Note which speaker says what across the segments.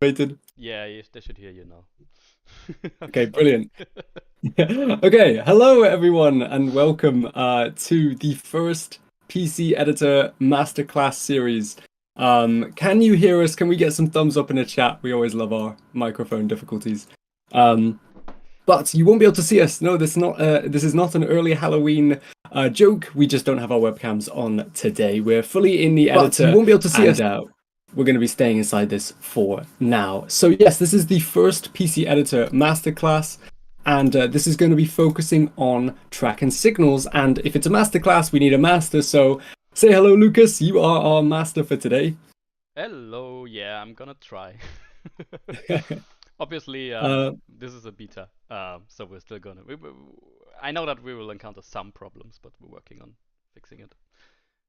Speaker 1: Waited.
Speaker 2: Yeah, they should hear you now. I'm
Speaker 1: Okay,
Speaker 2: sorry.
Speaker 1: brilliant. Okay, hello everyone, and welcome to the first PC Editor Masterclass series. Can you hear us? Can we get some thumbs up in the chat? We always love our microphone difficulties. Um, but you won't be able to see us. No, this is not an early Halloween joke. We just don't have our webcams on today. We're fully in the editor. But you won't be able to see us. We're going to be staying inside this for now. So yes, this is the first PC Editor Masterclass. And this is going to be focusing on track and signals. And if it's a masterclass, we need a master. So say hello, Lucas. You are our master for today.
Speaker 2: Hello, yeah, I'm gonna try. Obviously,
Speaker 1: uh,
Speaker 2: this is a beta, so we're still gonna. I know that we will encounter some problems, but we're working on fixing it.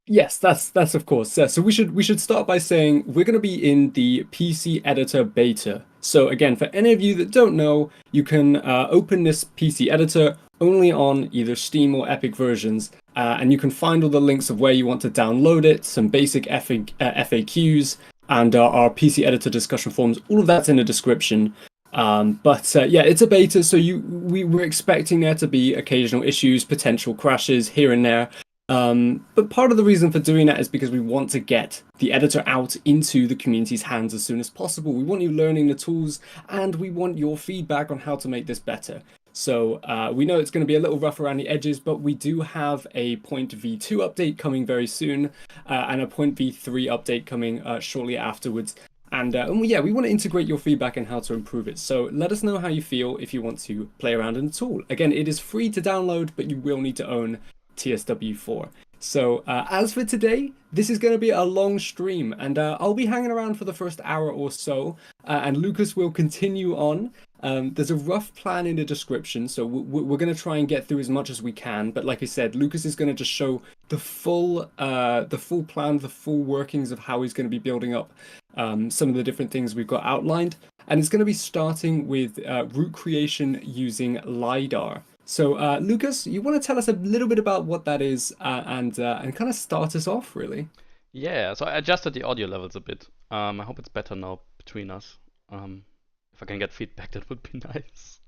Speaker 1: Yes, that's of course. Yeah. So we should start by saying we're going to be in the PC Editor beta. So again, for any of you that don't know, you can open this PC Editor only on either Steam or Epic versions, and you can find all the links of where you want to download it, some basic FAQs, and our PC Editor discussion forums. All of that's in the description. But yeah, it's a beta, so we're expecting there to be occasional issues, potential crashes here and there. But part of the reason for doing that is because we want to get the editor out into the community's hands as soon as possible. We want you learning the tools and we want your feedback on how to make this better. So we know it's going to be a little rough around the edges, but we do have a Point V2 update coming very soon and a Point V3 update coming shortly afterwards. And yeah, we want to integrate your feedback and how to improve it. So let us know how you feel if you want to play around in the tool. Again, it is free to download, but you will need to own TSW4. So as for today, this is going to be a long stream, and I'll be hanging around for the first hour or so, and Lucas will continue on. There's a rough plan in the description, so we're going to try and get through as much as we can. But like I said, Lucas is going to just show the full plan, the full workings of how he's going to be building up some of the different things we've got outlined, and it's going to be starting with route creation using LIDAR. So, Lucas, you want to tell us a little bit about what that is and kind of start us off, really?
Speaker 2: Yeah, so I adjusted the audio levels a bit. I hope it's better now between us. If I can get feedback, that would be nice.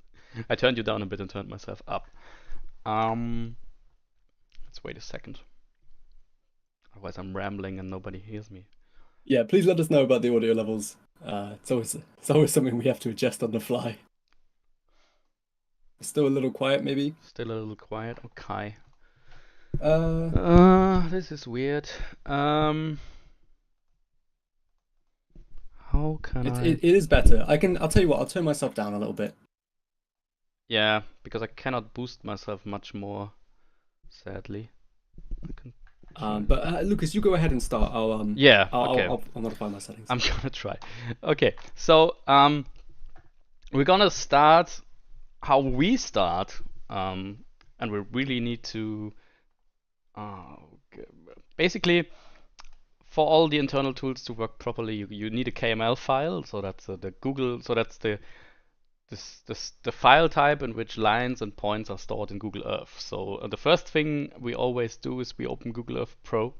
Speaker 2: I turned you down a bit and turned myself up. Um, let's wait a second. Otherwise, I'm rambling and nobody hears me.
Speaker 1: Yeah, please let us know about the audio levels. It's always something we have to adjust on the fly. Still a little quiet, maybe.
Speaker 2: Still a little quiet. Okay.
Speaker 1: Uh,
Speaker 2: This is weird. How can
Speaker 1: it,
Speaker 2: I?
Speaker 1: it it is better. I'll tell you what. I'll turn myself down a little bit.
Speaker 2: Yeah, because I cannot boost myself much more, sadly. I can
Speaker 1: But Lucas, you go ahead and start.
Speaker 2: Yeah,
Speaker 1: I'll
Speaker 2: okay.
Speaker 1: I'll modify my settings.
Speaker 2: I'm gonna try. Okay, so we're gonna start how we start, and we really need to uh, basically for all the internal tools to work properly, you need a KML file. So that's the Google. So that's the file type in which lines and points are stored in Google Earth. So the first thing we always do is we open Google Earth Pro.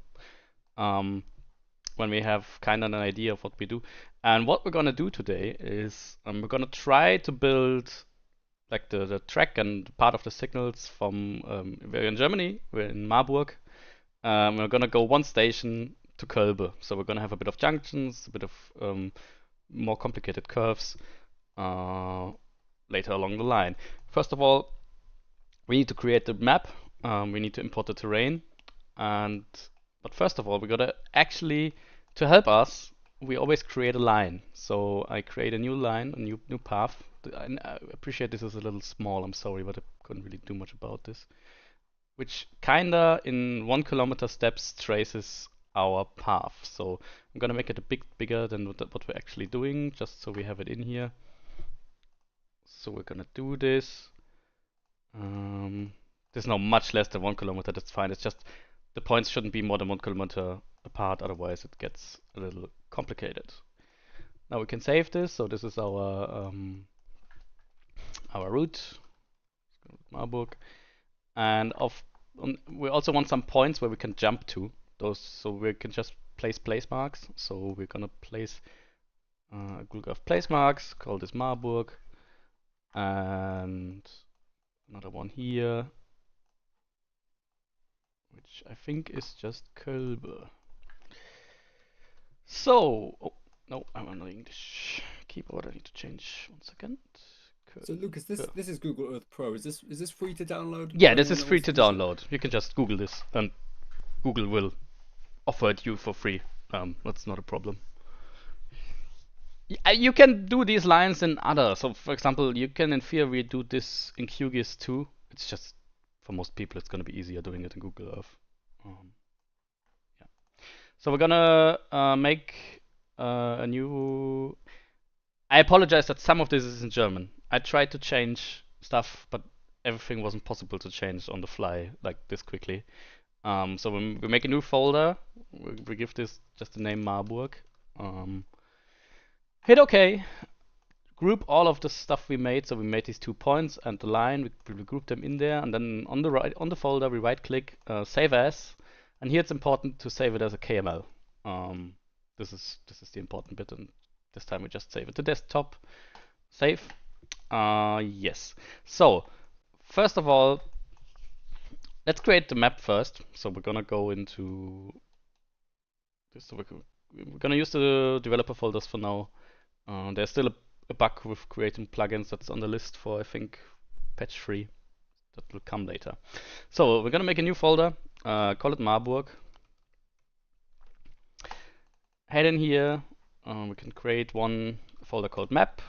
Speaker 2: When we have kind of an idea of what we do. And what we're gonna do today is we're gonna try to build like the track and part of the signals from we're in Germany, we're in Marburg. We're gonna go one station to Kölbe, so we're gonna have a bit of junctions, a bit of more complicated curves later along the line. First of all, we need to create the map. We need to import the terrain, and but first of all, we gotta actually to help us. We always create a line. So I create a new line, a new path. I appreciate this is a little small. I'm sorry, but I couldn't really do much about this. Which kinda in 1 kilometer steps traces our path. So I'm gonna make it a bit bigger than what we're actually doing, just so we have it in here. So we're gonna do this. There's now much less than 1 kilometer. That's fine. It's just the points shouldn't be more than 1 kilometer apart, otherwise it gets a little complicated. Now we can save this. So this is our route, Marburg, and we also want some points where we can jump to those, so we can just place marks. So we're gonna place Google Earth place marks, call this Marburg, and another one here, which I think is just Kölbe. So, oh, no, I'm on the English keyboard. I need to change 1 second.
Speaker 1: So Lucas, this is Google Earth Pro. Is this free to download?
Speaker 2: Yeah,
Speaker 1: for
Speaker 2: this
Speaker 1: anyone
Speaker 2: is
Speaker 1: that
Speaker 2: free
Speaker 1: wants
Speaker 2: to
Speaker 1: use it?
Speaker 2: download. You can just Google this, and Google will offer it you for free. That's not a problem. You can do these lines in other. So, for example, you can in theory do this in QGIS too. It's just for most people, it's gonna be easier doing it in Google Earth. Yeah. So we're gonna make a new. I apologize that some of this is in German. I tried to change stuff, but everything wasn't possible to change on the fly like this quickly. So we make a new folder. We give this just the name Marburg. Hit OK. Group all of the stuff we made. So we made these 2 points and the line. We group them in there, and then on the right on the folder we right-click, save as, and here it's important to save it as a KML. This is the important bit, and this time we just save it to desktop. Save. Yes. So first of all, let's create the map first. So we're gonna go into this. So we're gonna use the developer folders for now. There's still a bug with creating plugins that's on the list for, I think, patch 3. That will come later. So we're gonna make a new folder. Call it Marburg. Head in here. We can create one folder called map.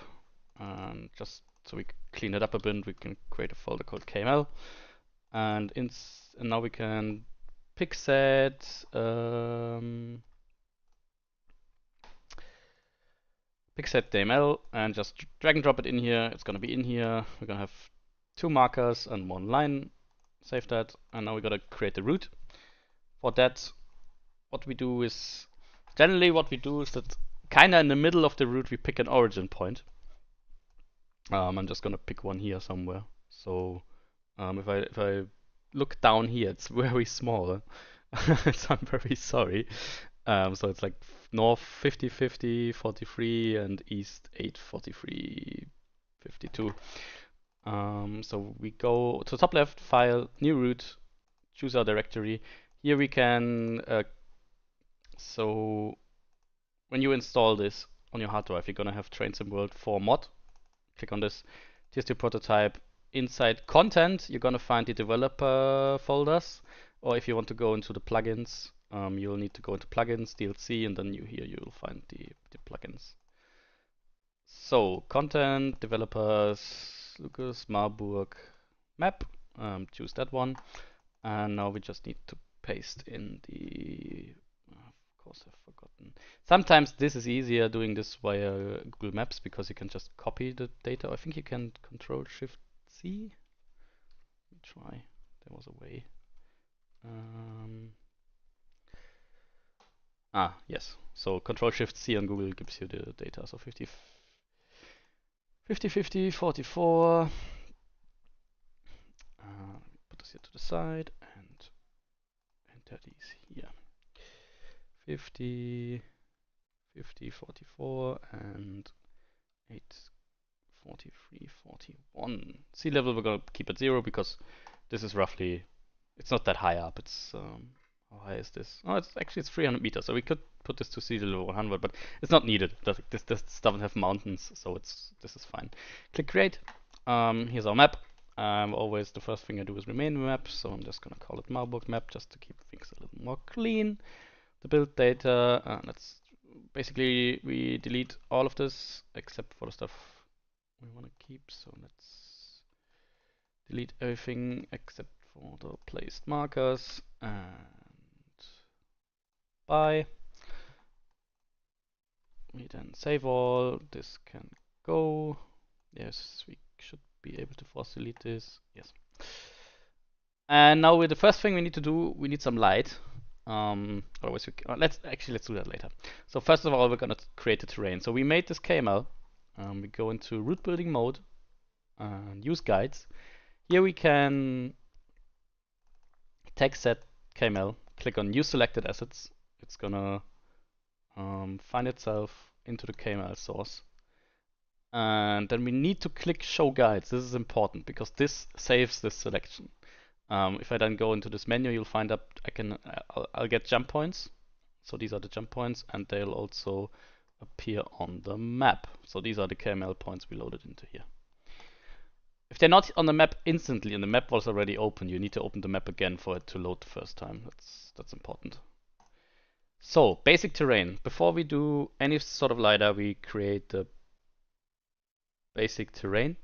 Speaker 2: And just so we clean it up a bit, we can create a folder called KML. And now we can pick set DML and just drag and drop it in here. It's gonna be in here. We're gonna have 2 markers and 1 line. Save that. And now we gotta create the route. For that, what we do is that kinda in the middle of the route we pick an origin point. I'm just gonna pick one here somewhere. So if I look down here, it's very small. So I'm very sorry. So it's like north 50, 50, 43, and east 8, 43, 52. So we go to the top left, file, new route, choose our directory. Here we can, so when you install this on your hard drive, you're gonna have Train Sim World 4 mod. Click on this, here's the prototype. Inside content, you're gonna find the developer folders, or if you want to go into the plugins, you'll need to go into plugins, DLC, and then you'll find the plugins. So content, developers, Lukas, Marburg, map, choose that one. And now we just need to paste in the, of course I've forgotten. Sometimes this is easier doing this via Google Maps because you can just copy the data. I think you can Control Shift C. Let me try. There was a way. Yes. So Control Shift C on Google gives you the data. So 50, 50, 50, 44. Put this here to the side and enter these here. 50, 50, 44, and 8, 43, 41. Sea level we're gonna keep at 0 because this is roughly, it's not that high up. It's how high is this? Oh, it's 300 meters, so we could put this to sea level 100, but it's not needed. This doesn't have mountains, so this is fine. Click create. Here's our map. Always the first thing I do is rename the map, so I'm just gonna call it Marburg map just to keep things a little more clean. The build data, that's basically we delete all of this except for the stuff we want to keep. So let's delete everything except for the placed markers and bye. We then save all. This can go. Yes, we should be able to force delete this. Yes. And now with the first thing we need to do, we need some light. Otherwise, let's do that later. So first of all, we're gonna create the terrain. So we made this KML. We go into route building mode and use guides. Here we can text set KML. Click on new selected assets. It's gonna find itself into the KML source. And then we need to click Show Guides. This is important because this saves this selection. If I then go into this menu, you'll find that I'll get jump points. So these are the jump points, and they'll also appear on the map. So these are the KML points we loaded into here. If they're not on the map instantly and the map was already open, you need to open the map again for it to load the first time. That's important. So basic terrain. Before we do any sort of LiDAR, we create the basic terrain.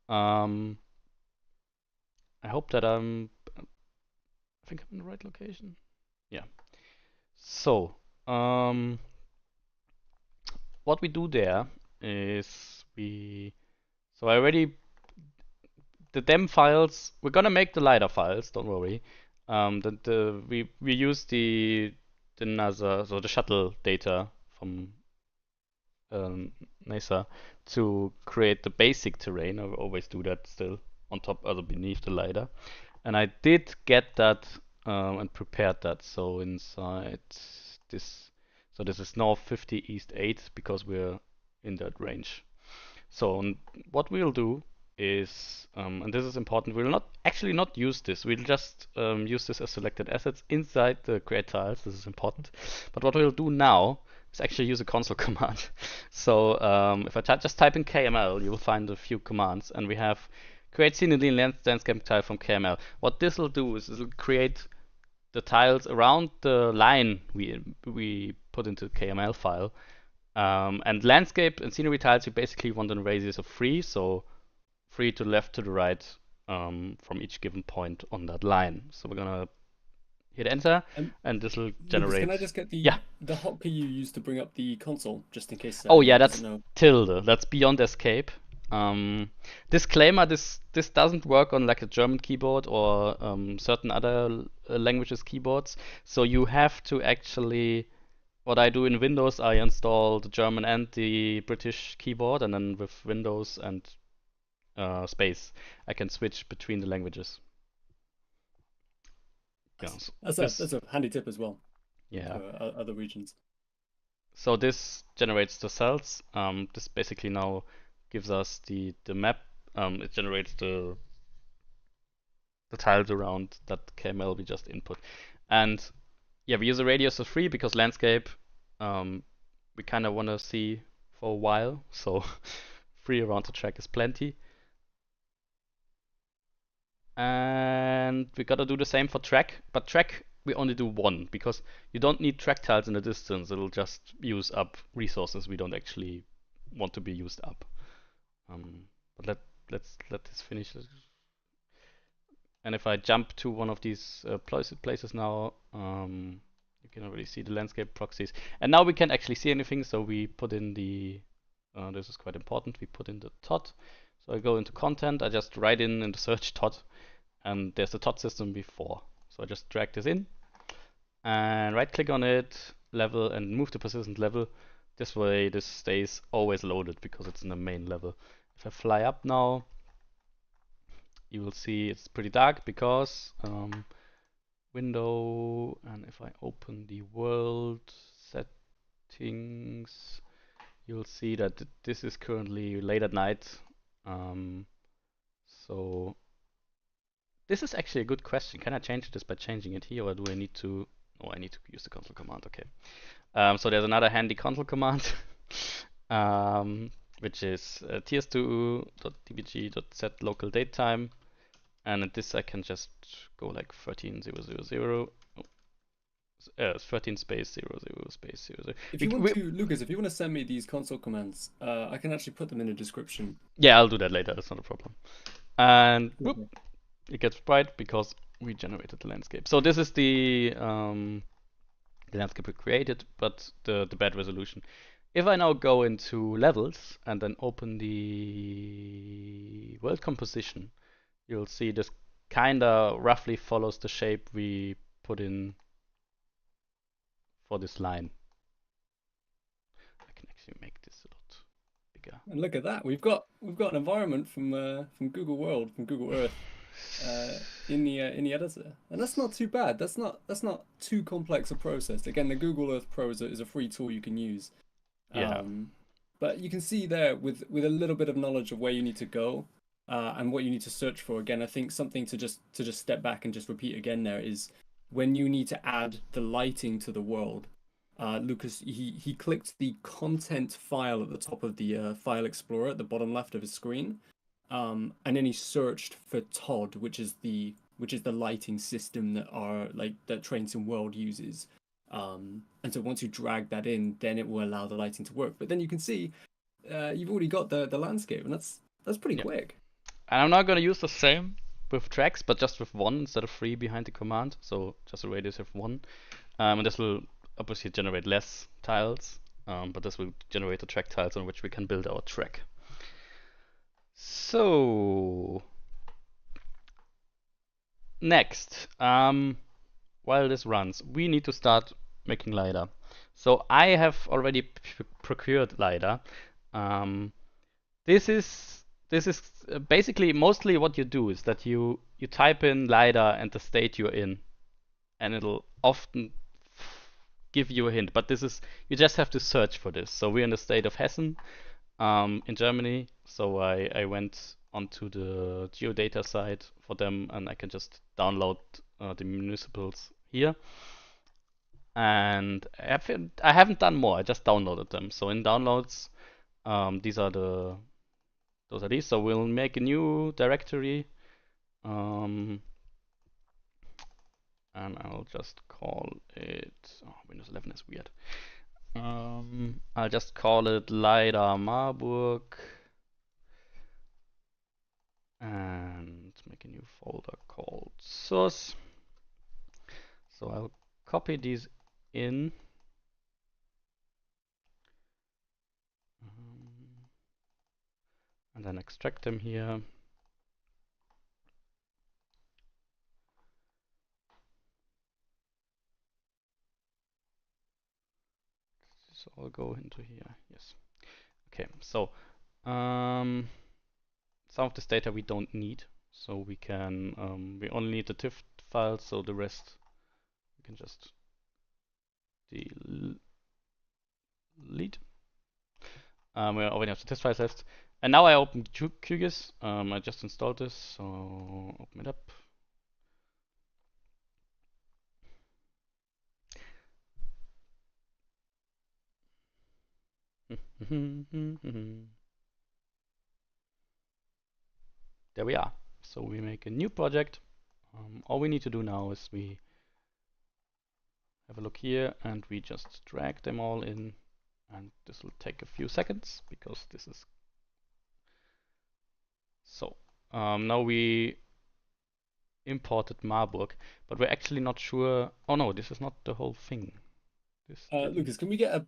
Speaker 2: I hope that I think I'm in the right location. Yeah. So what we do there is so I already the dem files. We're gonna make the LiDAR files. Don't worry. We use the NASA, so the shuttle data from NASA to create the basic terrain. I always do that still on top, beneath the LiDAR. And I did get that and prepared that. So inside this, so this is north 50, east 8 because we're in that range. So what we'll do is, and this is important, we'll not use this. We'll just use this as selected assets inside the create tiles. This is important. But what we'll do now is actually use a console command. So if I just type in KML, you will find a few commands, and we have create scene and landscape tile from KML. What this will do is it'll create the tiles around the line we put into the KML file. And landscape and scenery tiles, you basically want a radius of 3, so 3 to the left, to the right, from each given point on that line. So we're gonna hit enter, and this will generate.
Speaker 1: Lucas, can I just get the hotkey you used to bring up the console, just in case?
Speaker 2: Oh yeah, that's tilde. That's beyond escape. Disclaimer: this doesn't work on like a German keyboard or certain other languages keyboards. So you have to actually. What I do in Windows, I install the German and the British keyboard, and then with Windows and space, I can switch between the languages.
Speaker 1: That's a handy tip as well.
Speaker 2: Yeah.
Speaker 1: For other regions.
Speaker 2: So this generates the cells. This basically now gives us the map. It generates the tiles around that KML we just input, and yeah, we use a radius of 3 because landscape we kind of want to see for a while, so 3 around the track is plenty. And we gotta do the same for track, but track we only do 1 because you don't need track tiles in the distance. It'll just use up resources we don't actually want to be used up. But let's let this finish. And if I jump to one of these places now, you can already see the landscape proxies. And now we can't actually see anything, so we put in the, this is quite important, we put in the tot. So I go into content, I just write in the search tot, and there's the tot system before. So I just drag this in, and right click on it, level, and move the persistent level. This way this stays always loaded because it's in the main level. If I fly up now, you will see it's pretty dark because window, and if I open the world settings, you'll see that this is currently late at night. So this is actually a good question. Can I change this by changing it here, or do I need to? Oh, I need to use the console command. Okay. So there's another handy console command, which is ts2.dbg.set local date time. And at this I can just go like 13,000, 13 space 00 space 00.
Speaker 1: If you want to, Lucas, if you want to send me these console commands, I can actually put them in the description.
Speaker 2: Yeah, I'll do that later. That's not a problem. And whoop, it gets bright because we generated the landscape. So this is the landscape we created, but the bad resolution. If I now go into levels and then open the world composition, you'll see this kinda roughly follows the shape we put in for this line. I can actually make this a lot bigger.
Speaker 1: And look at that, we've got an environment from Google World, from Google Earth, in the editor, and that's not too bad. That's not too complex a process. Again, the Google Earth Pro is a free tool you can use.
Speaker 2: Yeah.
Speaker 1: But you can see there with a little bit of knowledge of where you need to go and what you need to search for. Again, I think something to just step back and just repeat again there is when you need to add the lighting to the world. Lucas, he clicked the content file at the top of the file explorer at the bottom left of his screen, and then he searched for Todd, which is the lighting system that Train Sim World uses. And so once you drag that in, then it will allow the lighting to work. But then you can see you've already got the landscape, and that's pretty
Speaker 2: Yeah.
Speaker 1: quick.
Speaker 2: And I'm not gonna use the same with tracks, but just with one instead of three behind the command. So just a radius of one. And this will obviously generate less tiles, but this will generate the track tiles on which we can build our track. So next, while this runs, we need to start making LIDAR. So I have already procured LIDAR. This is basically mostly what you do is that you type in LIDAR and the state you're in, and it'll often give you a hint. But you just have to search for this. So we're in the state of Hessen, in Germany. So I went onto the geodata site for them, and I can just download the municipals here. And I haven't done more. I just downloaded them. So in downloads, these are these. So we'll make a new directory, and I'll just call it. Oh, Windows 11 is weird. I'll just call it LIDAR Marburg, and make a new folder called source. So I'll copy these in. And then extract them here. So I'll go into here. Yes. Okay. So some of this data we don't need. So we can we only need the TIFF file. So the rest we can just delete. We already have the test files left. And now I open QGIS. I just installed this, so open it up. There we are. So we make a new project. All we need to do now is we have a look here and we just drag them all in, and this will take a few seconds because this is so. Now we imported Marburg, but we're actually not sure. Oh no, this is not the whole thing.
Speaker 1: Lucas, can we get a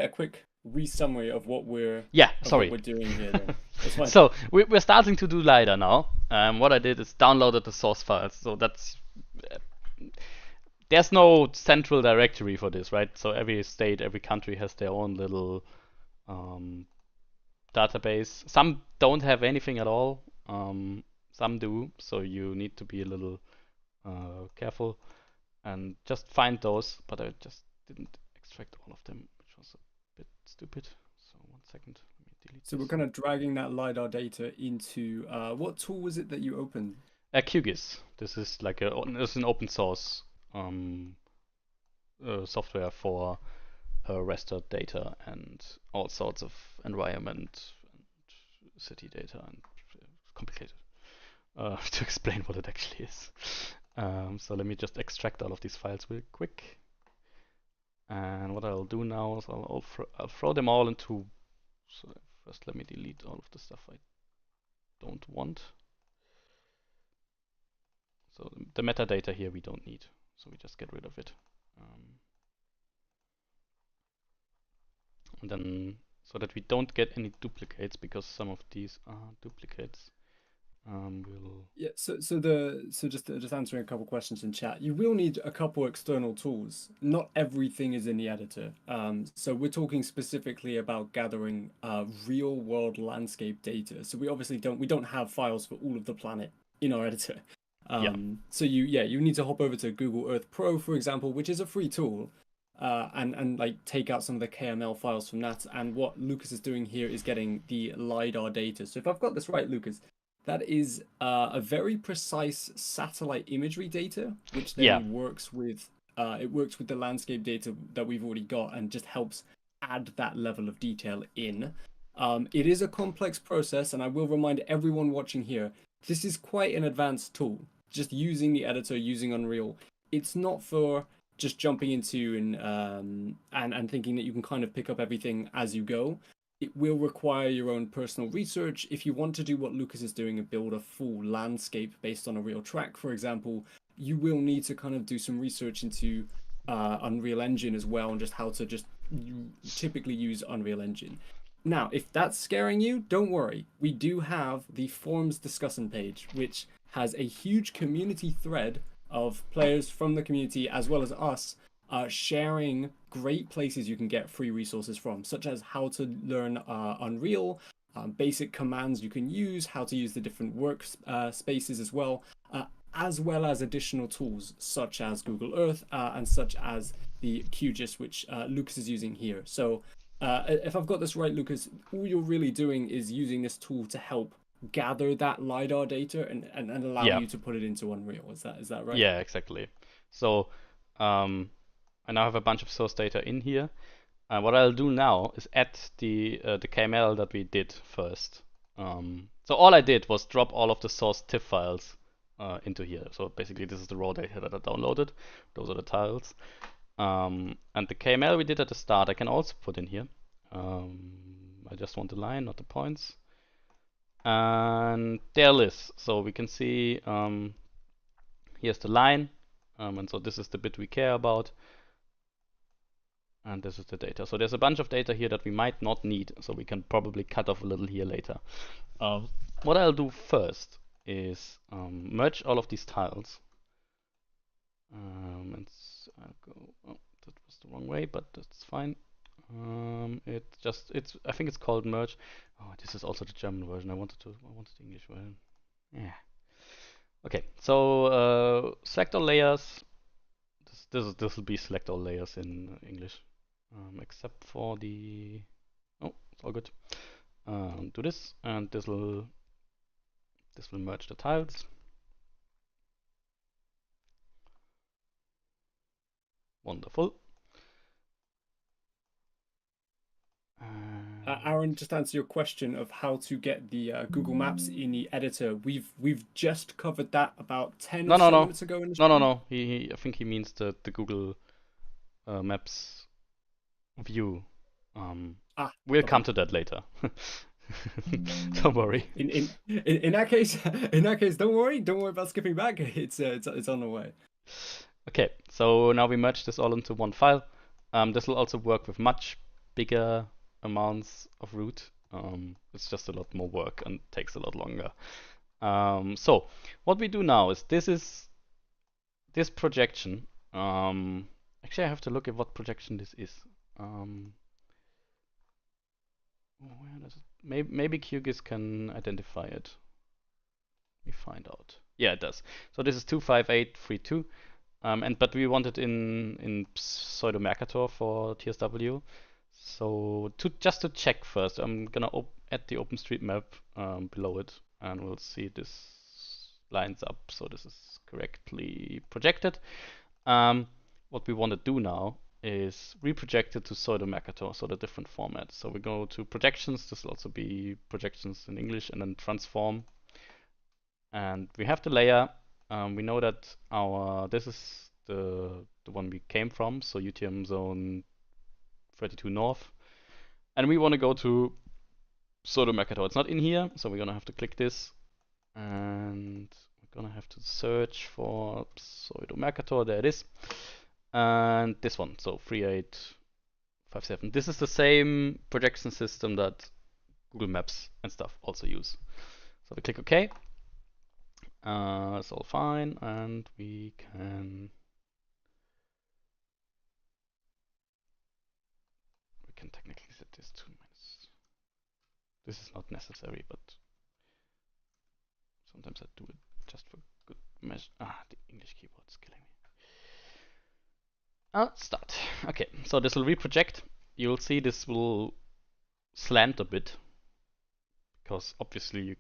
Speaker 1: quick re-summary of what we're
Speaker 2: sorry.
Speaker 1: doing here then? That's fine.
Speaker 2: So we're starting to do LiDAR now. What I did is downloaded the source files. So that's there's no central directory for this, right? So every state, every country has their own little database. Some don't have anything at all. Some do. So you need to be a little careful and just find those. But I just didn't extract all of them, which was a bit stupid. So 1 second, let me delete
Speaker 1: So
Speaker 2: this.
Speaker 1: we're kind of dragging that LiDAR data into what tool was it that you opened?
Speaker 2: QGIS. This is like an open source software for raster data and all sorts of environment and city data, and complicated to explain what it actually is. So let me just extract all of these files real quick. And what I'll do now is I'll throw them all into. So first, let me delete all of the stuff I don't want. So the metadata here we don't need, so we just get rid of it. And then, so that we don't get any duplicates, because some of these are duplicates, we'll...
Speaker 1: Yeah, so just answering a couple questions in chat. You will need a couple external tools. Not everything is in the editor. So we're talking specifically about gathering real world landscape data. So we obviously don't have files for all of the planet in our editor. So you need to hop over to Google Earth Pro, for example, which is a free tool. and like take out some of the KML files from that. And what Lukas is doing here is getting the LIDAR data. So if I've got this right, Lukas, that is a very precise satellite imagery data, which
Speaker 2: Yeah,
Speaker 1: then works with it works with the landscape data that we've already got and just helps add that level of detail in. It is a complex process, and I will remind everyone watching here, this is quite an advanced tool. Just using the editor, using Unreal, it's not for just jumping into and thinking that you can kind of pick up everything as you go. It will require your own personal research. If you want to do what Lukas is doing and build a full landscape based on a real track, for example, you will need to kind of do some research into Unreal Engine as well, and just how to just typically use Unreal Engine. Now, if that's scaring you, don't worry. We do have the forums discussion page, which has a huge community thread of players from the community as well as us sharing great places you can get free resources from, such as how to learn Unreal, basic commands you can use, how to use the different work spaces as well as additional tools such as Google Earth and such as the QGIS, which Lukas is using here. So if I've got this right, Lukas, all you're really doing is using this tool to help gather that LiDAR data and allow
Speaker 2: yeah,
Speaker 1: you to put it into Unreal. Is that right?
Speaker 2: yeah, exactly. So I now have a bunch of source data in here. What I'll do now is add the KML that we did first. So all I did was drop all of the source TIFF files into here. So basically, this is the raw data that I downloaded. Those are the tiles. And the KML we did at the start, I can also put in here. I just want the line, not the points. And there it is. So we can see here's the line. And so this is the bit we care about. And this is the data. So there's a bunch of data here that we might not need. So we can probably cut off a little here later. What I'll do first is merge all of these tiles. And I'll go, oh, that was the wrong way, but that's fine. I think it's called merge. Oh, this is also the German version. I wanted the English version. Yeah. Okay, so select all layers. This will be select all layers in English, except for the. Oh, it's all good. Do this, and this will merge the tiles. Wonderful.
Speaker 1: Aaron, just to answer your question of how to get the Google Maps in the editor. We've just covered that about 10
Speaker 2: No,
Speaker 1: or
Speaker 2: no,
Speaker 1: so
Speaker 2: no,
Speaker 1: minutes ago in the
Speaker 2: no, no,
Speaker 1: stream.
Speaker 2: no. I think he means the Google Maps view. We'll come
Speaker 1: Okay.
Speaker 2: to that later. Don't worry.
Speaker 1: In that case, don't worry about skipping back. It's on the way.
Speaker 2: Okay, so now we merge this all into one file. This will also work with much bigger amounts of root. It's just a lot more work and takes a lot longer. So what we do now is this projection. Actually, I have to look at what projection this is. Where does it? Maybe QGIS can identify it. Let me find out. Yeah, it does. So this is 25832. But we want it in pseudo Mercator for TSW. So just to check first, I'm gonna add the OpenStreetMap below it, and we'll see this lines up. So this is correctly projected. What we want to do now is reproject it to pseudo Mercator, so the different formats. So we go to projections. This will also be projections in English, and then transform. And we have the layer. We know that this is the one we came from, so UTM zone 32 north, and we want to go to pseudo Mercator. It's not in here, so we're gonna have to click this, and we're gonna have to search for pseudo Mercator. There it is, and this one, so 3857. This is the same projection system that Google Maps and stuff also use. So we click OK. It's all fine, and we can technically set this to minus. This is not necessary, but sometimes I do it just for good measure. The English keyboard is killing me. Start. Okay, so this will reproject. You'll see this will slant a bit, because obviously you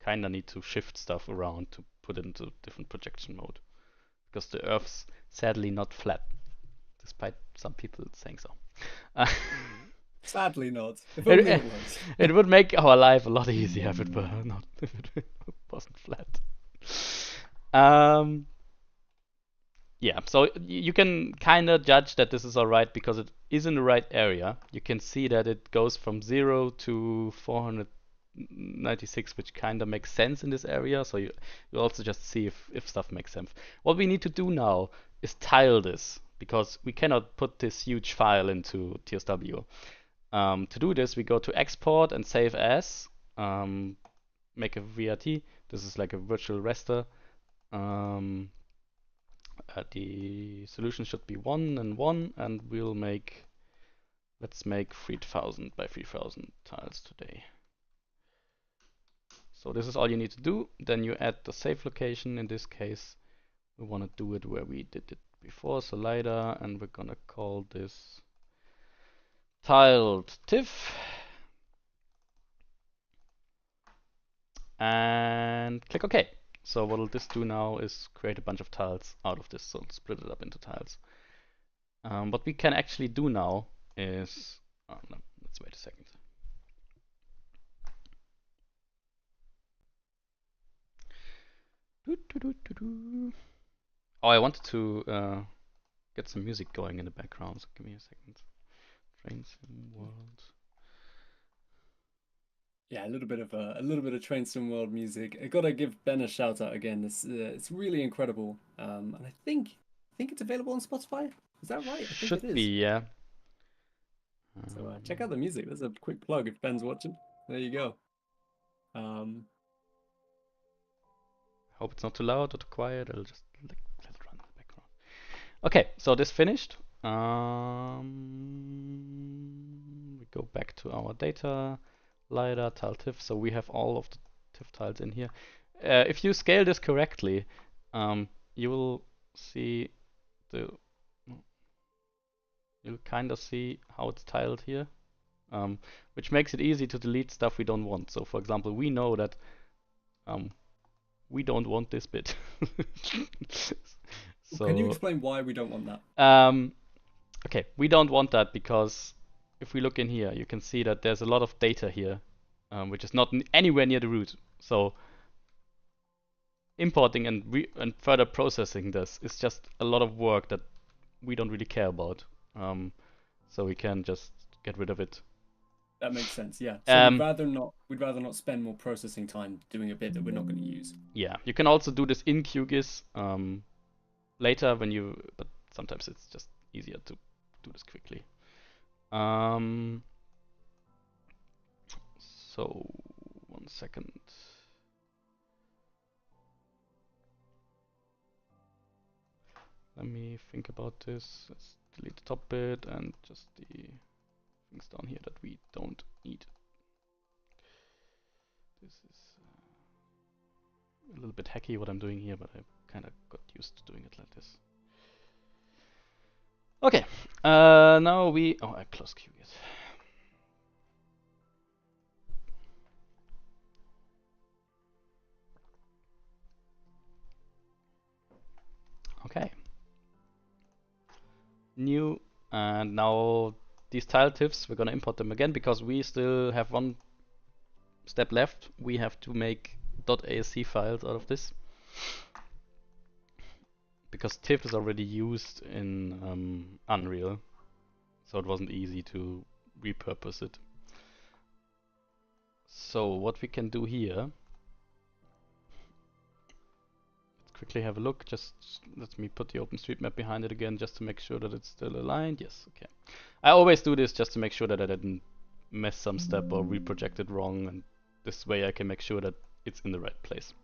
Speaker 2: kinda need to shift stuff around to put it into different projection mode, because the Earth's sadly not flat, despite some people saying so.
Speaker 1: Sadly not. If only it was.
Speaker 2: It would make our life a lot easier if it were not, if it wasn't flat. Yeah, so you can kind of judge that this is alright because it is in the right area. You can see that it goes from 0 to 496, which kind of makes sense in this area. So you also just see if stuff makes sense. What we need to do now is tile this, because we cannot put this huge file into TSW. To do this, we go to Export and Save As, make a VRT. This is like a virtual raster. The solution should be 1 and 1, and we'll make, let's make 3000 by 3000 tiles today. So this is all you need to do. Then you add the save location. In this case, we want to do it where we did it before, so LIDAR, and we're gonna call this tiled TIFF. And click OK. So what will this do now is create a bunch of tiles out of this, so split it up into tiles. What we can actually do now is, oh no, let's wait a second. Oh, I wanted to get some music going in the background, so give me a second. Train Sim World.
Speaker 1: Yeah, a little bit of Train Sim World music. I gotta give Ben a shout out again. This it's really incredible, and I think it's available on Spotify. Is that right? I think
Speaker 2: Should
Speaker 1: it is.
Speaker 2: be, yeah.
Speaker 1: So check out the music. There's a quick plug if Ben's watching. There you go.
Speaker 2: Hope it's not too loud or too quiet. I'll just let it run in the background. Okay, so this finished. We go back to our data, LiDAR, tile TIFF. So we have all of the TIFF tiles in here. If you scale this correctly, you will see you'll kind of see how it's tiled here, which makes it easy to delete stuff we don't want. So for example, we know that we don't want this bit.
Speaker 1: So, can you explain why we don't want that?
Speaker 2: Okay, we don't want that because if we look in here, you can see that there's a lot of data here, which is not anywhere near the root. So importing and further processing this is just a lot of work that we don't really care about. So we can just get rid of it.
Speaker 1: That makes sense, yeah. So we'd rather not spend more processing time doing a bit that we're not going to use.
Speaker 2: Yeah, you can also do this in QGIS later but sometimes it's just easier to do this quickly. So 1 second. Let me think about this. Let's delete the top bit and just the things down here that we don't need. This is a little bit hacky what I'm doing here, but I kind of got used to doing it like this. Okay, now I closed QGIS. Okay. New, and now these tile TIFFs, we're gonna import them again because we still have one step left. We have to make .asc files out of this, because TIFF is already used in Unreal, so it wasn't easy to repurpose it. So what we can do here, let's quickly have a look. Just let me put the OpenStreetMap behind it again just to make sure that it's still aligned. Yes, okay. I always do this just to make sure that I didn't mess some step or reproject it wrong, and this way I can make sure that it's in the right place.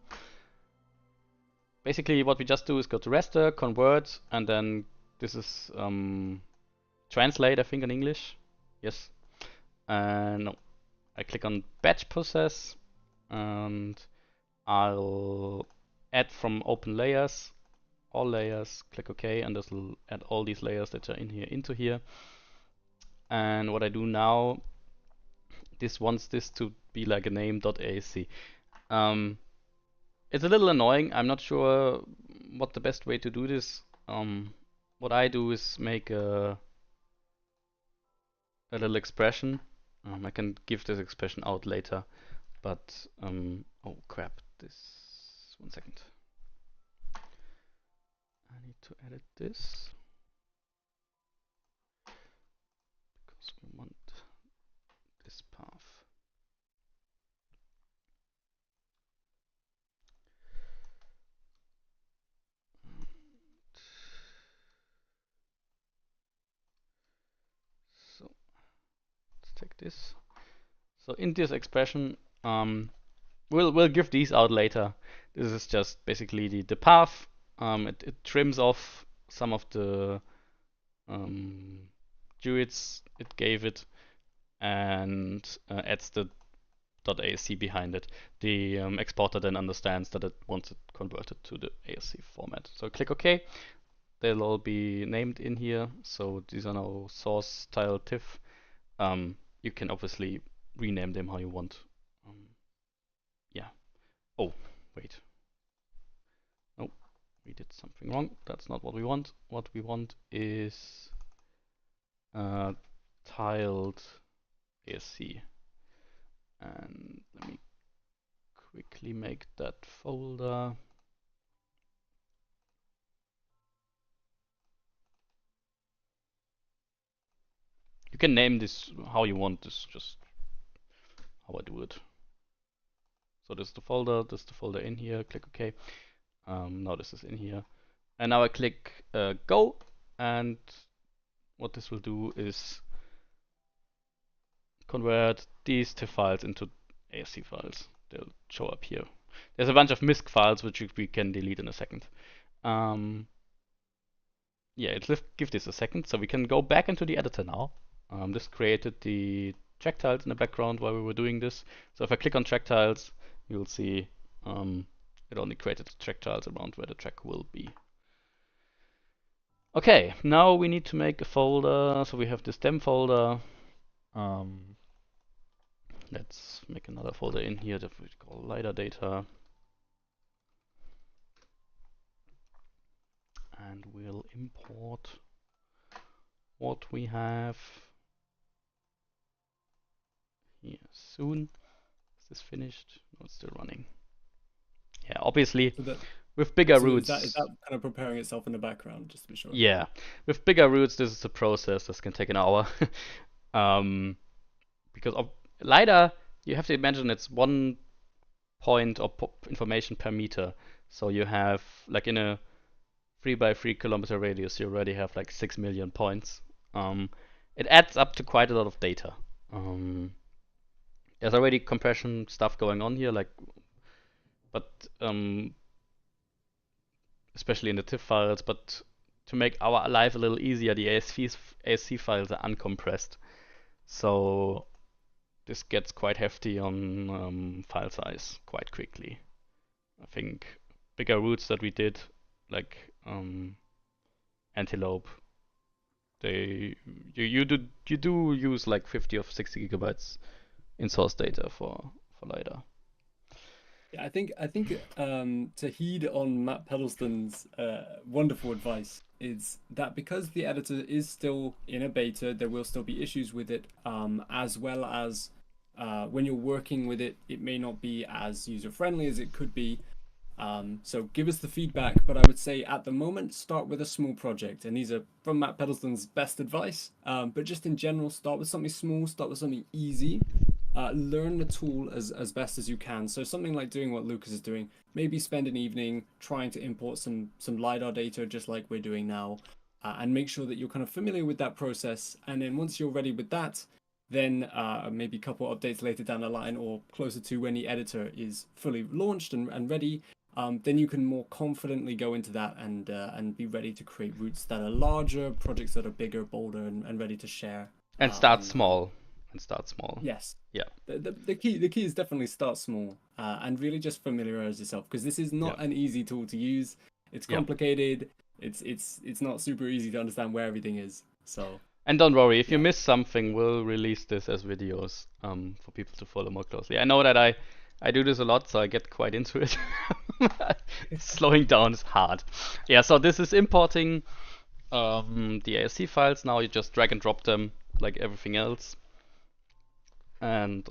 Speaker 2: Basically what we just do is go to raster, convert, and then this is translate, I think, in English. Yes. No. I click on batch process and I'll add from open layers all layers, click OK, and this will add all these layers that are in here into here. And what I do now, this wants this to be like a name.asc. It's a little annoying. I'm not sure what the best way to do this. What I do is make a little expression. I can give this expression out later, but oh crap! This 1 second. I need to edit this because we want this path. So let's take this. So in this expression, we'll give these out later. This is just basically the path. It trims off some of the GUIDs it gave it and adds the .asc behind it. The exporter then understands that it wants it converted to the ASC format. So click OK. They'll all be named in here. So these are now source tile TIFF. You can obviously rename them how you want. Yeah. Oh, wait. Oh, we did something wrong. That's not what we want. What we want is tiled ASC. And let me quickly make that folder. You can name this how you want. This just how I do it. So this is the folder in here. Click OK. Now this is in here. And now I click Go. And what this will do is convert these TIFF files into ASC files. They'll show up here. There's a bunch of MISC files which we can delete in a second. Yeah, let's give this a second. So we can go back into the editor now. This created the track tiles in the background while we were doing this. So if I click on track tiles, you'll see it only created the track tiles around where the track will be. Okay, now we need to make a folder. So we have this dem folder. Let's make another folder in here that we call LIDAR data. And we'll import what we have here soon. Is this finished? No, it's still running. Yeah, obviously with bigger roots.
Speaker 1: Is that kind of preparing itself in the background, just to be sure?
Speaker 2: Yeah, with bigger roots, this is a process. This can take an hour. Because of LiDAR, you have to imagine it's 1 point of information per meter. So you have, like in a 3 by 3 kilometer radius, you already have like 6 million points. It adds up to quite a lot of data. There's already compression stuff going on here, but especially in the TIFF files. But to make our life a little easier, the ASC files are uncompressed, so this gets quite hefty on file size quite quickly. I think bigger roots that we did, like Antelope, you do use like 50 or 60 gigabytes in source data for LiDAR.
Speaker 1: Yeah, I think to heed on Matt Pedalston's wonderful advice is that because the editor is still in a beta, there will still be issues with it, as well as when you're working with it, it may not be as user-friendly as it could be. So give us the feedback, but I would say at the moment, start with a small project. And these are from Matt Pedalston's best advice. But just in general, start with something small, start with something easy. Learn the tool as best as you can. So something like doing what Lukas is doing, maybe spend an evening trying to import some LiDAR data, just like we're doing now, and make sure that you're kind of familiar with that process. And then once you're ready with that, then maybe a couple updates later down the line or closer to when the editor is fully launched and ready, then you can more confidently go into that and be ready to create routes that are larger, projects that are bigger, bolder, and ready to share.
Speaker 2: And start small.
Speaker 1: Yes.
Speaker 2: Yeah.
Speaker 1: The key is definitely start small and really just familiarize yourself, because this is not an easy tool to use. It's
Speaker 2: Yeah.
Speaker 1: complicated. It's not super easy to understand where everything is. So
Speaker 2: And don't worry, if you
Speaker 1: yeah.
Speaker 2: miss something, we'll release this as videos for people to follow more closely. I know that I do this a lot, so I get quite into it. Slowing down is hard. Yeah, so this is importing the ASC files. Now you just drag and drop them like everything else. And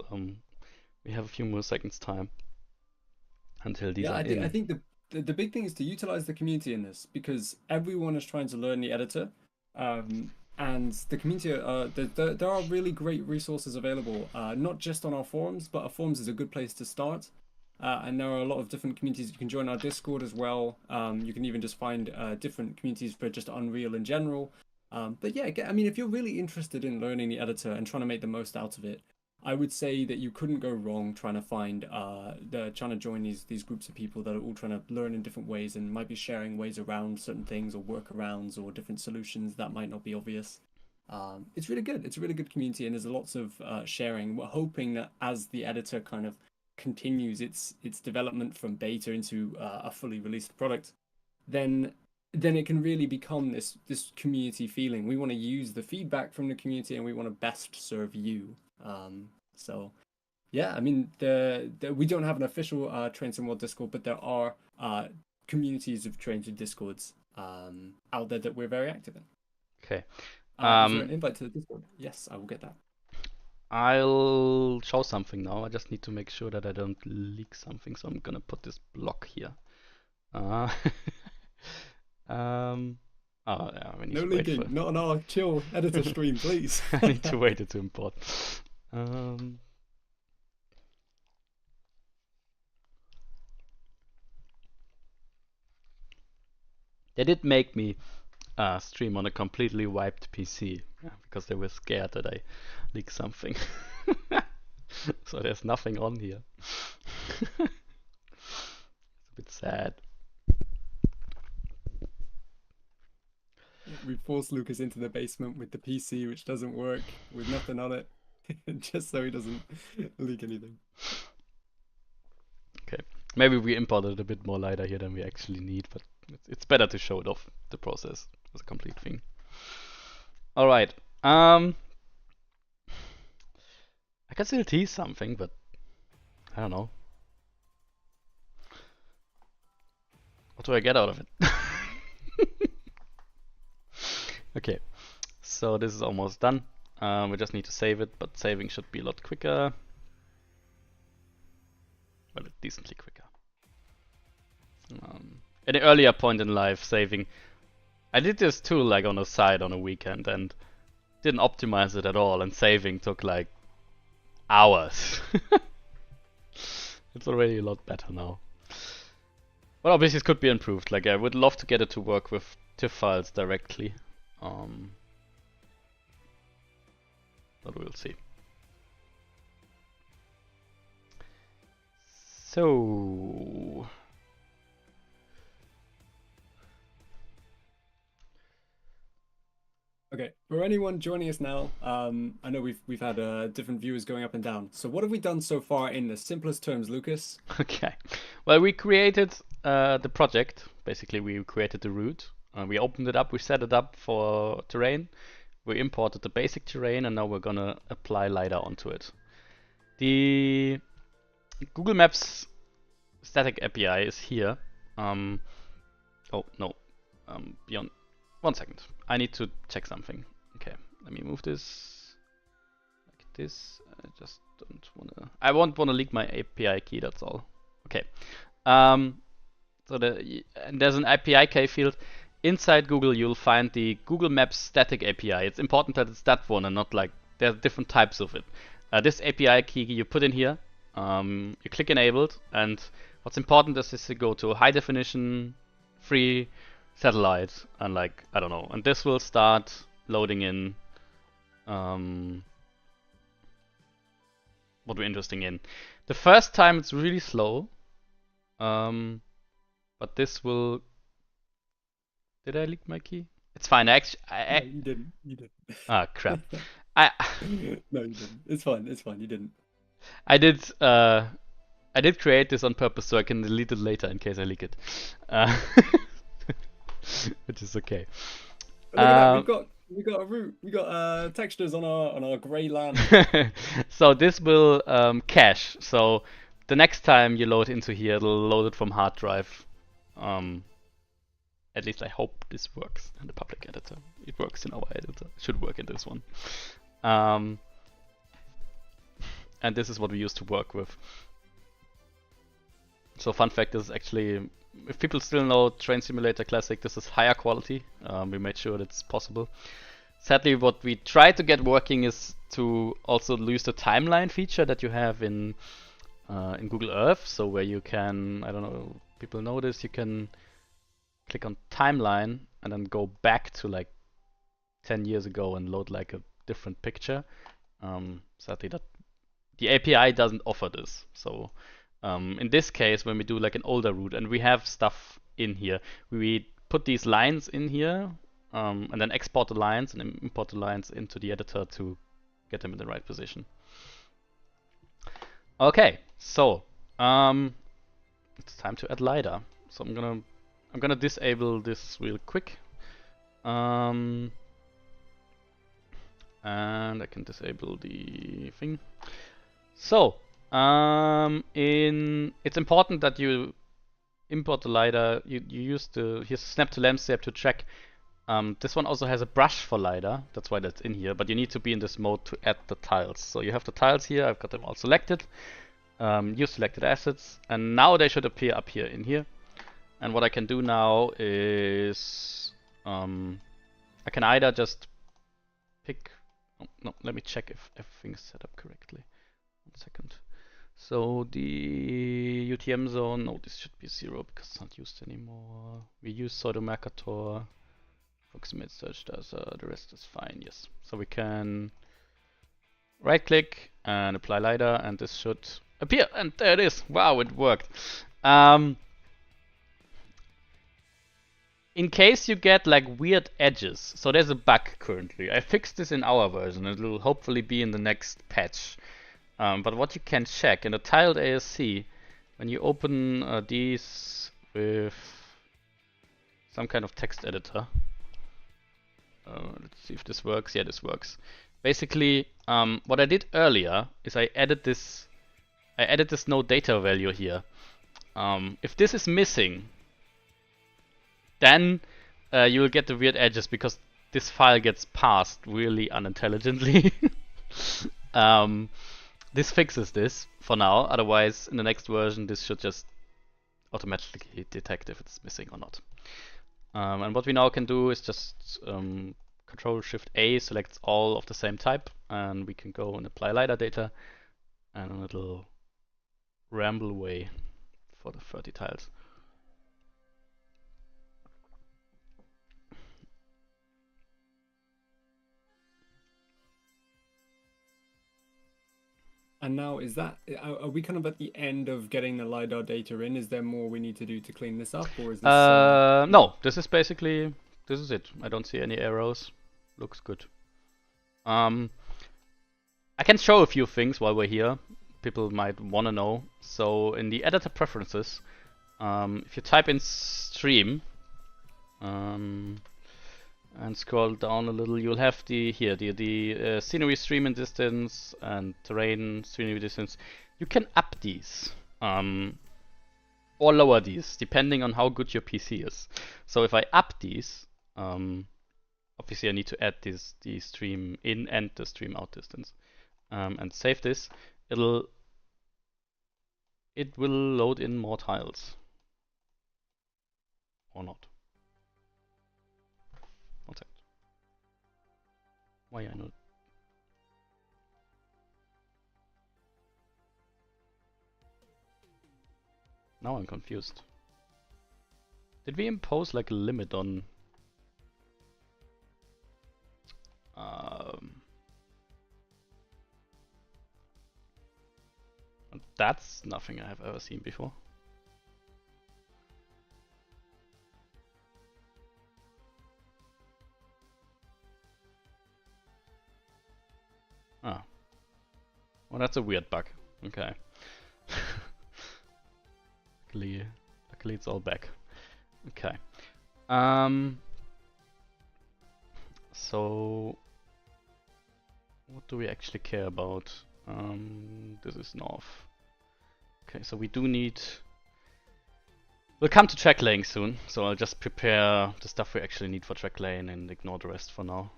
Speaker 2: we have a few more seconds time until these
Speaker 1: Yeah,
Speaker 2: are
Speaker 1: I
Speaker 2: in.
Speaker 1: think the big thing is to utilize the community in this because everyone is trying to learn the editor, and the community there are really great resources available, not just on our forums, but our forums is a good place to start. And there are a lot of different communities. You can join our Discord as well. You can even just find different communities for just Unreal in general. But yeah, I mean, if you're really interested in learning the editor and trying to make the most out of it, I would say that you couldn't go wrong trying to find trying to join these groups of people that are all trying to learn in different ways and might be sharing ways around certain things or workarounds or different solutions that might not be obvious. It's really good. It's a really good community and there's lots of sharing. We're hoping that as the editor kind of continues its development from beta into a fully released product, then it can really become this community feeling. We want to use the feedback from the community and we want to best serve you. So yeah, I mean we don't have an official Train Sim World Discord, but there are communities of Train Sim Discords out there that we're very active in.
Speaker 2: Okay.
Speaker 1: Is there an invite to the Discord? Yes, I will get that.
Speaker 2: I'll show something now. I just need to make sure that I don't leak something, so I'm gonna put this block here. Uh, oh yeah, we need
Speaker 1: No
Speaker 2: to wait
Speaker 1: leaking,
Speaker 2: for.
Speaker 1: not on our chill editor stream, please.
Speaker 2: I need to wait it to import. They did make me stream on a completely wiped PC because they were scared that I leak something. So there's nothing on here. It's a bit sad.
Speaker 1: We forced Lukas into the basement with the PC, which doesn't work, with nothing on it, just so he doesn't leak anything.
Speaker 2: Okay, maybe we imported a bit more LIDAR here than we actually need, but it's better to show it off the process as a complete thing. All right. I can still tease something, but I don't know. What do I get out of it? Okay, so this is almost done. We just need to save it, but saving should be a lot quicker. Well, decently quicker. At an earlier point in life, saving. I did this too, like on the side on a weekend, and didn't optimize it at all, and saving took like hours. It's already a lot better now. But obviously it could be improved. Like I would love to get it to work with TIFF files directly. But we'll see. So
Speaker 1: Okay, for anyone joining us now, I know we've had different viewers going up and down. So what have we done so far in the simplest terms, Lukas?
Speaker 2: okay, well we created the project. Basically, we created the route. We opened it up. We set it up for terrain. We imported the basic terrain, and now we're gonna apply LiDAR onto it. The Google Maps static API is here. Oh no, beyond. 1 second. I need to check something. Okay, let me move this like this. I just don't wanna. I won't wanna leak my API key. That's all. Okay. So there's an API key field. Inside Google, you'll find the Google Maps static API. It's important that it's that one and not like there's different types of it. This API key you put in here. You click enabled, and what's important is to go to high definition, free satellite, and like I don't know, and this will start loading in what we're interested in. The first time it's really slow, but this will. Did I leak my key? It's fine. Actually,
Speaker 1: No, you didn't. You didn't.
Speaker 2: Ah, crap. I
Speaker 1: No, you didn't. It's fine. It's fine. You didn't.
Speaker 2: I did create this on purpose so I can delete it later in case I leak it. which is okay.
Speaker 1: Look at that, we got a route, we got textures on our grey land.
Speaker 2: So this will cache. So the next time you load into here, it'll load it from hard drive. At least I hope this works in the public editor. It works in our editor. It should work in this one. And this is what we use to work with. So fun fact is actually, if people still know Train Simulator Classic, this is higher quality. We made sure that's possible. Sadly, what we try to get working is to also use the timeline feature that you have in Google Earth. So where you can, I don't know, people know this, you can click on timeline and then go back to like 10 years ago and load like a different picture. Sadly, that the API doesn't offer this. So in this case, when we do like an older route and we have stuff in here, we put these lines in here and then export the lines and import the lines into the editor to get them in the right position. Okay, so it's time to add LIDAR. So I'm gonna disable this real quick. And I can disable the thing. So it's important that you import the LIDAR. You use here's snap to landscape to track. This one also has a brush for LIDAR. That's why that's in here. But you need to be in this mode to add the tiles. So you have the tiles here. I've got them all selected. Use selected assets, and now they should appear up here in here. And what I can do now is I can either just pick. Oh, no, let me check if everything's set up correctly. 1 second. So the UTM zone, no, this should be 0 because it's not used anymore. We use pseudo Mercator, approximate search data, the rest is fine, yes. So we can right click and apply LiDAR, and this should appear, and there it is. Wow, it worked. In case you get like weird edges, so there's a bug currently. I fixed this in our version. It will hopefully be in the next patch. But what you can check in the tiled ASC, when you open these with some kind of text editor. Let's see if this works. Yeah, this works. Basically, what I did earlier is I added this no data value here. If this is missing, then you will get the weird edges because this file gets parsed really unintelligently. This fixes this for now. Otherwise, in the next version, this should just automatically detect if it's missing or not. And what we now can do is just Control-Shift-A selects all of the same type, and we can go and apply LiDAR data, and it'll ramble away for the 30 tiles.
Speaker 1: And now, are we kind of at the end of getting the LiDAR data in? Is there more we need to do to clean this up, or is this?
Speaker 2: No, this is it. I don't see any arrows. Looks good. I can show a few things while we're here. People might want to know. So in the editor preferences, if you type in stream and scroll down a little, you'll have the scenery stream in distance and terrain scenery distance. You can up these or lower these depending on how good your PC is. So if I up these, obviously I need to add the stream in and the stream out distance, and save this. It will load in more tiles or not. What's that? Why I not? Now I'm confused. Did we impose like a limit on? That's nothing I have ever seen before. Ah. Well, that's a weird bug. Okay. Luckily it's all back. Okay. Um, so what do we actually care about? This is north. Okay, so we do need. We'll come to track laying soon, so I'll just prepare the stuff we actually need for track laying and ignore the rest for now.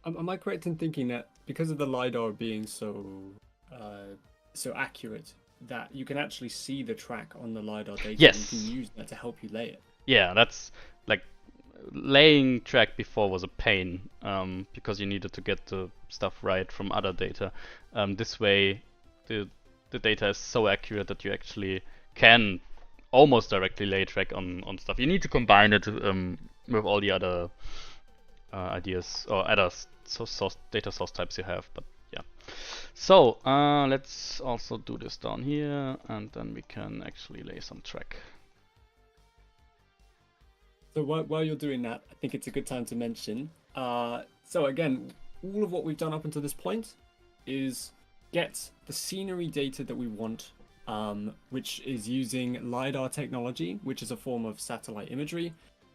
Speaker 1: Am I correct in thinking that because of the LIDAR being so accurate, that you can actually see the track on the LIDAR data?
Speaker 2: Yes.
Speaker 1: And you can use that to help you lay it.
Speaker 2: Yeah, that's like laying track before was a pain because you needed to get the stuff right from other data. This way, the data is so accurate that you actually can almost directly lay track on stuff. You need to combine it with all the other ideas or other data source types you have, but yeah. So let's also do this down here, and then we can actually lay some track.
Speaker 1: So while you're doing that, I think it's a good time to mention. So again, all of what we've done up until this point is get the scenery data that we want, which is using LIDAR technology, which is a form of satellite imagery,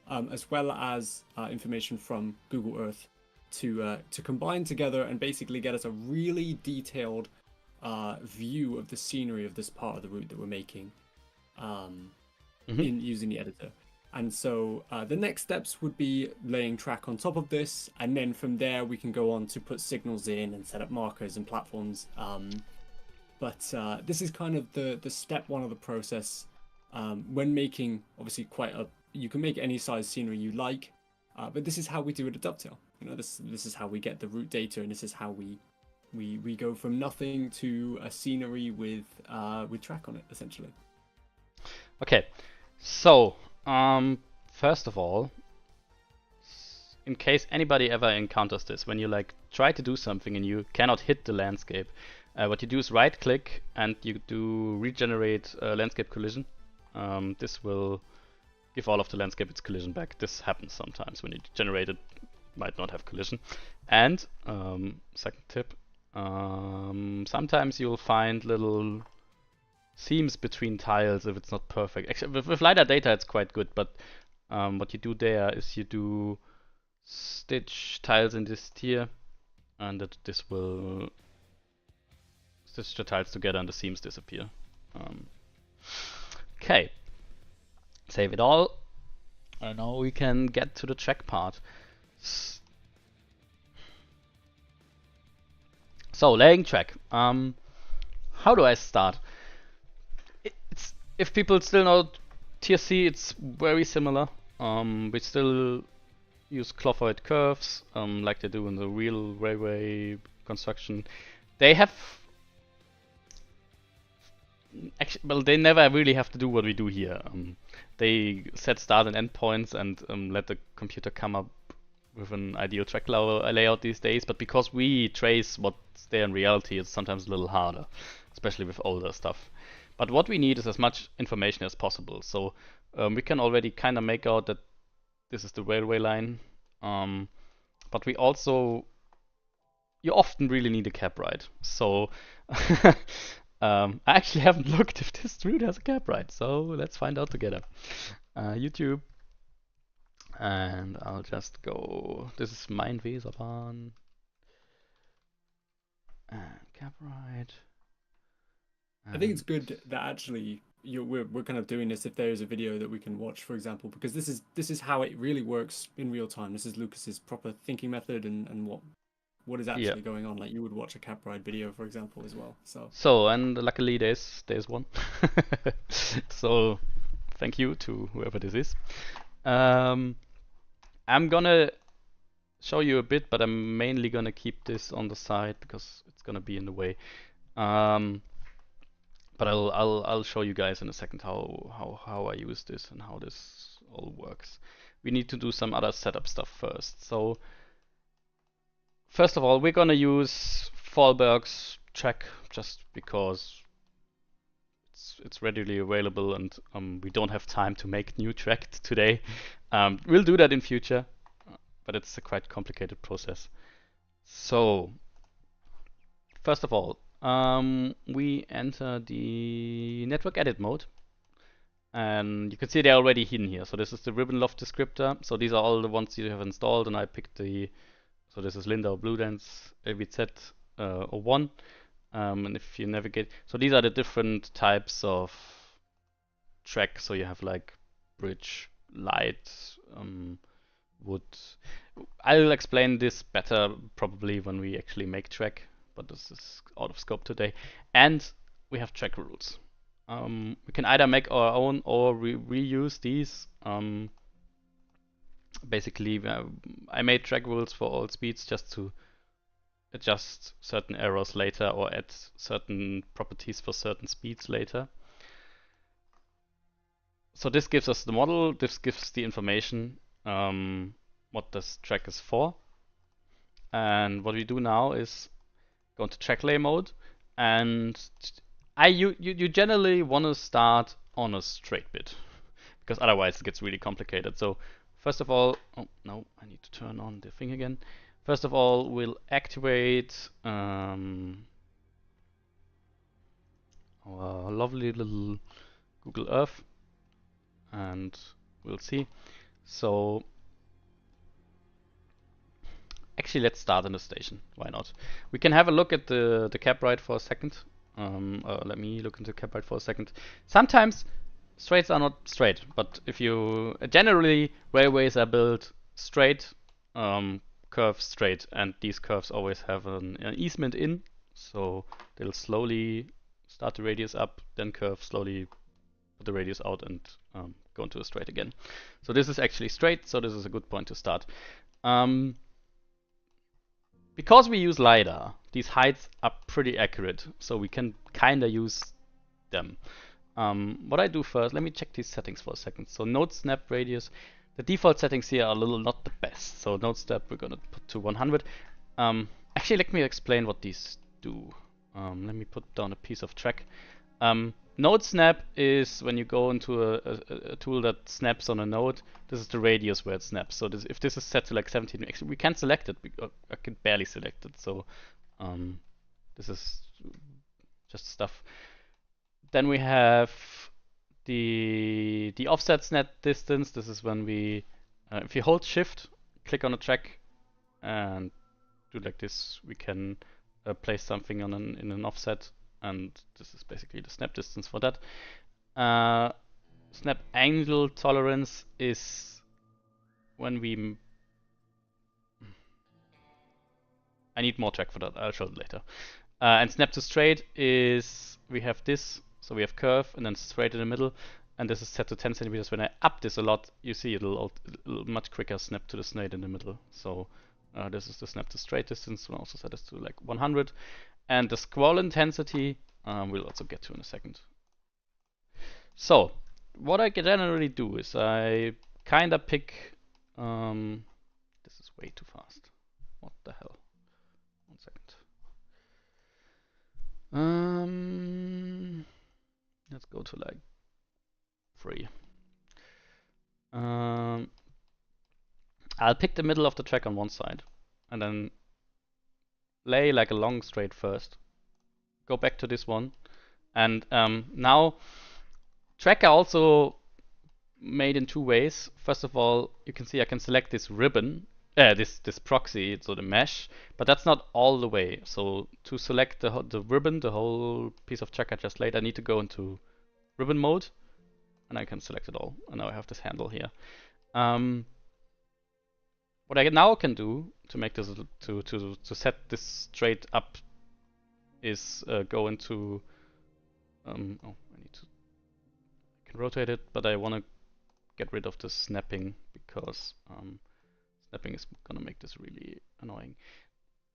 Speaker 1: as well as information from Google Earth to combine together and basically get us a really detailed view of the scenery of this part of the route that we're making in using the editor. And so the next steps would be laying track on top of this, and then from there we can go on to put signals in and set up markers and platforms. But this is kind of the step one of the process when making obviously you can make any size scenery you like, but this is how we do it at Dovetail. You know, this is how we get the route data, and this is how we go from nothing to a scenery with track on it essentially.
Speaker 2: Okay, so first of all, in case anybody ever encounters this, when you like try to do something and you cannot hit the landscape, what you do is right click and you do regenerate landscape collision. This will give all of the landscape its collision back. This happens sometimes when you generate it, might not have collision. And second tip, sometimes you'll find little seams between tiles if it's not perfect. Actually, with LiDAR data it's quite good, but what you do there is you do stitch tiles in this tier, and this will stitch the tiles together and the seams disappear. Okay, save it all, and now we can get to the track part. So laying track. How do I start? If people still know TSC, it's very similar. We still use clophoid curves, like they do in the real railway construction. They have actually, well, they never really have to do what we do here. They set start and end points and let the computer come up with an ideal track layout these days. But because we trace what's there in reality, it's sometimes a little harder, especially with older stuff. But what we need is as much information as possible. So we can already kind of make out that this is the railway line. But we also, you often really need a cab ride. So I actually haven't looked if this route has a cab ride. So let's find out together. YouTube. And I'll just go, this is Mein Weserbahn. And cab ride.
Speaker 1: I think it's good that actually we're kind of doing this if there is a video that we can watch, for example, because this is how it really works in real time. This is Lucas's proper thinking method and what is actually going on. Like you would watch a cab ride video, for example, as well.
Speaker 2: So and luckily there's one. So thank you to whoever this is. I'm gonna show you a bit, but I'm mainly gonna keep this on the side because it's gonna be in the way. But I'll show you guys in a second how I use this and how this all works. We need to do some other setup stuff first. So first of all, we're gonna use Vorarlberg's track just because it's readily available and we don't have time to make new track today. We'll do that in future, but it's a quite complicated process. So first of all, we enter the network edit mode, And you can see they're already hidden here. So this is the ribbon loft descriptor. So these are all the ones you have installed, and I picked the, so this is Lindau Blue Dance AVZ 01. And if you navigate, so these are the different types of track. So you have like bridge, light, wood. I'll explain this better probably when we actually make track, but this is out of scope today. And we have track rules. We can either make our own or reuse these. Basically, I made track rules for all speeds just to adjust certain errors later or add certain properties for certain speeds later. So this gives us the model, this gives the information, what this track is for. And what we do now is go into track lay mode, and you generally want to start on a straight bit, because otherwise it gets really complicated. So first of all, oh no, I need to turn on the thing again. First of all, we'll activate our lovely little Google Earth, and we'll see. So actually, let's start in the station. Why not? We can have a look at the cap ride for a second. Let me look into cap ride for a second. Sometimes straights are not straight, but if you generally railways are built straight, curves straight, and these curves always have an easement in, so they'll slowly start the radius up, then curve slowly, put the radius out, and go into a straight again. So this is actually straight, so this is a good point to start. Because we use LIDAR, these heights are pretty accurate, so we can kinda use them. What I do first, let me check these settings for a second. So node snap radius, the default settings here are a little not the best. So node snap we're gonna put to 100. Actually, let me explain what these do. Let me put down a piece of track. Node snap is when you go into a tool that snaps on a node. This is the radius where it snaps. So if this is set to like 17, actually we can't select it. I can barely select it. So this is just stuff. Then we have the offset snap distance. This is when we, if you hold Shift, click on a track, and do like this, we can place something on in an offset. And this is basically the snap distance for that. Snap angle tolerance is when we... I need more track for that, I'll show it later. And snap to straight is, we have this, so we have curve and then straight in the middle, and this is set to 10 centimeters. When I up this a lot, you see it'll much quicker snap to the straight in the middle. So this is the snap to straight distance. We'll also set this to like 100. And the scroll intensity, we'll also get to in a second. So, what I generally do is I kinda pick, this is way too fast. What the hell? 1 second. Let's go to like 3. I'll pick the middle of the track on one side, and then lay like a long straight first. Go back to this one, and now track are also made in 2 ways. First of all, you can see I can select this ribbon, this proxy, so the mesh, but that's not all the way. So to select the ribbon, the whole piece of track I just laid, I need to go into ribbon mode, and I can select it all. And now I have this handle here. What I now can do to make this to set this straight up is go into oh, I need to, I can rotate it, but I want to get rid of the snapping, because snapping is gonna make this really annoying.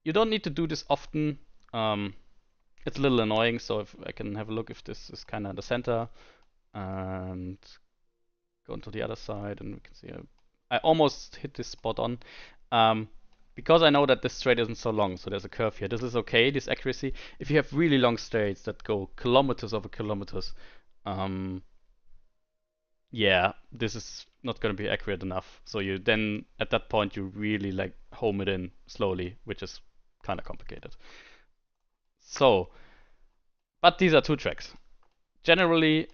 Speaker 2: You don't need to do this often. It's a little annoying, so if I can have a look if this is kind of in the center, and go into the other side, and we can see I almost hit this spot on. Because I know that this straight isn't so long, so there's a curve here. This is okay, this accuracy. If you have really long straights that go kilometers over kilometers, yeah, this is not going to be accurate enough. So you then, at that point, you really like home it in slowly, which is kind of complicated. So, but these are 2 tracks. Generally,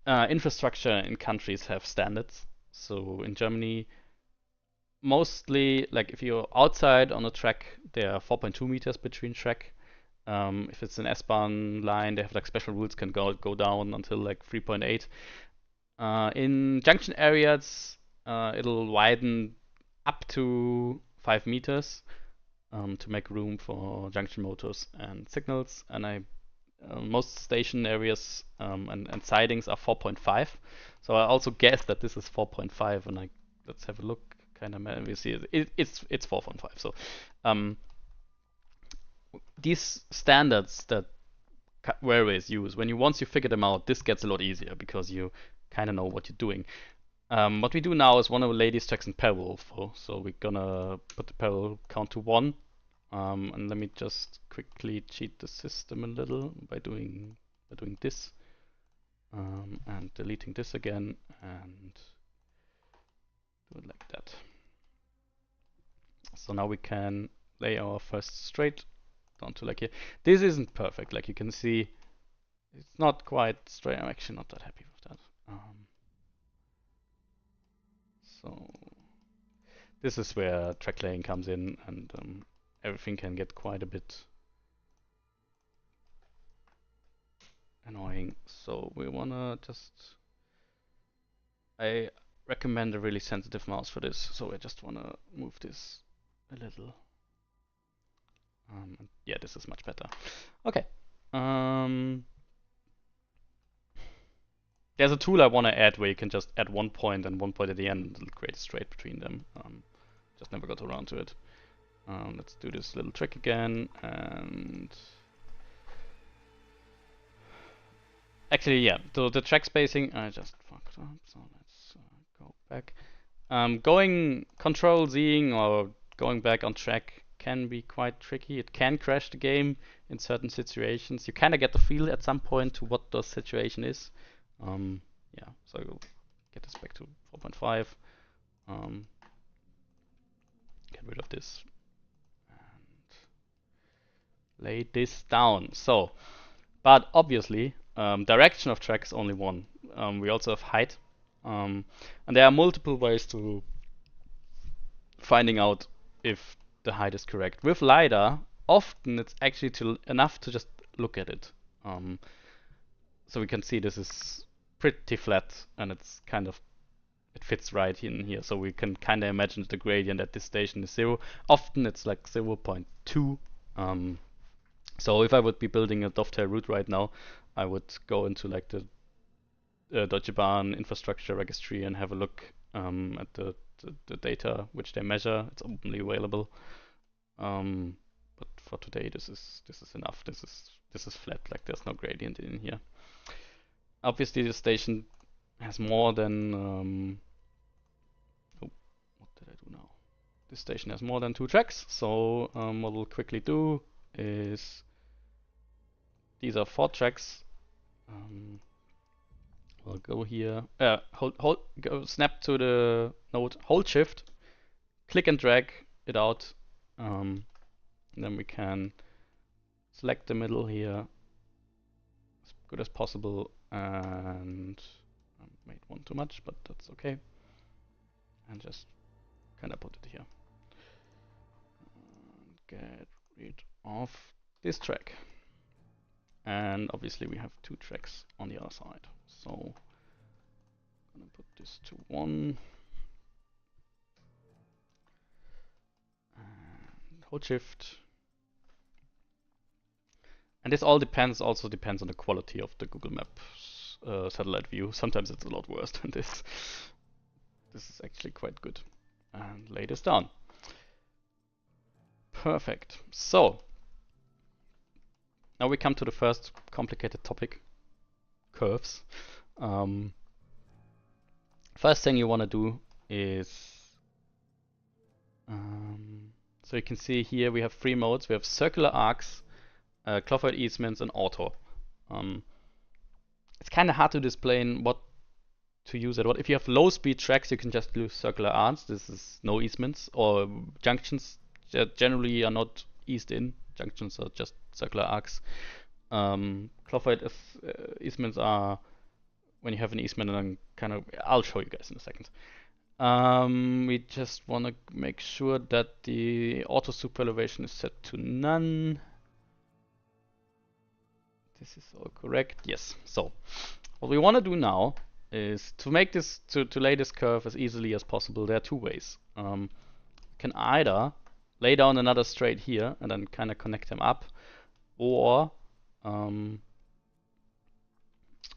Speaker 2: infrastructure in countries have standards. So in Germany, mostly, like if you're outside on a track, there are 4.2 meters between track. If it's an S-Bahn line, they have like special rules, can go down until like 3.8. In junction areas, it'll widen up to 5 meters to make room for junction motors and signals. And most station areas and sidings are 4.5. So I also guess that this is 4.5, and let's have a look. Kind of, we see it's 4.5. So these standards that railways use, once you figure them out, this gets a lot easier because you kind of know what you're doing. What we do now is want to lay these tracks in parallel. So we're gonna put the parallel count to 1. And let me just quickly cheat the system a little by doing this and deleting this again and do it like that. So now we can lay our first straight down to like here. This isn't perfect, like you can see. It's not quite straight. I'm actually not that happy with that. So this is where track laying comes in, and everything can get quite a bit annoying. So we wanna I recommend a really sensitive mouse for this. So I just wanna move this a little. Yeah, this is much better. Okay. There's a tool I want to add where you can just add 1 point and 1 point at the end and it'll create a straight between them. Just never got around to it. Let's do this little trick again, and actually, yeah, the track spacing I just fucked up, so let's go back. Going Control Zing or going back on track can be quite tricky. It can crash the game in certain situations. You kind of get the feel at some point to what the situation is. Yeah, so I'll get this back to 4.5. Get rid of this and lay this down. So, but obviously, direction of track is only one. We also have height, and there are multiple ways to finding out if the height is correct. With LIDAR, often it's actually enough to just look at it. So we can see this is pretty flat, and it fits right in here. So we can kind of imagine that the gradient at this station is 0. Often it's like 0.2. So if I would be building a dovetail route right now, I would go into like the Deutsche Bahn infrastructure registry and have a look at the data which they measure. It's openly available. But for today, this is enough. This is flat. Like there's no gradient in here. Obviously, the station has more than. Oh, what did I do now? This station has more than 2 tracks. So what we'll quickly do is these are 4 tracks. We'll go here. Go snap to the node. Hold Shift. Click and drag it out. And then we can select the middle here as good as possible, and I made one too much, but that's okay. And just kind of put it here. Get rid of this track. And obviously we have 2 tracks on the other side. So I'm gonna put this to 1. And hold Shift. And this all also depends on the quality of the Google Maps satellite view. Sometimes it's a lot worse than this. This is actually quite good. And lay this down. Perfect. So now we come to the first complicated topic, curves. First thing you want to do is so you can see here we have 3 modes. We have circular arcs, clockwise easements, and auto. It's kind of hard to explain what to use at what. If you have low speed tracks, you can just use circular arcs. This is no easements, or junctions generally are not eased in. Junctions are just circular arcs. Clockwise easements are when you have an easement, and then kind of, I'll show you guys in a second. We just want to make sure that the auto super elevation is set to none. This is all correct. Yes. So what we want to do now is to make this, to lay this curve as easily as possible. There are two ways. Can either lay down another straight here and then kind of connect them up, or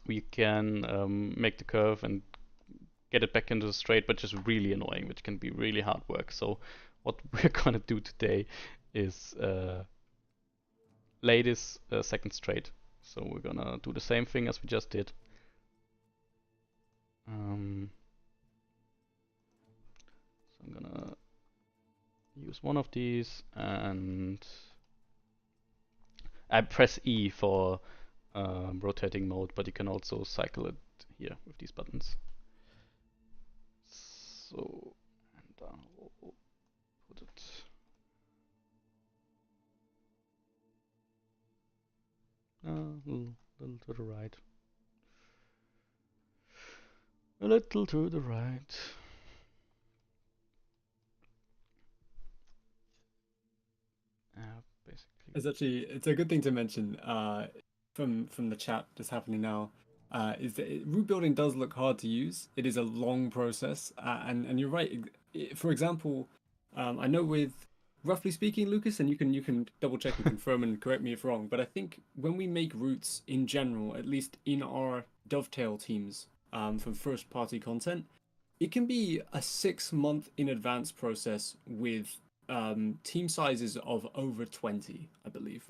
Speaker 2: we can make the curve and get it back into the straight, which is really annoying, which can be really hard work. So what we're gonna do today is lay this second straight. So we're gonna do the same thing as we just did. So I'm gonna use one of these, and I press E for rotating mode, but you can also cycle it here with these buttons. So, and I'll put it a little to the right. A little to the right. Basically.
Speaker 1: It's a good thing to mention from the chat that's happening now. Is that route building does look hard to use. It is a long process, and you're right. For example, I know with roughly speaking, Lucas, and you can double check and confirm and correct me if wrong, but I think when we make routes in general, at least in our dovetail teams, for first party content, it can be a 6 month in advance process with team sizes of over 20, I believe.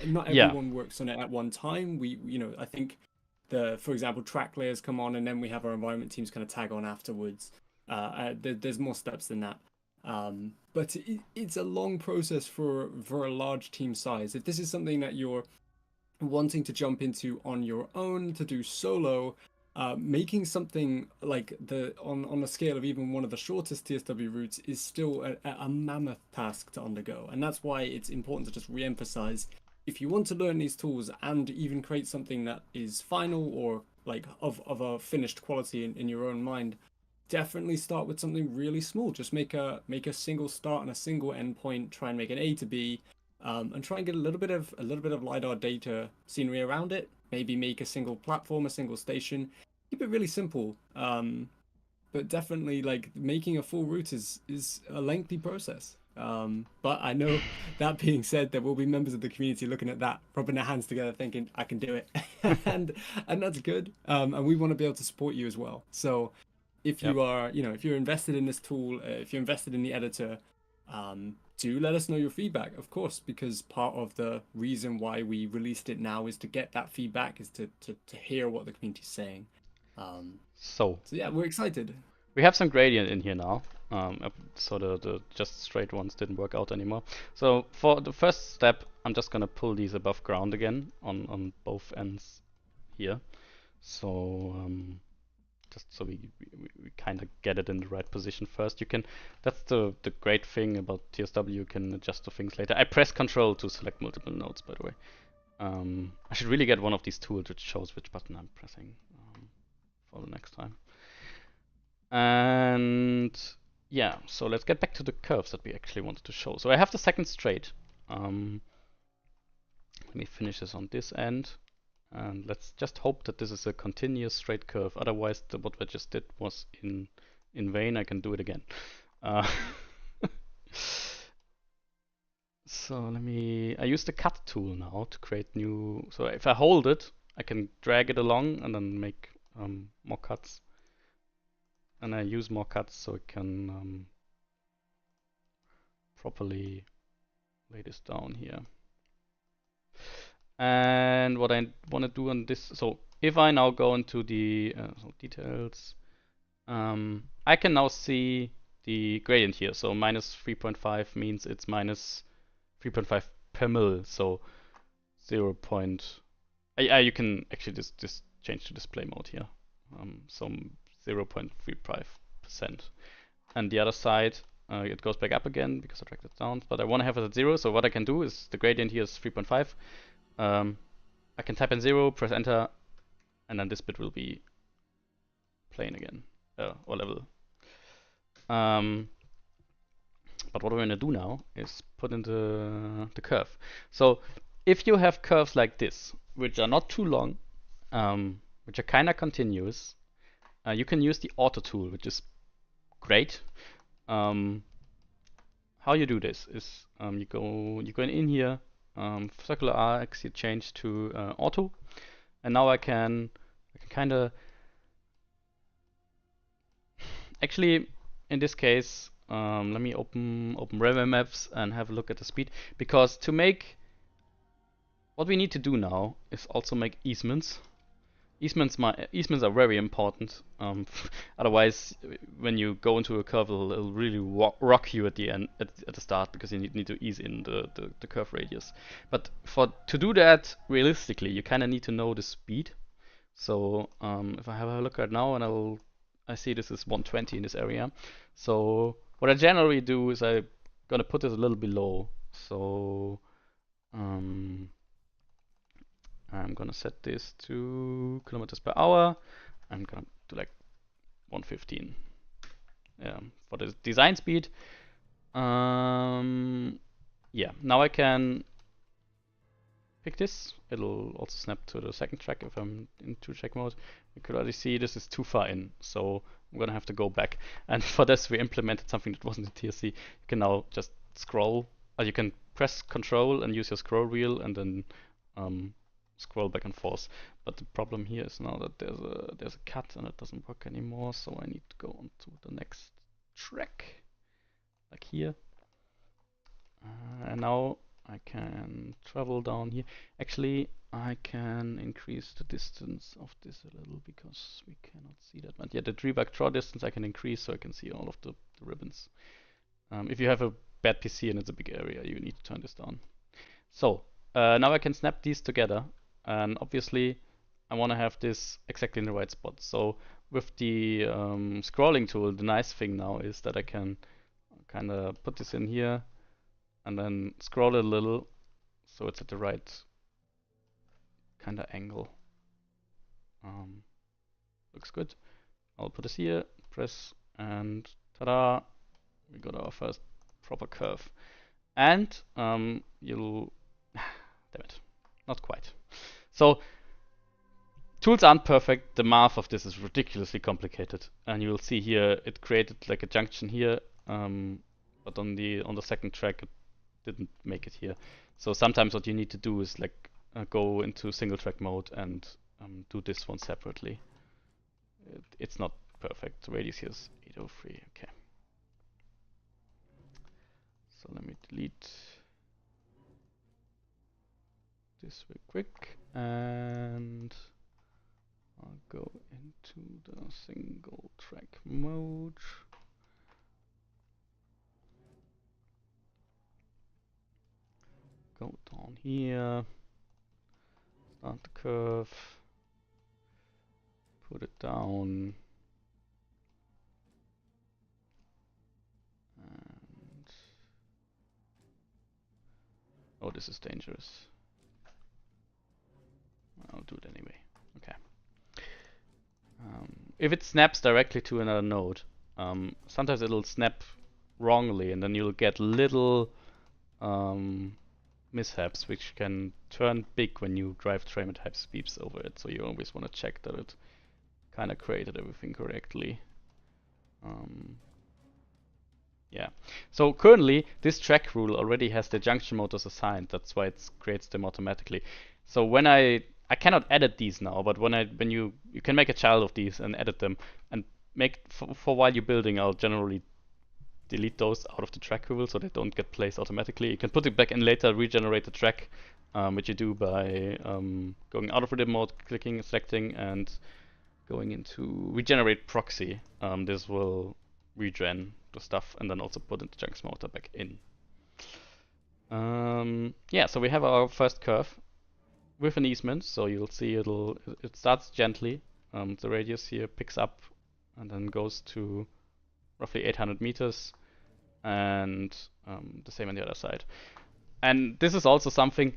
Speaker 1: Not everyone works on it at one time. I think for example, track layers come on, and then we have our environment teams kind of tag on afterwards. There's more steps than that. But it's a long process for a large team size. If this is something that you're wanting to jump into on your own to do solo, making something like on the scale of even one of the shortest TSW routes is still a mammoth task to undergo. And that's why it's important to just re-emphasize, if you want to learn these tools and even create something that is final or like of a finished quality in your own mind, definitely start with something really small. Just make a single start and a single endpoint, try and make an A to B, and try and get a little bit of LIDAR data scenery around it. Maybe make a single platform, a single station. Keep it really simple. But definitely, like, making a full route is a lengthy process. But I know, that being said, there will be members of the community looking at that, rubbing their hands together, thinking, I can do it. and that's good. And we want to be able to support you as well. So if you are, if you're invested in this tool, if you're invested in the editor, do let us know your feedback, of course, because part of the reason why we released it now is to get that feedback, is to hear what the community is saying. So yeah, we're excited.
Speaker 2: We have some gradient in here now. So the just straight ones didn't work out anymore. So for the first step, I'm just gonna pull these above ground again on both ends here. So just so we kind of get it in the right position first. You can, that's the great thing about TSW, you can adjust the things later. I press Control to select multiple nodes, by the way. I should really get one of these tools which shows which button I'm pressing for the next time. And yeah, so let's get back to the curves that we actually wanted to show. So I have the second straight. Let me finish this on this end. And let's just hope that this is a continuous straight curve. Otherwise, what I just did was in vain. I can do it again. So I use the cut tool now to create new. So if I hold it, I can drag it along and then make more cuts. And I use more cuts so I can properly lay this down here. And what I want to do on this, so if I now go into the details, I can now see the gradient here. So minus 3.5 means it's minus 3.5 per mil. So 0. You can actually just change to display mode here. So 0.35%. And the other side, it goes back up again because I dragged it down. But I want to have it at 0. So what I can do is the gradient here is 3.5. I can type in 0, press enter, and then this bit will be plane again, or level. But what we're gonna do now is put in the curve. So if you have curves like this, which are not too long, which are kind of continuous, you can use the auto tool, which is great. How you do this is you go in here, circular arcs, you change to auto, and now I can kind of actually in this case let me open Revit Maps and have a look at the speed, because to make what we need to do now is also make easements. Easements are very important. Otherwise, when you go into a curve, it'll really rock you at the end, at the start, because you need to ease in the curve radius. But to do that realistically, you kind of need to know the speed. So if I have a look right now, and I see this is 120 in this area. So what I generally do is I'm gonna put this a little below. So I'm gonna set this to kilometers per hour. I'm gonna do like 115 for the design speed. Yeah, now I can pick this. It'll also snap to the second track if I'm in two track mode. You could already see this is too far in, so I'm gonna have to go back. And for this, we implemented something that wasn't in TSC. You can now just scroll, or you can press Control and use your scroll wheel, and then scroll back and forth. But the problem here is now that there's a cut and it doesn't work anymore, so I need to go on to the next track, like here. And now I can travel down here. Actually, I can increase the distance of this a little, because we cannot see that. But yeah, the debug draw distance I can increase, so I can see all of the ribbons. If you have a bad PC and it's a big area, you need to turn this down. So now I can snap these together, and obviously I want to have this exactly in the right spot. So with the scrolling tool, the nice thing now is that I can kind of put this in here and then scroll it a little so it's at the right kind of angle. Looks good. I'll put this here, press, and ta-da! We got our first proper curve. And you'll damn it, not quite. So tools aren't perfect. The math of this is ridiculously complicated, and you will see here it created like a junction here, but on the second track it didn't make it here. So sometimes what you need to do is like go into single track mode and do this one separately. It's not perfect. The radius here is 803. Okay. So let me delete this real quick, and I'll go into the single track mode. Go down here, start the curve, put it down, and oh, this is dangerous. I'll do it anyway. Okay. If it snaps directly to another node, sometimes it'll snap wrongly, and then you'll get little mishaps which can turn big when you drive frame type sweeps over it. So you always want to check that it kind of created everything correctly. Yeah. So currently this track rule already has the junction motors assigned. That's why it creates them automatically. So when I cannot edit these now, but when you can make a child of these and edit them and make for while you're building, I'll generally delete those out of the track rule so they don't get placed automatically. You can put it back in later, regenerate the track, which you do by going out of rhythm mode, clicking, selecting, and going into regenerate proxy. This will regen the stuff and then also put the junction motor back in. Yeah, so we have our first curve with an easement. So you'll see it starts gently. The radius here picks up and then goes to roughly 800 meters, and the same on the other side. And this is also something,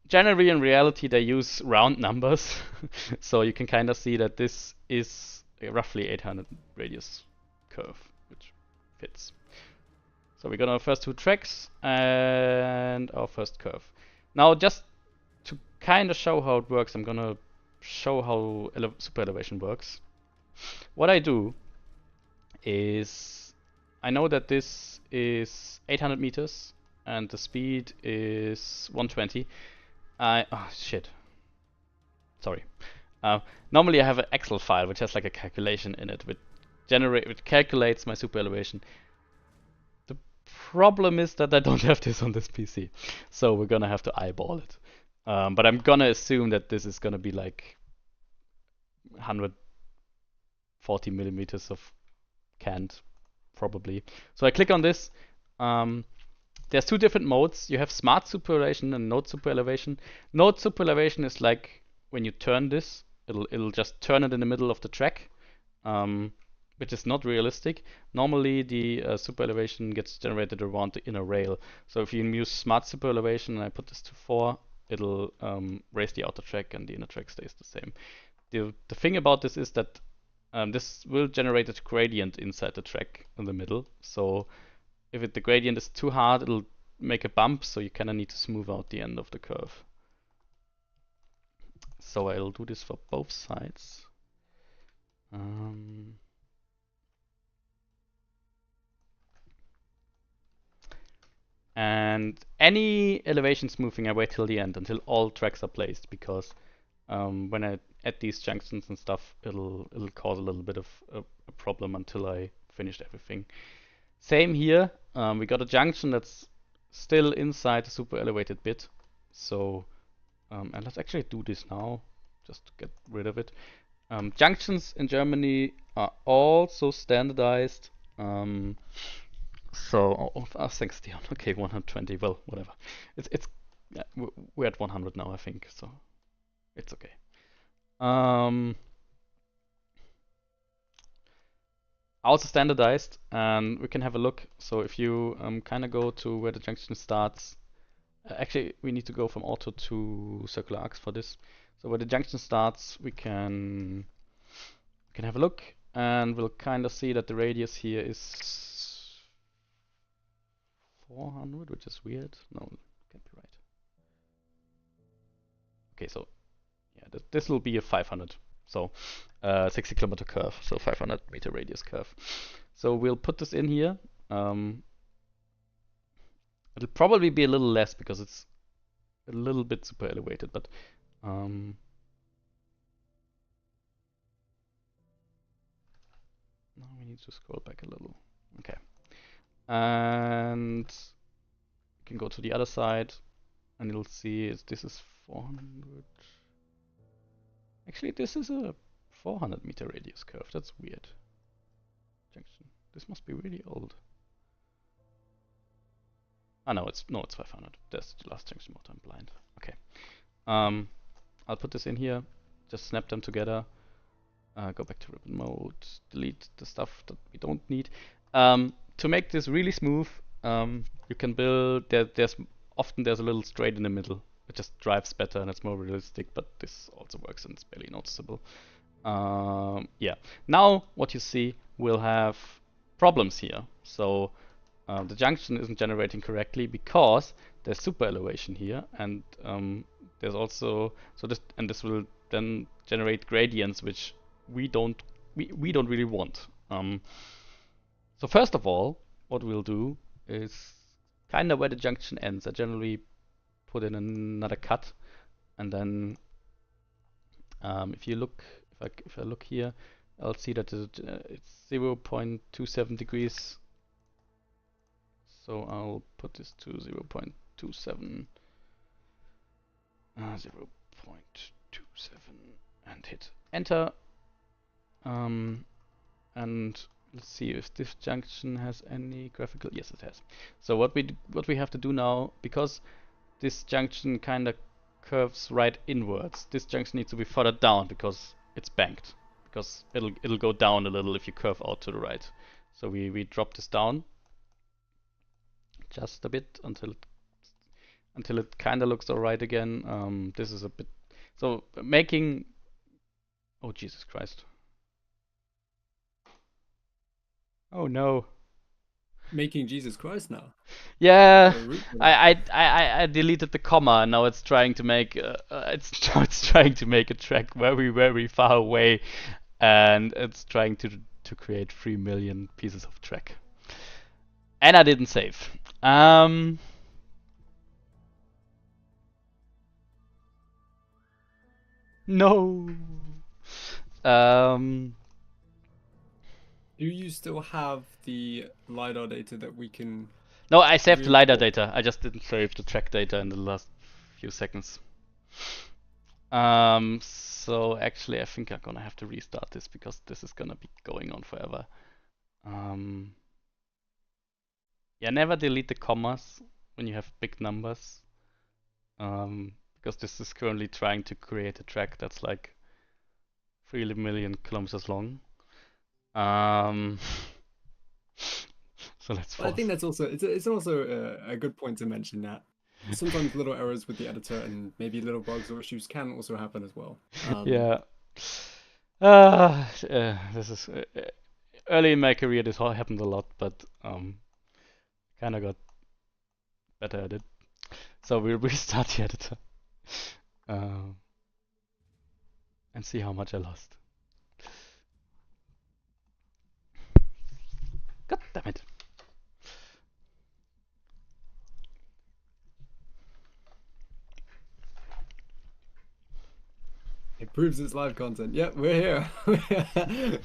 Speaker 2: generally in reality they use round numbers, so you can kind of see that this is a roughly 800 radius curve, which fits. So we got our first two tracks and our first curve. Now, just to kind of show how it works, I'm gonna show how super elevation works. What I do is, I know that this is 800 meters and the speed is 120. Oh shit. Sorry. Normally I have an Excel file which has like a calculation in it which calculates my super elevation. The problem is that I don't have this on this PC, so we're gonna have to eyeball it. But I'm gonna assume that this is gonna be like 140 millimeters of canned, probably. So I click on this. There's two different modes. You have smart super elevation and node super elevation. Node super elevation is like when you turn this, it'll just turn it in the middle of the track, which is not realistic. Normally the super elevation gets generated around the inner rail. So if you use smart super elevation and I put this to 4, it'll raise the outer track and the inner track stays the same. The thing about this is that this will generate a gradient inside the track in the middle. So if the gradient is too hard, it'll make a bump, so you kind of need to smooth out the end of the curve. So I'll do this for both sides. And any elevation smoothing, I wait till the end, until all tracks are placed, because when I add these junctions and stuff, it'll cause a little bit of a problem until I finished everything. Same here. We got a junction that's still inside the super elevated bit. So, and let's actually do this now, just to get rid of it. Junctions in Germany are also standardized. Thanks, Dion. Okay, 120. Well, whatever. Yeah, we're at 100 now, I think. So it's okay. Also standardized, and we can have a look. So if you kind of go to where the junction starts, actually we need to go from auto to circular arcs for this. So where the junction starts, we can have a look, and we'll kind of see that the radius here is 400, which is weird. No, can't be right. Okay, so yeah, this will be a 500. So 60 kilometer curve, so 500 meter radius curve. So we'll put this in here. It'll probably be a little less because it's a little bit super elevated, but now we need to scroll back a little. Okay. And you can go to the other side and you'll see this is 400. Actually, this is a 400 meter radius curve. That's weird. Junction. This must be really old. Ah, no, it's 500. That's the last junction mode. I'm blind. Okay. I'll put this in here. Just snap them together. Go back to ribbon mode. Delete the stuff that we don't need. To make this really smooth, you can build. There's a little straight in the middle. It just drives better and it's more realistic, but this also works and it's barely noticeable. Yeah. Now what you see, we'll have problems here. So the junction isn't generating correctly because there's super elevation here, and there's also this will then generate gradients which we don't really want. So first of all, what we'll do is kind of where the junction ends. I generally put in another cut, and then if I look here, I'll see that it's 0.27 degrees. So I'll put this to 0.27, 0.27, and hit enter. And let's see if this junction has any graphical. Yes, it has. So what we have to do now, because this junction kind of curves right inwards, this junction needs to be further down because it's banked. Because it'll go down a little if you curve out to the right. So we drop this down just a bit until it kind of looks alright again. This is a bit so making. Oh Jesus Christ! Oh no.
Speaker 1: Making Jesus Christ now.
Speaker 2: Yeah,
Speaker 1: Got a root for that.
Speaker 2: I deleted the comma and now it's trying to make now it's trying to make a track very far away, and it's trying to create 3 million pieces of track. And I didn't save. No. Um,
Speaker 1: Do you still have the LiDAR data that we can
Speaker 2: no, I saved the LiDAR
Speaker 1: re-import?
Speaker 2: data. I just didn't save the track data in the last few seconds. So actually, I think I'm gonna have to restart this because this is gonna be going on forever. Um, yeah, never delete the commas when you have big numbers. Because this is currently trying to create a track that's like 3 million kilometers long. Um, so let's
Speaker 1: I think
Speaker 2: pause.
Speaker 1: that's also it's also a good point to mention that sometimes little errors with the editor and maybe little bugs or issues can also happen as well.
Speaker 2: Yeah. This is early in my career. This all happened a lot, but kind of got better at it. So we'll restart the editor um, and see how much I lost. God damn it!
Speaker 1: It proves it's live content. Yep, we're here.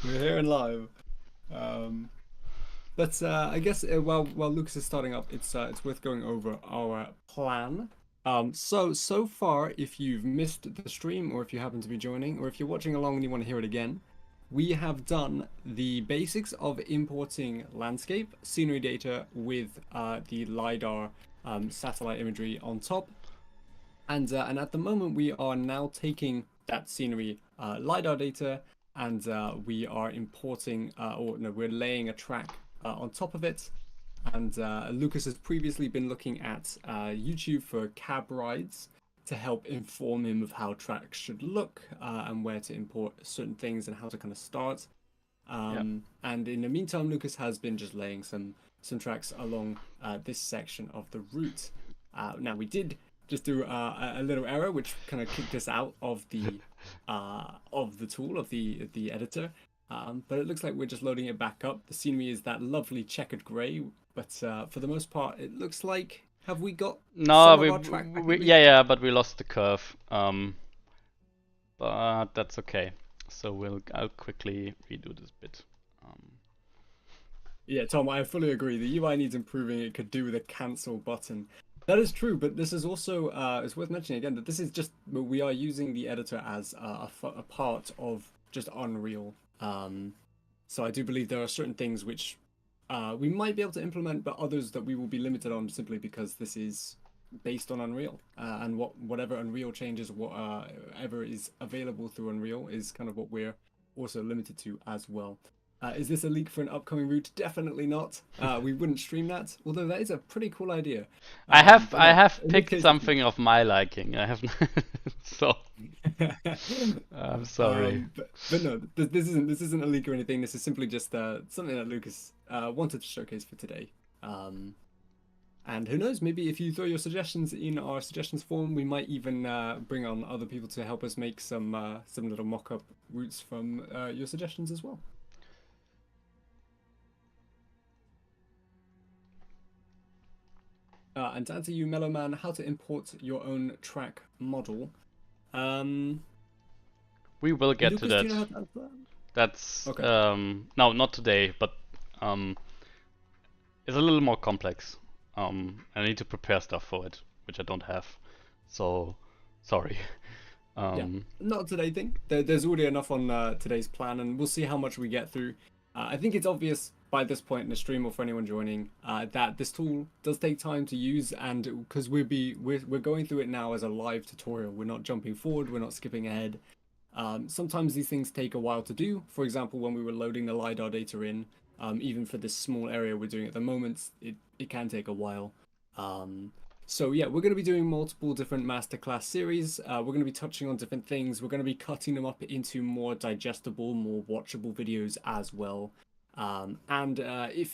Speaker 1: We're here and live. Um, But I guess while Lucas is starting up, it's worth going over our plan. So far, if you've missed the stream, or if you happen to be joining, or if you're watching along and you want to hear it again, we have done the basics of importing landscape scenery data with the LiDAR satellite imagery on top, and at the moment we are now taking that scenery LiDAR data and we are importing, or no, we're laying a track on top of it. And Lucas has previously been looking at YouTube for cab rides to help inform him of how tracks should look and where to import certain things and how to kind of start.
Speaker 2: Yeah.
Speaker 1: And in the meantime, Lucas has been just laying some tracks along this section of the route. Now we did just do a little error, which kind of kicked us out of the tool of the editor. But it looks like we're just loading it back up. The scenery is that lovely checkered grey, but for the most part, it looks like have we got
Speaker 2: No,
Speaker 1: some of our track back at least?
Speaker 2: yeah, but we lost the curve. But that's okay. So I'll quickly redo this bit. Um,
Speaker 1: Yeah, Tom, I fully agree. The UI needs improving. It could do with a cancel button. That is true, but this is also it's worth mentioning again that this is just we are using the editor as a part of just Unreal. So I do believe there are certain things which we might be able to implement, but others that we will be limited on simply because this is based on Unreal. And whatever Unreal changes, whatever is available through Unreal is kind of what we're also limited to as well. Is this a leak for an upcoming route? Definitely not. We wouldn't stream that, although that is a pretty cool idea. But
Speaker 2: I
Speaker 1: no,
Speaker 2: have
Speaker 1: in this
Speaker 2: picked
Speaker 1: case, it's not.
Speaker 2: something of my liking. I have so I'm sorry.
Speaker 1: But no, this isn't a leak or anything. This is simply just something that Lucas wanted to showcase for today. And who knows, maybe if you throw your suggestions in our suggestions form, we might even bring on other people to help us make some little mock-up routes from your suggestions as well. And to answer you, Mellow Man, how to import your own track model. Um,
Speaker 2: We will get to
Speaker 1: Lucas, do you
Speaker 2: that.
Speaker 1: know how to answer that?
Speaker 2: That's
Speaker 1: Okay.
Speaker 2: no, not today, but it's a little more complex. I need to prepare stuff for it, which I don't have. So sorry.
Speaker 1: Yeah,
Speaker 2: Um,
Speaker 1: not today thing. There's already enough on today's plan, and we'll see how much we get through. I think it's obvious by this point in the stream, or for anyone joining, that this tool does take time to use, and because we're going through it now as a live tutorial. We're not jumping forward. We're not skipping ahead. Sometimes these things take a while to do. For example, when we were loading the LiDAR data in, even for this small area we're doing at the moment, it can take a while. So yeah, we're going to be doing multiple different masterclass series. We're going to be touching on different things. We're going to be cutting them up into more digestible, more watchable videos as well. If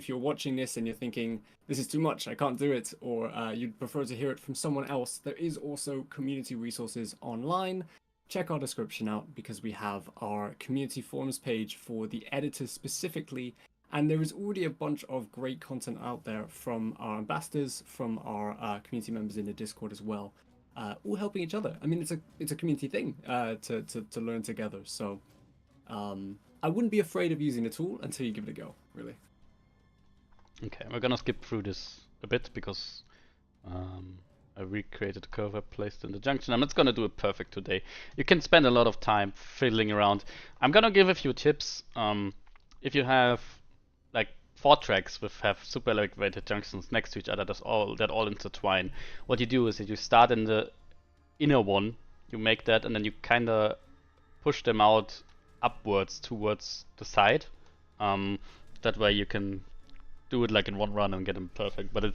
Speaker 1: you're watching this and you're thinking this is too much, I can't do it, or you'd prefer to hear it from someone else, there is also community resources online. Check our description out because we have our community forums page for the editors specifically, and there is already a bunch of great content out there from our ambassadors, from our community members in the Discord as well, all helping each other. I mean, it's a community thing to learn together. So I wouldn't be afraid of using the tool until you give it a go, really.
Speaker 2: Okay, we're gonna skip through this a bit because I recreated a curve I placed in the junction. I'm not gonna do it perfect today. You can spend a lot of time fiddling around. I'm gonna give a few tips. If you have like 4 tracks with have super elevated junctions next to each other that all intertwine, what you do is that you start in the inner one, you make that, and then you kinda push them out upwards towards the side. That way you can do it like in one run and get them perfect. But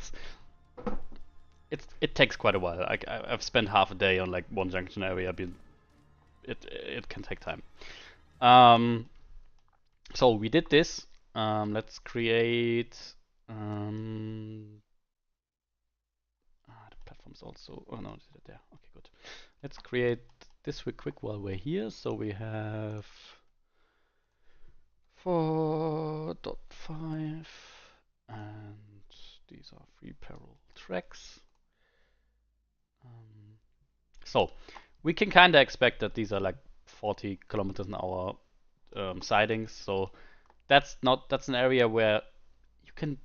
Speaker 2: it takes quite a while. I've spent half a day on like one junction area. It can take time. So we did this. Let's create. The platform's also. Oh no, is it there? Okay, good. Let's create this real quick while we're here. So we have 4.5, and these are 3 parallel tracks. So we can kind of expect that these are like 40 kilometers an hour sidings. So that's an area where you can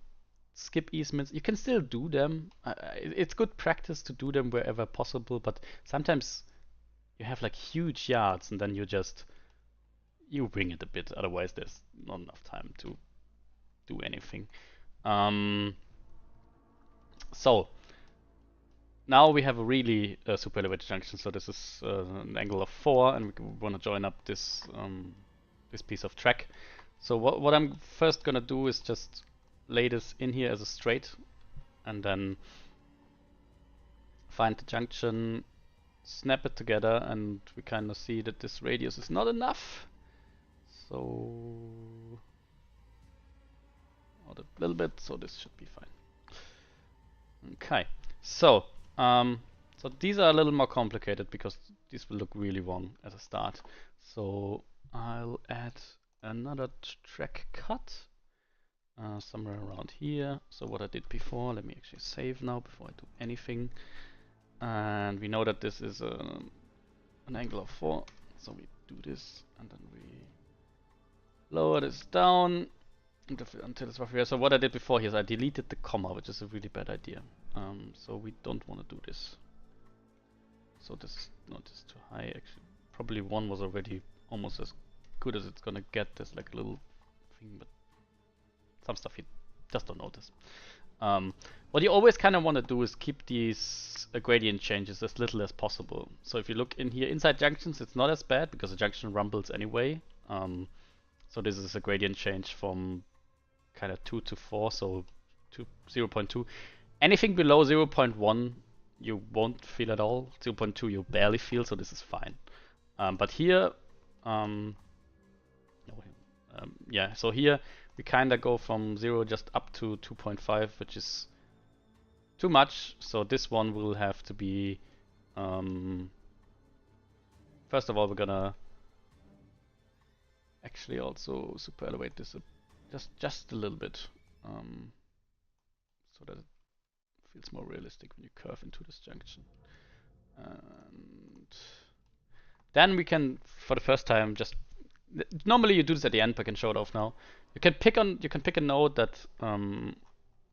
Speaker 2: skip easements. You can still do them. It's good practice to do them wherever possible, but sometimes you have like huge yards and then you wing it a bit. Otherwise, there's not enough time to do anything. So now we have a really super elevated junction. So this is an angle of 4, and we want to join up this this piece of track. So what I'm first gonna do is just lay this in here as a straight, and then find the junction, snap it together, and we kind of see that this radius is not enough. So a little bit, so this should be fine. Okay, so so these are a little more complicated because these will look really wrong as a start. So I'll add another track cut somewhere around here. So what I did before, let me actually save now before I do anything. And we know that this is an angle of 4, so we do this and then we lower this down until it's roughly here. So what I did before here is I deleted the comma, which is a really bad idea. So we don't want to do this. So this is not just too high. Actually, probably 1 was already almost as good as it's gonna get. There's like a little thing, but some stuff you just don't notice. What you always kind of want to do is keep these gradient changes as little as possible. So if you look in here, inside junctions, it's not as bad because the junction rumbles anyway. So this is a gradient change from kind of 2 to 4, so to 0.2. Anything below 0.1 you won't feel at all. 0.2 you barely feel, so this is fine. But here, yeah, so here we kind of go from 0 just up to 2.5, which is too much. So this one will have to be, first of all, we're gonna actually also super elevate this just a little bit, so that it feels more realistic when you curve into this junction. And then we can, for the first time, just normally you do this at the end, but I can show it off now. You can pick a node that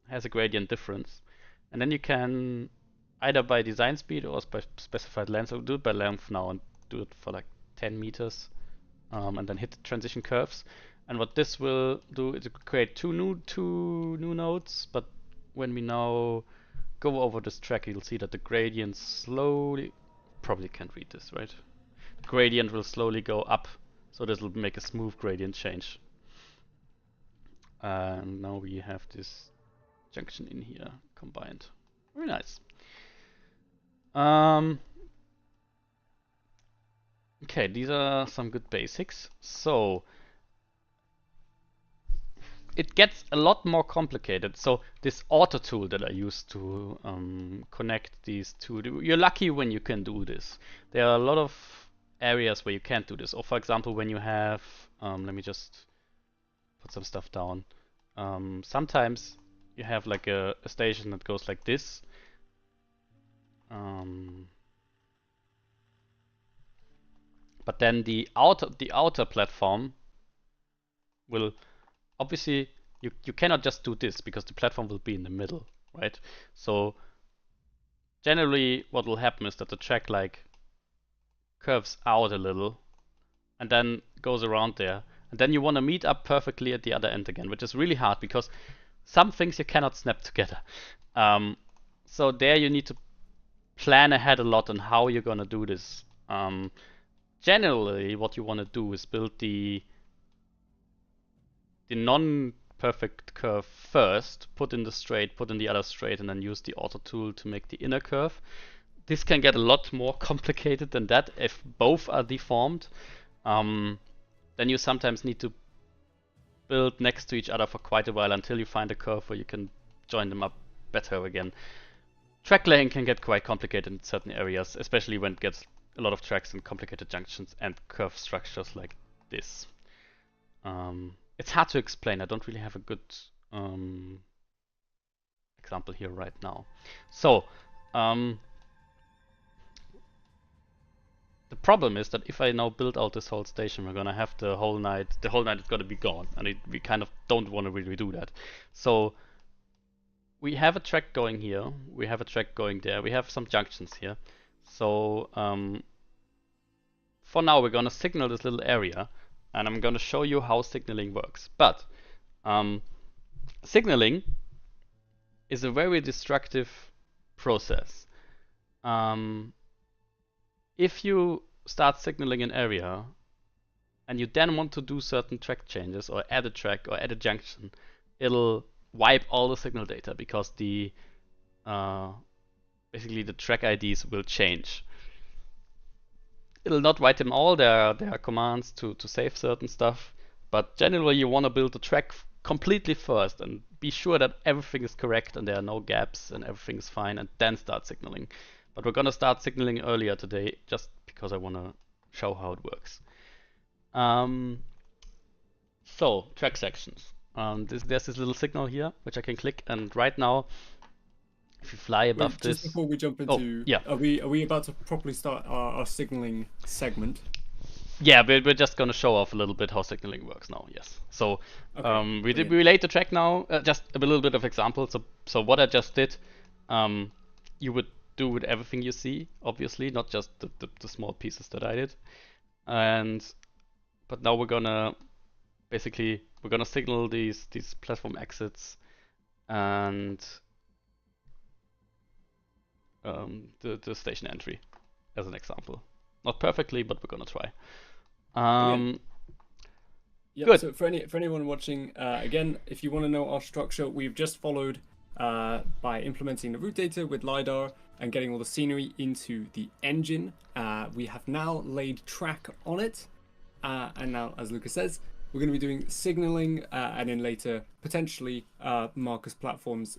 Speaker 2: has a gradient difference, and then you can either by design speed or by specified length. So do it by length now and do it for like 10 meters, and then hit the transition curves. And what this will do is create two new nodes. But when we now go over this track, you'll see that the gradient slowly, probably can't read this, right? The gradient will slowly go up, so this will make a smooth gradient change. And now we have this junction in here combined. Very nice. Okay, these are some good basics. So it gets a lot more complicated. So this auto tool that I use to connect these two, you're lucky when you can do this. There are a lot of areas where you can't do this. Or for example, when you have, let me just put some stuff down. Sometimes you have like a station that goes like this. But then the outer platform will obviously you cannot just do this because the platform will be in the middle, right? So generally what will happen is that the track like curves out a little and then goes around there. And then you want to meet up perfectly at the other end again, which is really hard because some things you cannot snap together. So there you need to plan ahead a lot on how you're going to do this. Generally, what you want to do is build the non-perfect curve first, put in the straight, put in the other straight, and then use the auto tool to make the inner curve. This can get a lot more complicated than that if both are deformed. Then you sometimes need to build next to each other for quite a while until you find a curve where you can join them up better again. Track laying can get quite complicated in certain areas, especially when it gets a lot of tracks and complicated junctions and curve structures like this. It's hard to explain. I don't really have a good example here right now. So the problem is that if I now build out this whole station, we're gonna have the whole night is gonna be gone, and we kind of don't want to really do that. So we have a track going here, we have a track going there, we have some junctions here. So for now we're gonna signal this little area, and I'm gonna show you how signaling works. But signaling is a very destructive process. If you start signaling an area and you then want to do certain track changes or add a track or add a junction, it'll wipe all the signal data because the basically the track IDs will change. It'll not write them all. There are commands to save certain stuff, but generally you want to build the track completely first and be sure that everything is correct and there are no gaps and everything is fine, and then start signaling. But we're gonna start signaling earlier today just because I want to show how it works. So track sections. There's this little signal here which I can click, and right now if you fly above this.
Speaker 1: Just before we jump into,
Speaker 2: yeah,
Speaker 1: are we about to properly start our signaling segment?
Speaker 2: Yeah, we're just gonna show off a little bit how signaling works now. Yes. So
Speaker 1: Okay,
Speaker 2: we relate the track now. Just a little bit of example. So what I just did, you would do with everything you see, obviously, not just the small pieces that I did. But now we're gonna signal these platform exits and the station entry as an example. Not perfectly, but we're gonna try.
Speaker 1: Yeah,
Speaker 2: good.
Speaker 1: So for anyone watching, again, if you want to know our structure, we've just followed by implementing the route data with LIDAR and getting all the scenery into the engine. We have now laid track on it, and now, as Lukas says, we're going to be doing signaling, and then later potentially markers platforms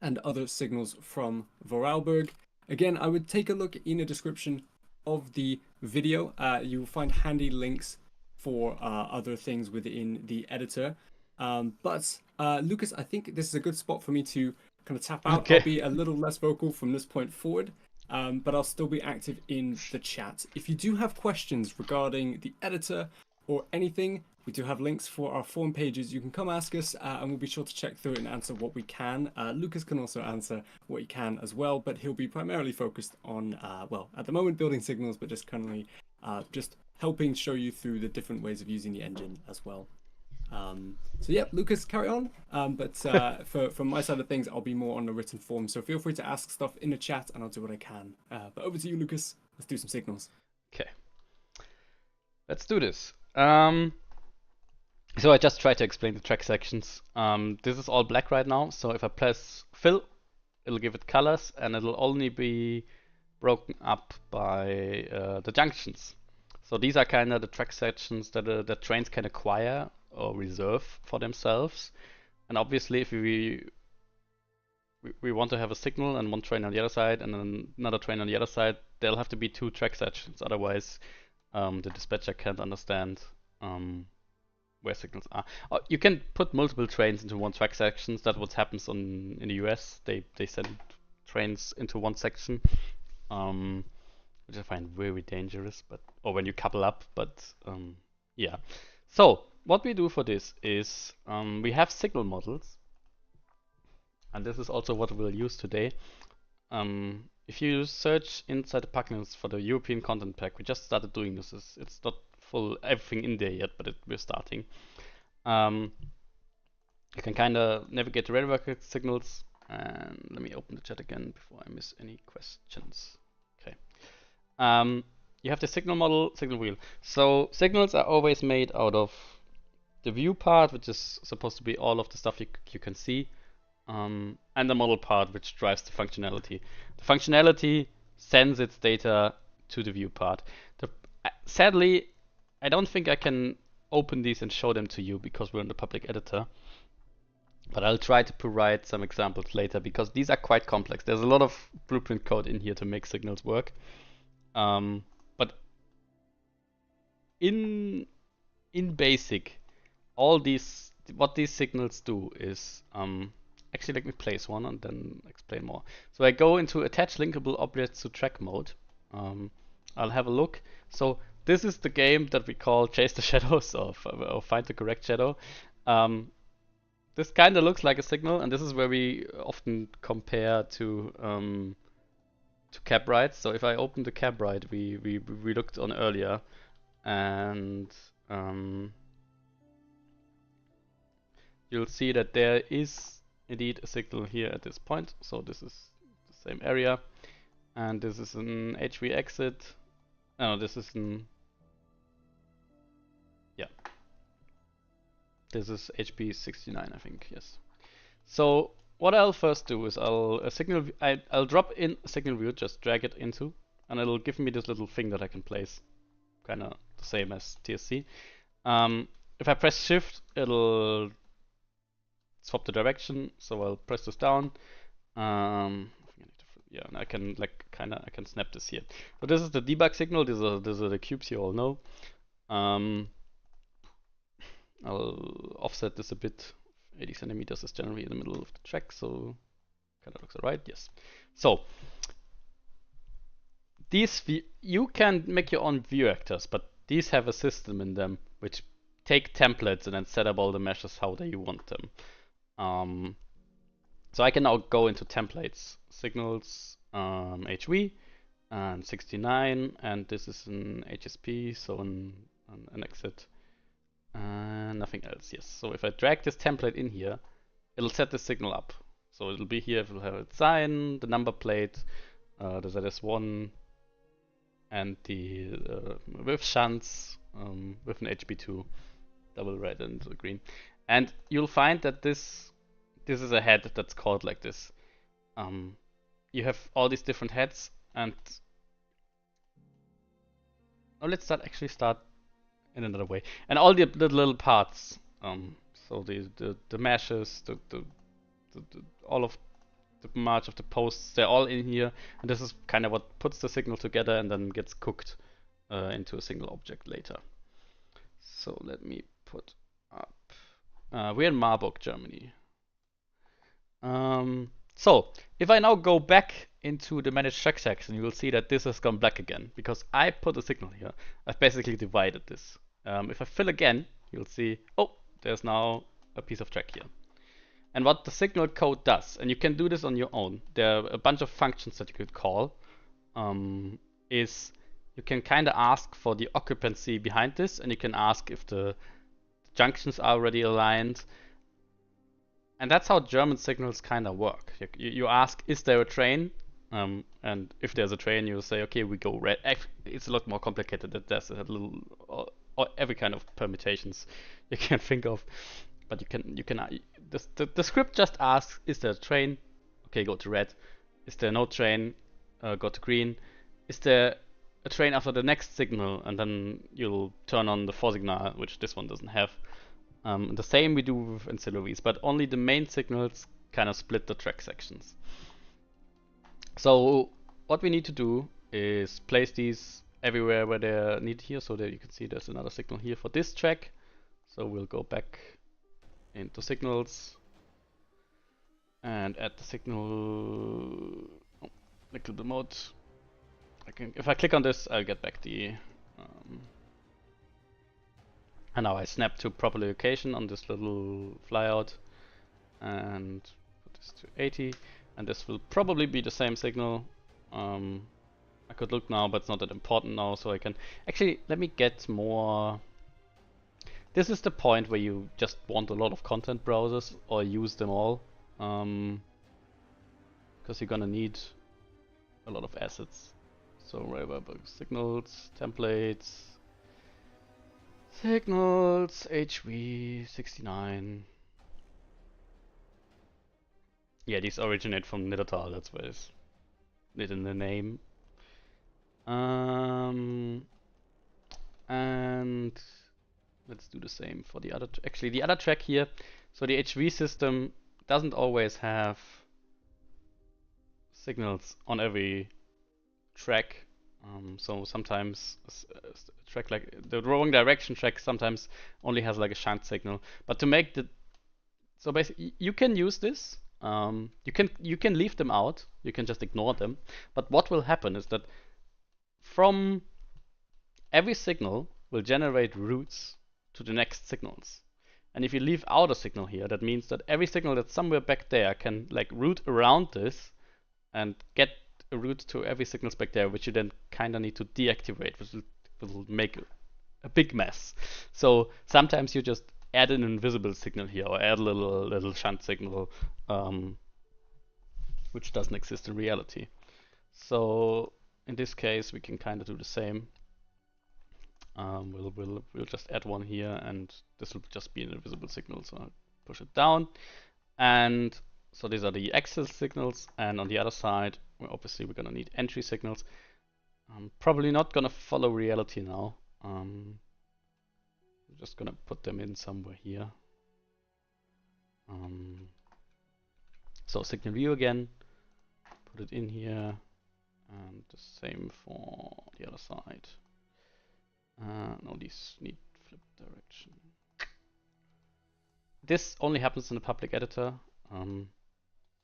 Speaker 1: and other signals from Vorarlberg. Again, I would take a look in the description of the video. You will find handy links for other things within the editor. But Lukas, I think this is a good spot for me to kind of tap out.
Speaker 2: Okay.
Speaker 1: I'll be a little less vocal from this point forward, but I'll still be active in the chat. If you do have questions regarding the editor or anything, we do have links for our forum pages. You can come ask us, and we'll be sure to check through it and answer what we can. Lukas can also answer what he can as well, but he'll be primarily focused on, well, at the moment, building signals, but just currently just helping show you through the different ways of using the engine as well. So yeah, Lukas, carry on. But from my side of things, I'll be more on the written form. So feel free to ask stuff in the chat, and I'll do what I can. But over to you, Lukas. Let's do some signals.
Speaker 2: Okay. Let's do this. So I just tried to explain the track sections. This is all black right now, so if I press fill, it'll give it colors, and it'll only be broken up by the junctions. So these are kind of the track sections that trains can acquire or reserve for themselves. And obviously, if we want to have a signal and one train on the other side and then another train on the other side, there'll have to be 2 track sections. Otherwise, the dispatcher can't understand where signals are. You can put multiple trains into one track sections. That's what happens in the US. They send trains into one section, which I find very dangerous. Or when you couple up. But yeah. So what we do for this is we have signal models, and this is also what we'll use today. If you search inside the plugins for the European Content Pack, we just started doing this. It's not full everything in there yet, but we're starting. You can kind of navigate the radar signals, and let me open the chat again before I miss any questions. Okay. You have the signal model, signal wheel. So signals are always made out of the view part, which is supposed to be all of the stuff you can see, and the model part, which drives the functionality. The functionality sends its data to the view part. Sadly, I don't think I can open these and show them to you because we're in the public editor. But I'll try to provide some examples later because these are quite complex. There's a lot of blueprint code in here to make signals work. But in basic, what these signals do is actually, let me place one and then explain more. So I go into attach linkable objects to track mode. I'll have a look. So this is the game that we call Chase the Shadows or Find the Correct Shadow. This kind of looks like a signal, and this is where we often compare to cab rides. So if I open the cab ride we looked on earlier, and you'll see that there is indeed a signal here at this point. So this is the same area, and this is an HV exit. No, this is an This is HP 69, I think. Yes. So what I'll first do is I'll drop in a signal view, just drag it into, and it'll give me this little thing that I can place, kind of the same as TSC. If I press Shift, it'll swap the direction. So I'll press this down. Yeah, and I can I can snap this here. So this is the debug signal. These are the cubes you all know. I'll offset this a bit. 80 centimeters is generally in the middle of the track, so kind of looks alright. Yes. So you can make your own view actors, but these have a system in them which take templates and then set up all the meshes how you want them. So I can now go into templates, signals, HV, and 69, and this is an HSP, so an exit. Nothing else, yes. So if I drag this template in here, it'll set the signal up. So it'll be here, it'll have its sign, the number plate, the ZS1, and the with shunts, with an HB2, double red and green. And you'll find that this is a head that's called like this. You have all these different heads, and let's start in another way. And all the little parts, so the meshes, the all of the march of the posts, they're all in here, and this is kind of what puts the signal together and then gets cooked into a single object later. So let me put up. We're in Marburg, Germany. So if I now go back into the manage track section, you will see that this has gone black again because I put a signal here. I've basically divided this. If I fill again, you'll see, oh, there's now a piece of track here. And what the signal code does, and you can do this on your own, there are a bunch of functions that you could call, is you can kind of ask for the occupancy behind this, and you can ask if the junctions are already aligned. And that's how German signals kind of work. You ask, is there a train? And if there's a train, you'll say, okay, we go red. It's a lot more complicated. There's a little, or every kind of permutations you can think of. But the script just asks, is there a train? Okay, go to red. Is there no train? Go to green. Is there a train after the next signal? And then you'll turn on the 4 signal, which this one doesn't have. The same we do with auxiliaries, but only the main signals kind of split the track sections. So what we need to do is place these everywhere where they're needed here, so that you can see there's another signal here for this track. So we'll go back into signals and add the signal. Oh, clickable mode. If I click on this, I'll get back the. And now I snap to proper location on this little flyout and put this to 80, and this will probably be the same signal. I could look now, but it's not that important now, so I can actually let me get more. This is the point where you just want a lot of content browsers or use them all, because you're gonna need a lot of assets. So right about signals, templates, signals, HV69. Yeah, these originate from Nidatal, that's why it's lit in the name. And let's do the same for the other. Actually, the other track here. So the HV system doesn't always have signals on every track. So sometimes a track like the wrong direction track sometimes only has like a shunt signal. But to make the so basically you can use this. You can leave them out. You can just ignore them. But what will happen is that from every signal will generate routes to the next signals. And if you leave out a signal here, that means that every signal that's somewhere back there can like route around this and get a route to every signals back there, which you then kind of need to deactivate, which will make a big mess. So sometimes you just add an invisible signal here or add a little shunt signal, which doesn't exist in reality. So in this case, we can kind of do the same. We'll just add one here, and this will just be an invisible signal. So I'll push it down, and so these are the access signals. And on the other side, obviously we're gonna need entry signals. I'm probably not gonna follow reality now. I'm just gonna put them in somewhere here. So signal view again, put it in here, and the same for the other side. No, these need flip direction. This only happens in the public editor. I'm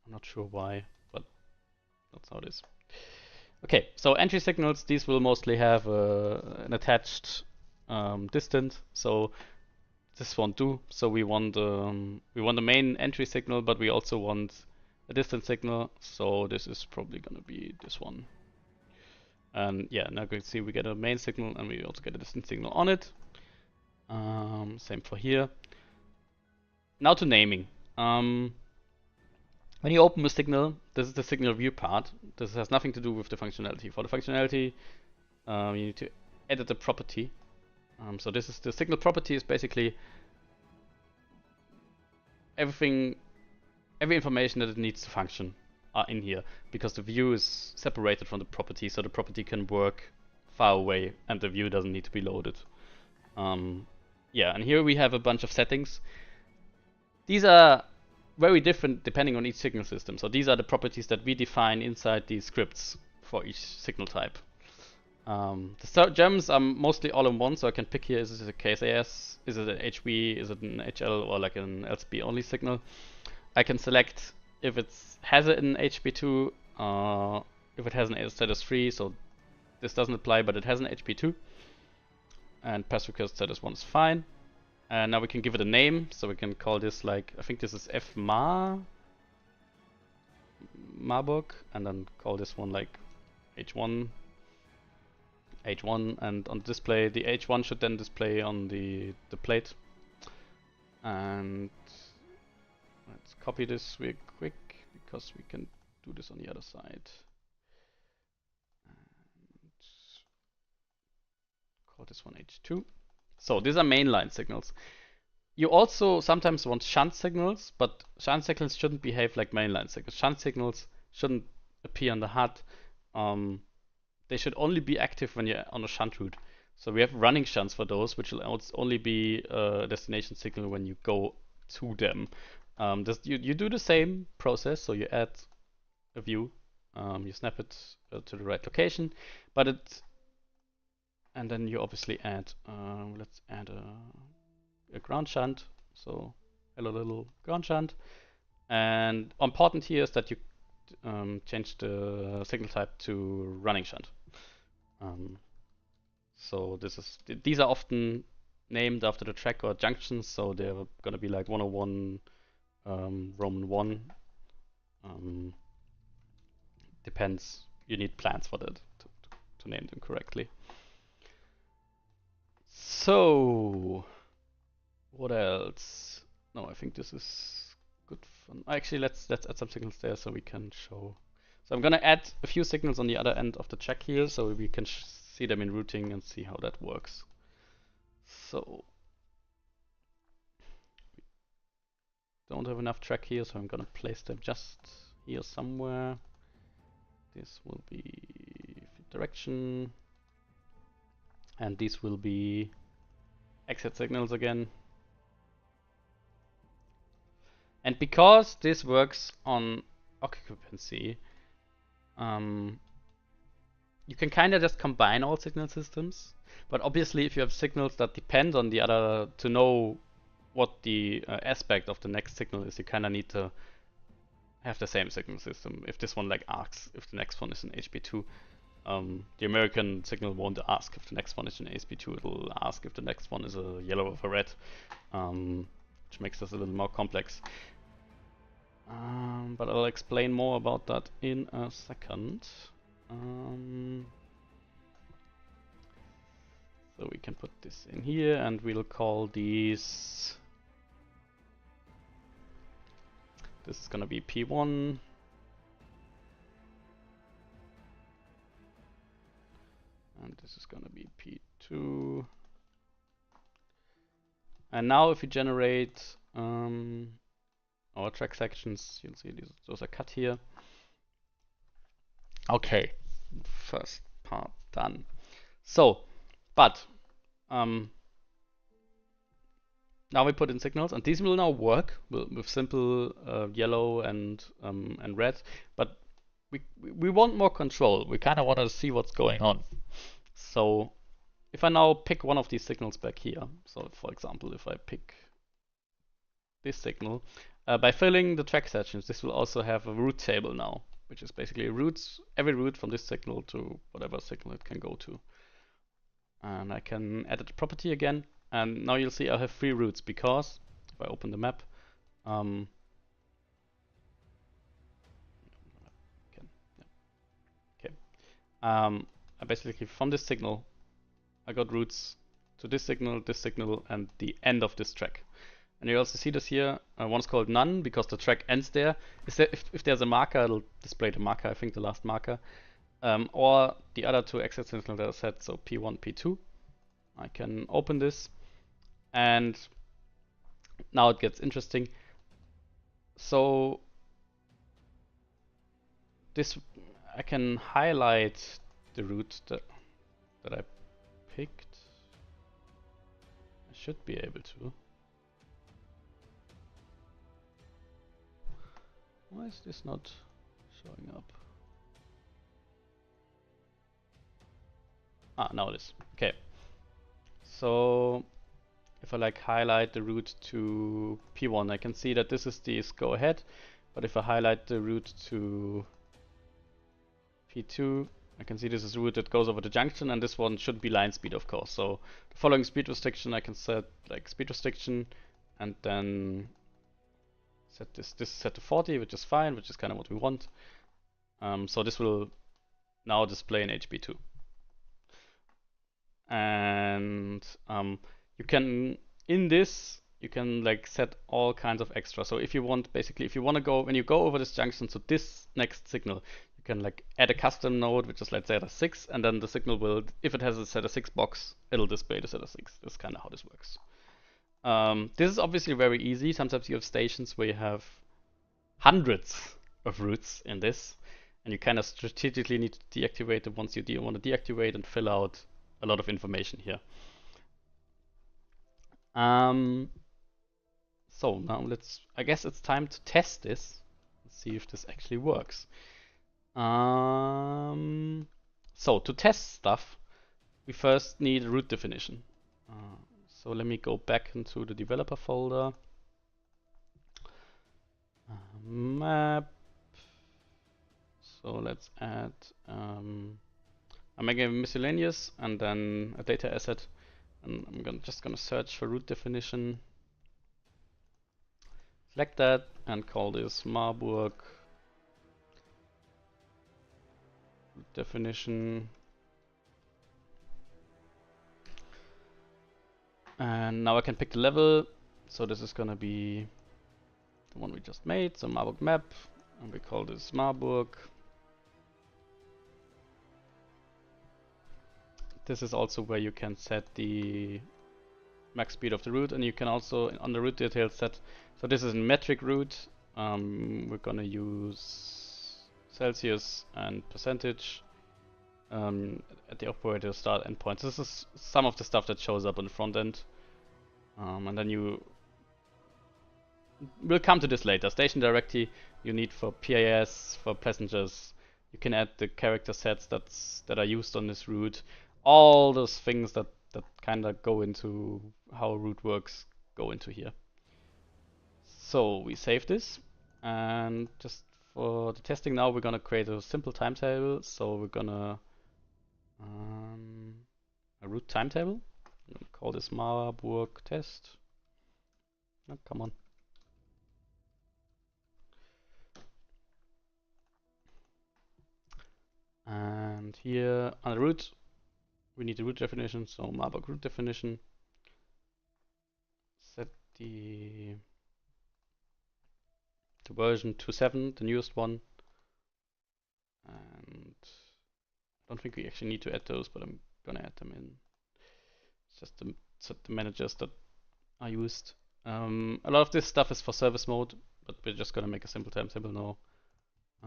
Speaker 2: not sure why, but that's how it is. Okay, so entry signals, these will mostly have an attached distant. So this won't do. So we want the main entry signal, but we also want a distant signal. So this is probably gonna be this one. And yeah, now you can see we get a main signal and we also get a distant signal on it. Same for here. Now to naming. When you open the signal, this is the signal view part. This has nothing to do with the functionality. For the functionality, you need to edit the property. So this is the signal property is basically every information that it needs to function are in here, because the view is separated from the property, so the property can work far away and the view doesn't need to be loaded. Yeah, and here we have a bunch of settings. These are very different depending on each signal system. So these are the properties that we define inside these scripts for each signal type. The gems are mostly all in one, so I can pick here, is it a KSAS, is it an HV, is it an HL, or like an LSB only signal. I can select if it has it in HB2, if it has an status 3, so this doesn't apply, but it has an HB2. And pass request status 1 is fine. And now we can give it a name, so we can call this like, I think this is Marburg, and then call this one like H1, and on display, the H1 should then display on the plate. And let's copy this real quick, because we can do this on the other side. And call this one H2. So these are mainline signals. You also sometimes want shunt signals, but shunt signals shouldn't behave like mainline signals. Shunt signals shouldn't appear on the HUD. They should only be active when you're on a shunt route. So we have running shunts for those, which will only be a destination signal when you go to them. You do the same process, so you add a view, you snap it to the right location, and then you obviously add, let's add a ground shunt, so hello little ground shunt. And important here is that you change the signal type to running shunt. So these are often named after the track or junctions, so they're gonna be like 101 Roman 1. Depends. You need plans for that to name them correctly. So what else? No, I think this is good fun. Actually, let's add some signals there so we can show. So I'm gonna add a few signals on the other end of the track here, so we can see them in routing and see how that works. So don't have enough track here, so I'm gonna place them just here somewhere. This will be direction, and these will be exit signals again. And because this works on occupancy, you can kind of just combine all signal systems. But obviously, if you have signals that depend on the other to know what the aspect of the next signal is, you kind of need to have the same signal system. If this one like asks if the next one is an HB2, the American signal won't ask if the next one is an HB2. It'll ask if the next one is a yellow or a red, which makes this a little more complex. But I'll explain more about that in a second. So we can put this in here, and we'll call these. This is gonna be P1. And this is gonna be P2. And now if we generate our track sections, you'll see those are cut here. Okay, first part done. So, but now we put in signals, and these will now work with simple yellow and red. But we want more control. We kind of want to see what's going on. So if I now pick one of these signals back here, so for example, if I pick this signal, by filling the track sections, this will also have a route table now, which is basically every route from this signal to whatever signal it can go to. And I can edit the property again, and now you'll see I have 3 routes, because if I open the map, I basically from this signal I got routes to this signal, and the end of this track. And you also see this here. One's called none because the track ends there. If there's a marker, it'll display the marker, I think the last marker. Or the other 2 exit signals that are set, so P1, P2. I can open this, and now it gets interesting. So this, I can highlight the route that I picked. I should be able to. Why is this not showing up? Ah, now it is. Okay. So if I like highlight the route to P1, I can see that this is the go ahead. But if I highlight the route to P2, I can see this is a route that goes over the junction, and this one should be line speed, of course. So the following speed restriction, I can set like speed restriction, and then set this is set to 40, which is fine, which is kind of what we want. So this will now display in HB2. And you can, in this, you can like set all kinds of extra. So if you want, basically, if you want to go, when you go over this junction to this next signal, you can like add a custom node, which is let's say at a 6, and then the signal will, if it has a set a 6 box, it'll display the set a 6. That's kind of how this works. This is obviously very easy. Sometimes you have stations where you have hundreds of routes in this, and you kind of strategically need to deactivate the ones you want to deactivate and fill out a lot of information here. So now I guess it's time to test this. Let's see if this actually works. So to test stuff, we first need a route definition. So let me go back into the developer folder. Map. So let's add, I'm making a miscellaneous and then a data asset. And I'm just gonna search for route definition. Select that and call this Marburg route definition. And now I can pick the level. So this is gonna be the one we just made, so Marburg map, and we call this Marburg. This is also where you can set the max speed of the route, and you can also on the route details set. So this is a metric route. We're gonna use Celsius and percentage at the operator start endpoints. This is some of the stuff that shows up on the front end, and then we'll come to this later. Station directory you need for PAS, for passengers. You can add the character sets that are used on this route. All those things that kind of go into how a route works go into here. So we save this, and just for the testing now, we're gonna create a simple timetable. So we're gonna a route timetable. I'm gonna call this Marburg test. Oh, come on. And here on the route, we need the route definition. So Marburg route definition. Set the version 2.7, the newest one. And I don't think we actually need to add those, but I'm gonna add them in. It's just to set the managers that are used. A lot of this stuff is for service mode, but we're just gonna make a simple timetable now.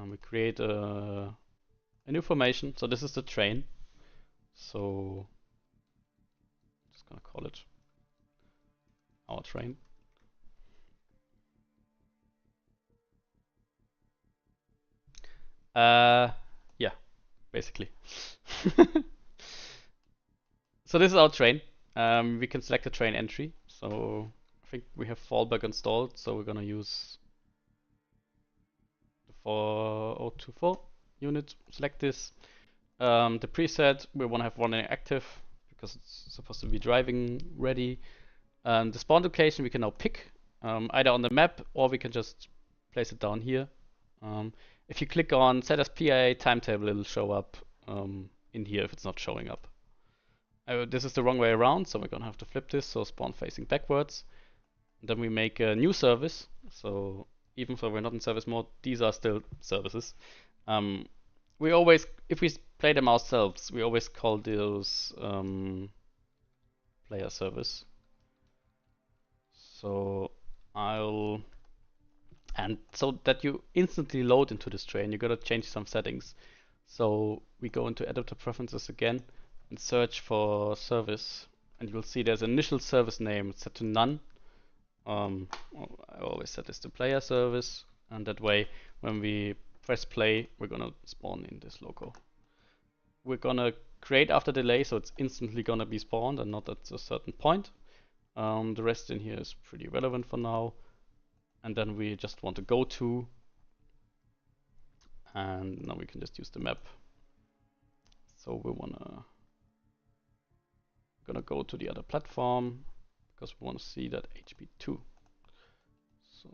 Speaker 2: We create a new formation. So this is the train. So just gonna call it our train. Yeah, basically. So this is our train. We can select a train entry. So I think we have fallback installed, so we're gonna use the 4024 unit. Select this. The preset we want to have running active because it's supposed to be driving ready. The spawn location we can now pick either on the map or we can just place it down here. If you click on set as PIA timetable, it'll show up in here if it's not showing up. This is the wrong way around, so we're gonna have to flip this, so spawn facing backwards. And then we make a new service, so even though we're not in service mode, these are still services. We always, if we play them ourselves, we always call those player service. So and so that you instantly load into this train, you gotta change some settings. So we go into adapter preferences again and search for service, and you'll see there's an initial service name set to none. I always set this to player service, and that way when we press play, we're gonna spawn in this logo. We're gonna create after delay, so it's instantly gonna be spawned and not at a certain point. The rest in here is pretty relevant for now. And then we just want to go to, and now we can just use the map. So we gonna go to the other platform because we want to see that HP2. So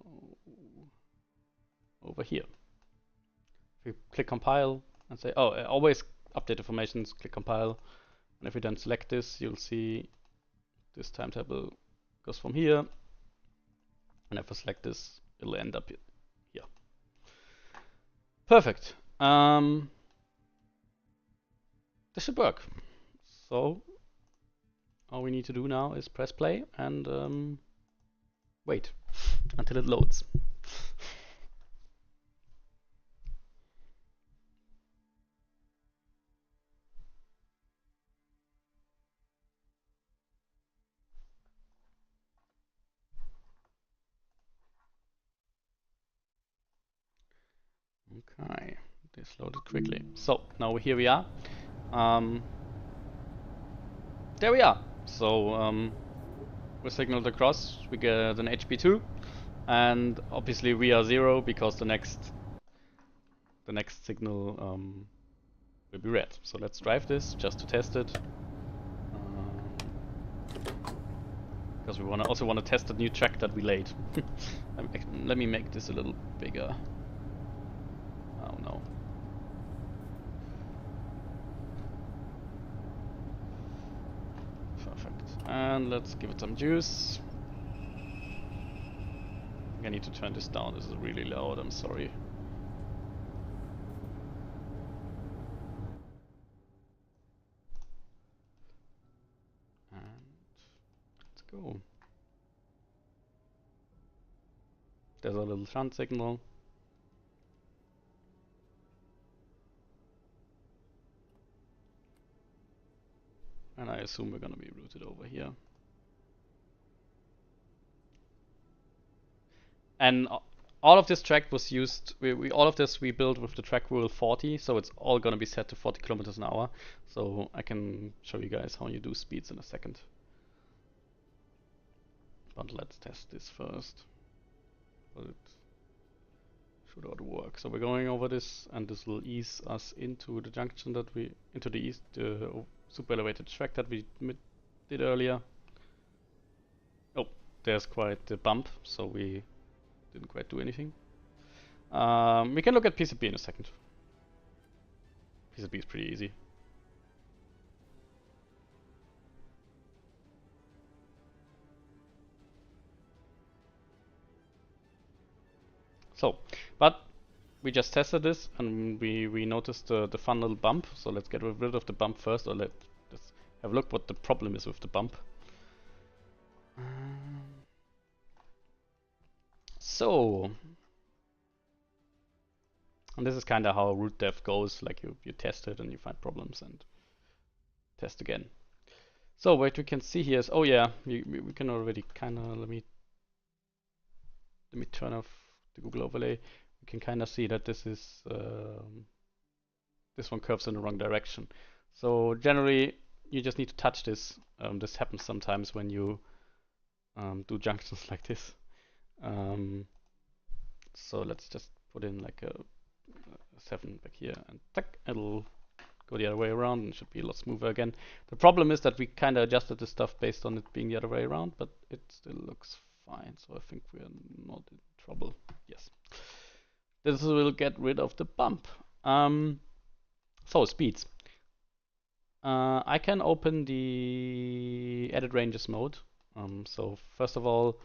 Speaker 2: over here, if we click compile and say, oh, always update informations, click compile, and if we then select this, you'll see this timetable goes from here. And if I select this, it'll end up here. Perfect. This should work. So all we need to do now is press play and wait until it loads. Okay, this loaded quickly. So now here we are. There we are. So we signaled across. We get an HP2, and obviously we are 0 because the next signal will be red. So let's drive this just to test it. Because we also want to test the new track that we laid. Let me make this a little bigger. Oh no. Perfect. And let's give it some juice. I need to turn this down. This is really loud. I'm sorry. And let's go. There's a little shunt signal. And I assume we're gonna be routed over here. And all of this track was used, all of this we built with the track rule 40, so it's all gonna be set to 40 kilometers an hour. So I can show you guys how you do speeds in a second. But let's test this first. But it should ought to work. So we're going over this, and this will ease us into the junction that into the east, super elevated track that we did earlier. Oh, there's quite a bump, so we didn't quite do anything. We can look at PCB in a second. PCB is pretty easy. So, but we just tested this and we noticed the fun little bump. So let's get rid of the bump first, or let's have a look what the problem is with the bump. So, and this is kind of how route dev goes. Like you test it and you find problems and test again. So what we can see here is, oh yeah, we can already kind of, let me turn off the Google overlay. We can kind of see that this is this one curves in the wrong direction. So generally you just need to touch this. This happens sometimes when you do junctions like this. So let's just put in like a 7 back here, and tack, it'll go the other way around and should be a lot smoother again. The problem is that we kind of adjusted this stuff based on it being the other way around, but it still looks fine. So I think we're not in trouble. Yes. This will get rid of the bump. So speeds. I can open the edit ranges mode. So first of all,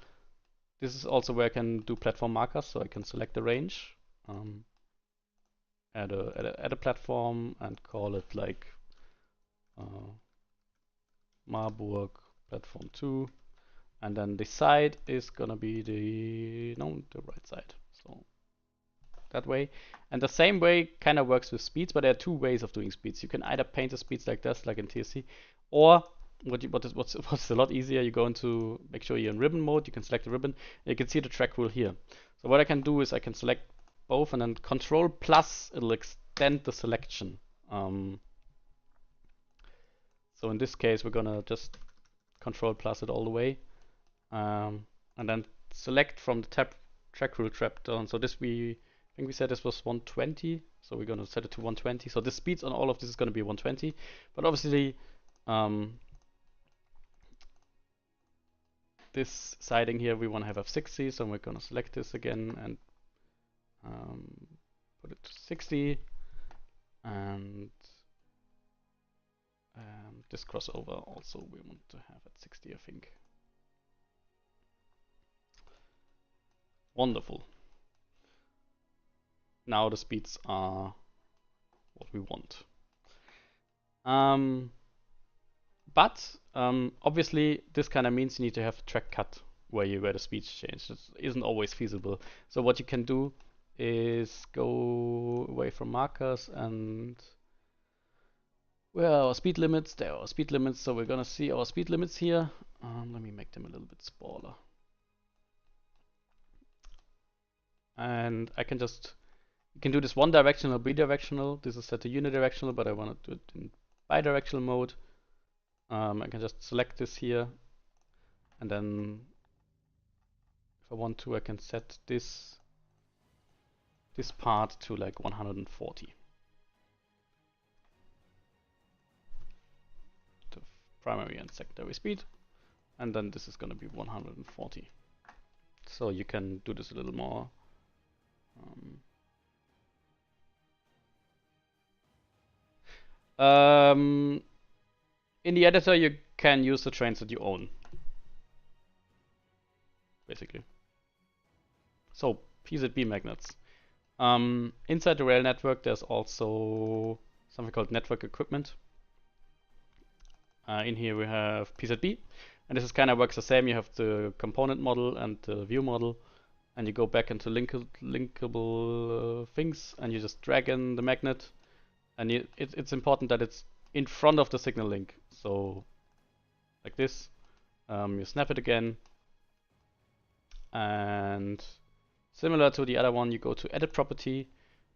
Speaker 2: this is also where I can do platform markers. So I can select the range, add a platform, and call it like Marburg platform 2, and then the side is gonna be the right side. So that way, and the same way kind of works with speeds, but there are two ways of doing speeds. You can either paint the speeds like this, like in TSC, or what's a lot easier, you go into, make sure you're in ribbon mode, you can select the ribbon, and you can see the track rule here. So what I can do is I can select both, and then Control plus, it'll extend the selection. So in this case, we're gonna just Control plus it all the way, and then select from the track rule trap down. So this I think we said this was 120, so we're gonna set it to 120. So the speeds on all of this is gonna be 120, but obviously this siding here we want to have 60, so we're gonna select this again and put it to 60, and this crossover also we want to have at 60, I think. Wonderful. Now the speeds are what we want. But obviously this kind of means you need to have a track cut where the speeds change. This isn't always feasible. So what you can do is go away from markers and where are our speed limits? There are our speed limits. So we're gonna see our speed limits here. Let me make them a little bit smaller. And I can just You can do this one directional or bidirectional. This is set to unidirectional, but I want to do it in bidirectional mode. I can just select this here, and then if I want to, I can set this part to like 140. The primary and secondary speed, and then this is going to be 140. So you can do this a little more. In the editor, you can use the trains that you own, basically. So PZB magnets. Inside the rail network, there's also something called network equipment. In here we have PZB, and this is kind of works the same. You have the component model and the view model, and you go back into linkable things, and you just drag in the magnet, and it's important that it's in front of the signal link. So like this, you snap it again, and similar to the other one, you go to edit property,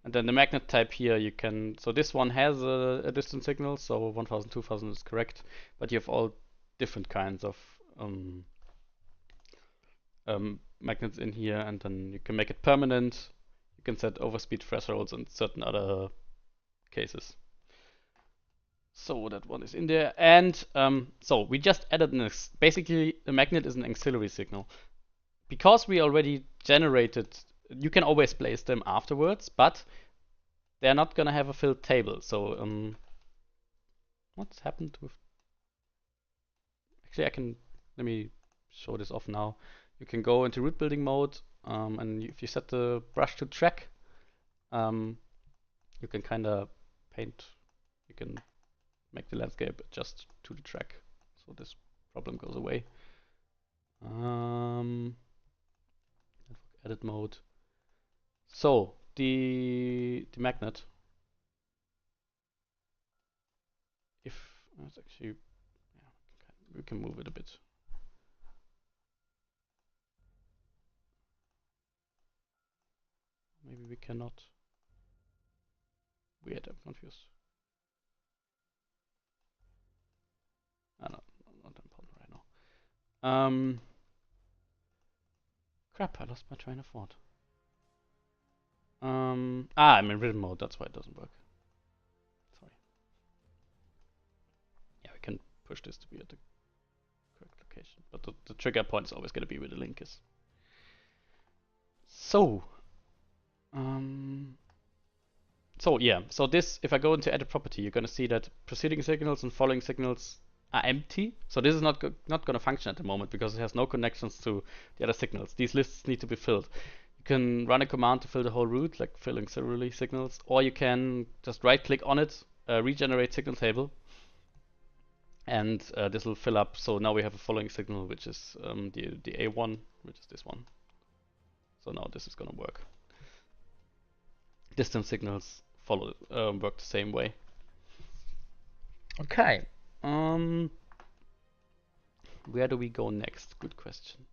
Speaker 2: and then the magnet type here you can, so this one has a distance signal, so 1000, 2000 is correct, but you have all different kinds of magnets in here, and then you can make it permanent. You can set overspeed thresholds and certain other cases. So that one is in there, and so we just added basically the magnet is an auxiliary signal. Because we already generated, you can always place them afterwards, but they're not gonna have a filled table. So what's happened with? Actually, let me show this off now. You can go into root building mode, and if you set the brush to track, you can kind of paint. You can make the landscape adjust to the track, so this problem goes away. Edit mode. So the magnet, if it's actually, yeah, we can move it a bit. Maybe we cannot. Weird, I'm confused. No, not important right now. Crap, I lost my train of thought. I'm in rhythm mode, that's why it doesn't work. Sorry. Yeah, we can push this to be at the correct location, but the trigger point is always going to be where the link is. So, yeah, so this, if I go into edit property, you're going to see that preceding signals and following signals are empty. So this is not going to function at the moment because it has no connections to the other signals. These lists need to be filled. You can run a command to fill the whole route, like filling auxiliary signals, or you can just right click on it, regenerate signal table, and this will fill up. So now we have a following signal, which is the A1, which is this one. So now this is going to work. Distance signals work the same way. Okay. Where do we go next? Good question.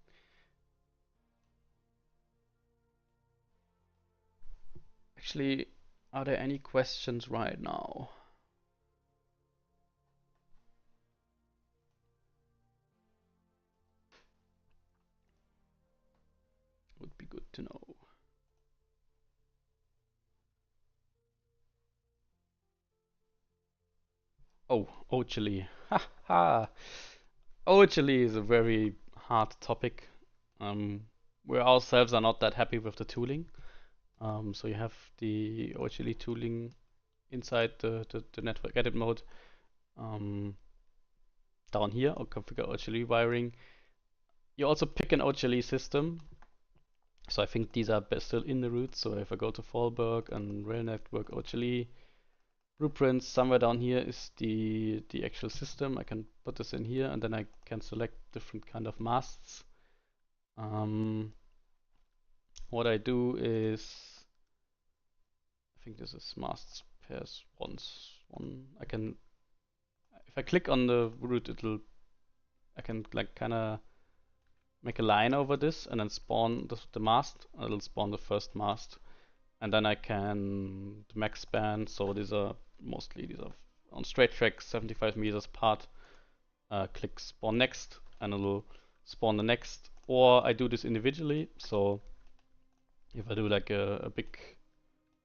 Speaker 2: Actually, are there any questions right now? Would be good to know. Oh, OHLE. Ha ha. OHLE is a very hard topic. We ourselves are not that happy with the tooling. So you have the OHLE tooling inside the network edit mode. Down here, or configure OHLE wiring. You also pick an OHLE system. So I think these are still in the root. So if I go to Vorarlberg and rail network OHLE, blueprints, somewhere down here is the actual system. I can put this in here, and then I can select different kind of masts. What I do is, I think this is masts pairs once one. I can, if I click on the root, I can like kind of make a line over this and then spawn the mast. It'll spawn the first mast, and then I can the max span. So these are on straight track 75 meters apart. Click spawn next, and it'll spawn the next. Or I do this individually. So if I do like a big,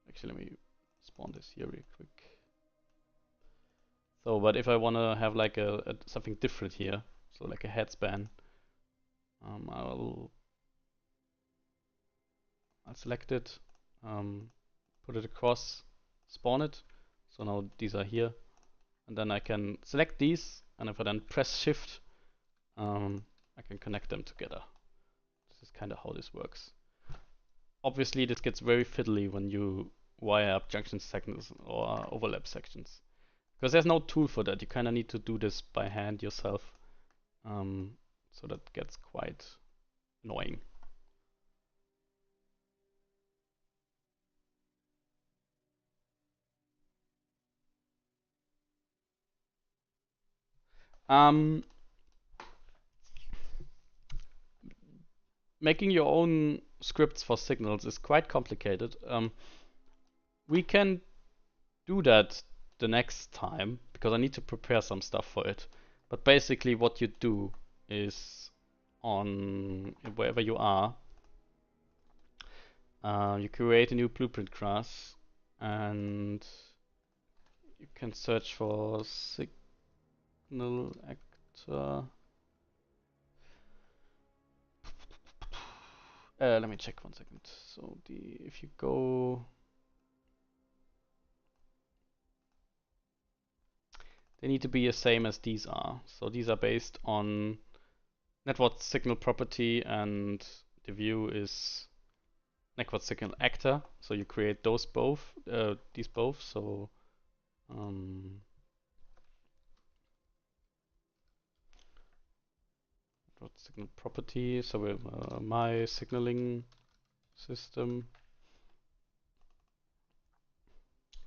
Speaker 2: actually let me spawn this here real quick. So, but if I want to have like something different here, so like a head span, I'll select it, put it across, spawn it. So now these are here, and then I can select these, and if I then press Shift, I can connect them together. This is kind of how this works. Obviously, this gets very fiddly when you wire up junction sections or overlap sections, because there's no tool for that. You kind of need to do this by hand yourself. So that gets quite annoying. Making your own scripts for signals is quite complicated. We can do that the next time because I need to prepare some stuff for it. But basically what you do is on wherever you are, you create a new blueprint class and you can search for signal actor. Let me check 1 second. So if you go, they need to be the same as these are. So these are based on network signal property, and the view is network signal actor. So you create those both, these both. So network signal property. So we have my signaling system.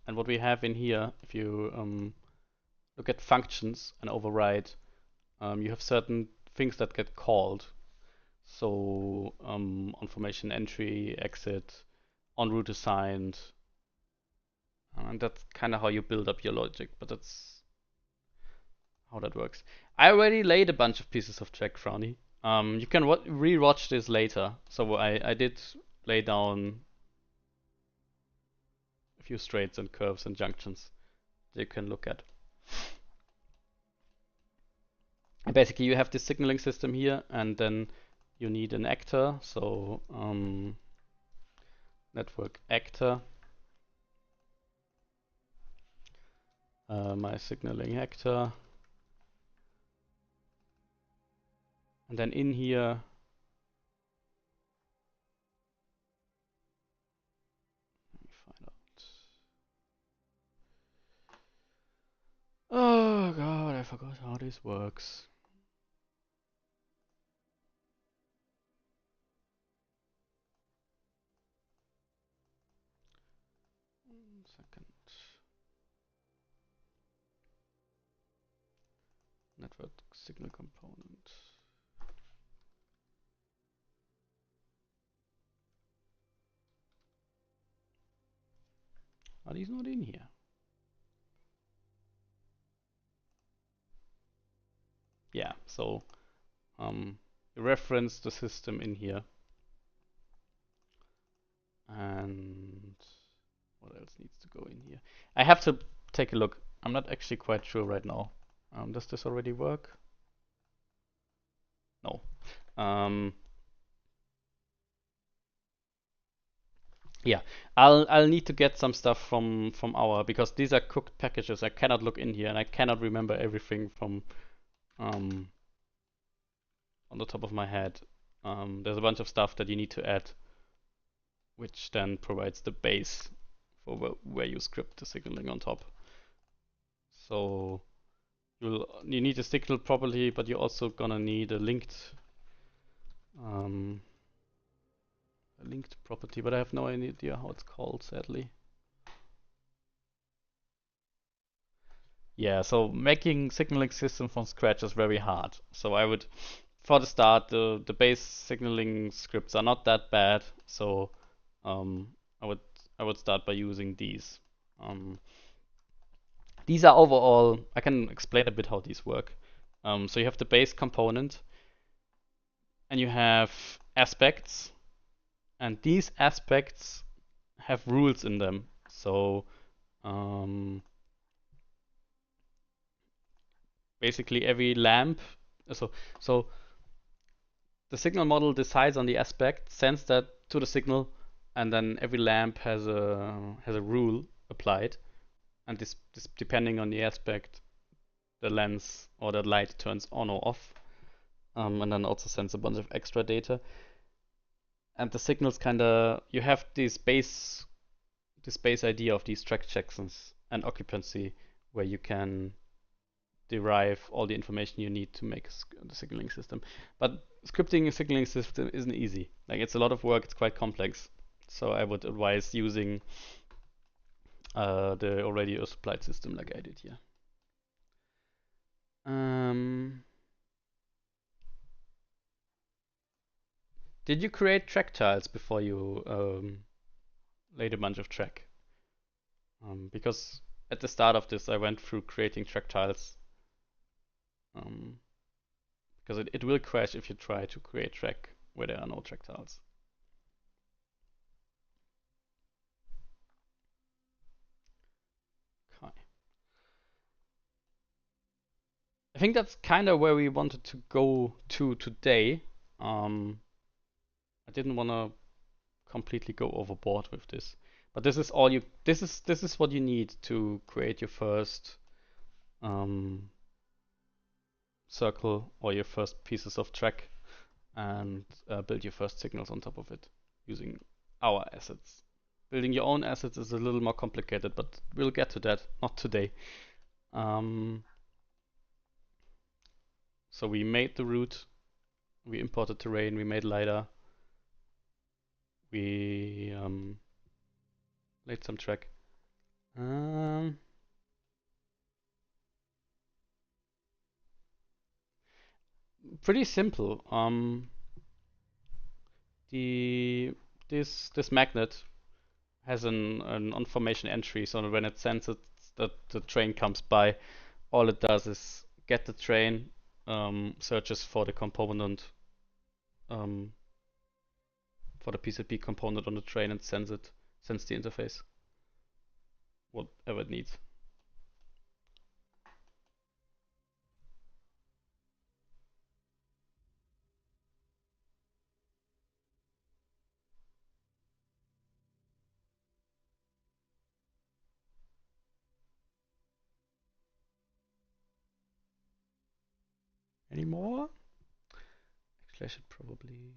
Speaker 2: And what we have in here, if you look at functions and override, you have certain things that get called. So information entry, exit, en route assigned, and that's kind of how you build up your logic, but that's how that works. I already laid a bunch of pieces of track, Frowny. You can re-watch this later. So I did lay down a few straights and curves and junctions that you can look at. And basically you have this signaling system here, and then you need an actor. So network actor, my signaling actor, and then in here let me find out. Oh god, I forgot how this works. Second. Network signal component. Are these not in here? Yeah, so reference the system in here. And what else needs to go in here? I have to take a look. I'm not actually quite sure right now. Does this already work? No. Yeah, I'll need to get some stuff from our, because these are cooked packages. I cannot look in here, and I cannot remember everything from on the top of my head. There's a bunch of stuff that you need to add, which then provides the base for where you script the signaling on top. So you need a signal property, but you're also gonna need a linked property, but I have no idea how it's called, sadly. Yeah, so making signaling system from scratch is very hard. So I would, for the start, the base signaling scripts are not that bad. So I I would start by using these. These are overall, I can explain a bit how these work. So you have the base component, and you have aspects, and these aspects have rules in them. So basically every lamp, so the signal model decides on the aspect, sends that to the signal, and then every lamp has a rule applied, and this depending on the aspect, the lens or the light turns on or off, and then also sends a bunch of extra data. And the signals you have this base idea of these track checksums and occupancy, where you can derive all the information you need to make the signaling system. But scripting a signaling system isn't easy. Like, it's a lot of work, it's quite complex. So I would advise using the already supplied system like I did here. Did you create track tiles before you laid a bunch of track? Because at the start of this I went through creating track tiles. Because it will crash if you try to create track where there are no track tiles. Okay. I think that's kind of where we wanted to go to today. I didn't want to completely go overboard with this, but this is all you. This is what you need to create your first circle or your first pieces of track, and build your first signals on top of it using our assets. Building your own assets is a little more complicated, but we'll get to that, not today. So we made the route, we imported terrain, we made LIDAR, we laid some track. Pretty simple. This magnet has an information entry, so when it senses that the train comes by, all it does is get the train, searches for the component, for the PCB component on the train, and sends the interface, whatever it needs. Any more? Actually, I should probably.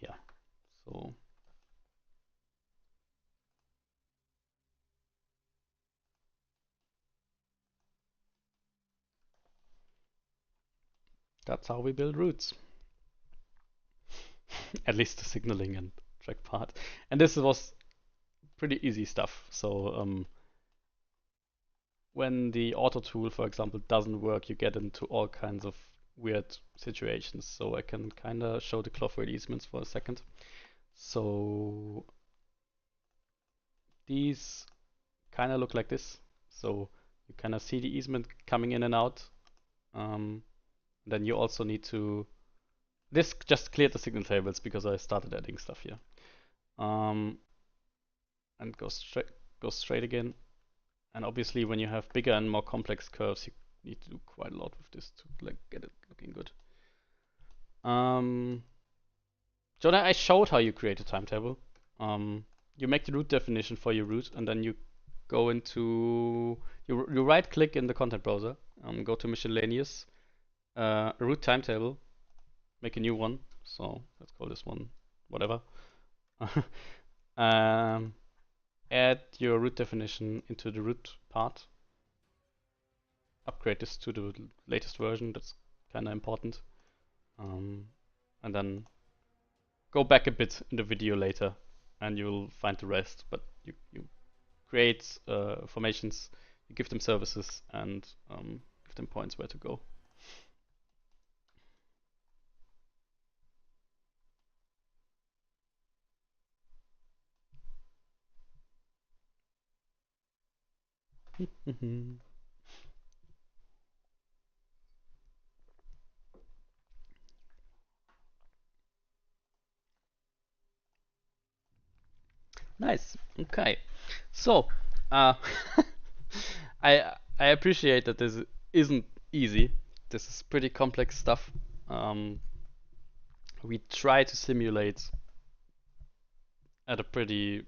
Speaker 2: Yeah. So. That's how we build routes. At least the signaling and track part. And this was pretty easy stuff. So when the auto tool, for example, doesn't work, you get into all kinds of weird situations. So I can kind of show the cloth easements for a second. So these kind of look like this. So you kind of see the easement coming in and out. Then you also need to. This just cleared the signal tables because I started adding stuff here. And go straight again. And obviously, when you have bigger and more complex curves, you need to do quite a lot with this to like get it looking good. Jonah, I showed how you create a timetable. You make the route definition for your route, and then you go into you right click in the content browser, go to miscellaneous, route timetable, make a new one. So let's call this one whatever. Add your route definition into the route part. Upgrade this to the latest version. That's kind of important. And then go back a bit in the video later, and you'll find the rest. But you create formations, you give them services, and give them points where to go. Nice. Okay. So, I I appreciate that this isn't easy. This is pretty complex stuff. We try to simulate at a pretty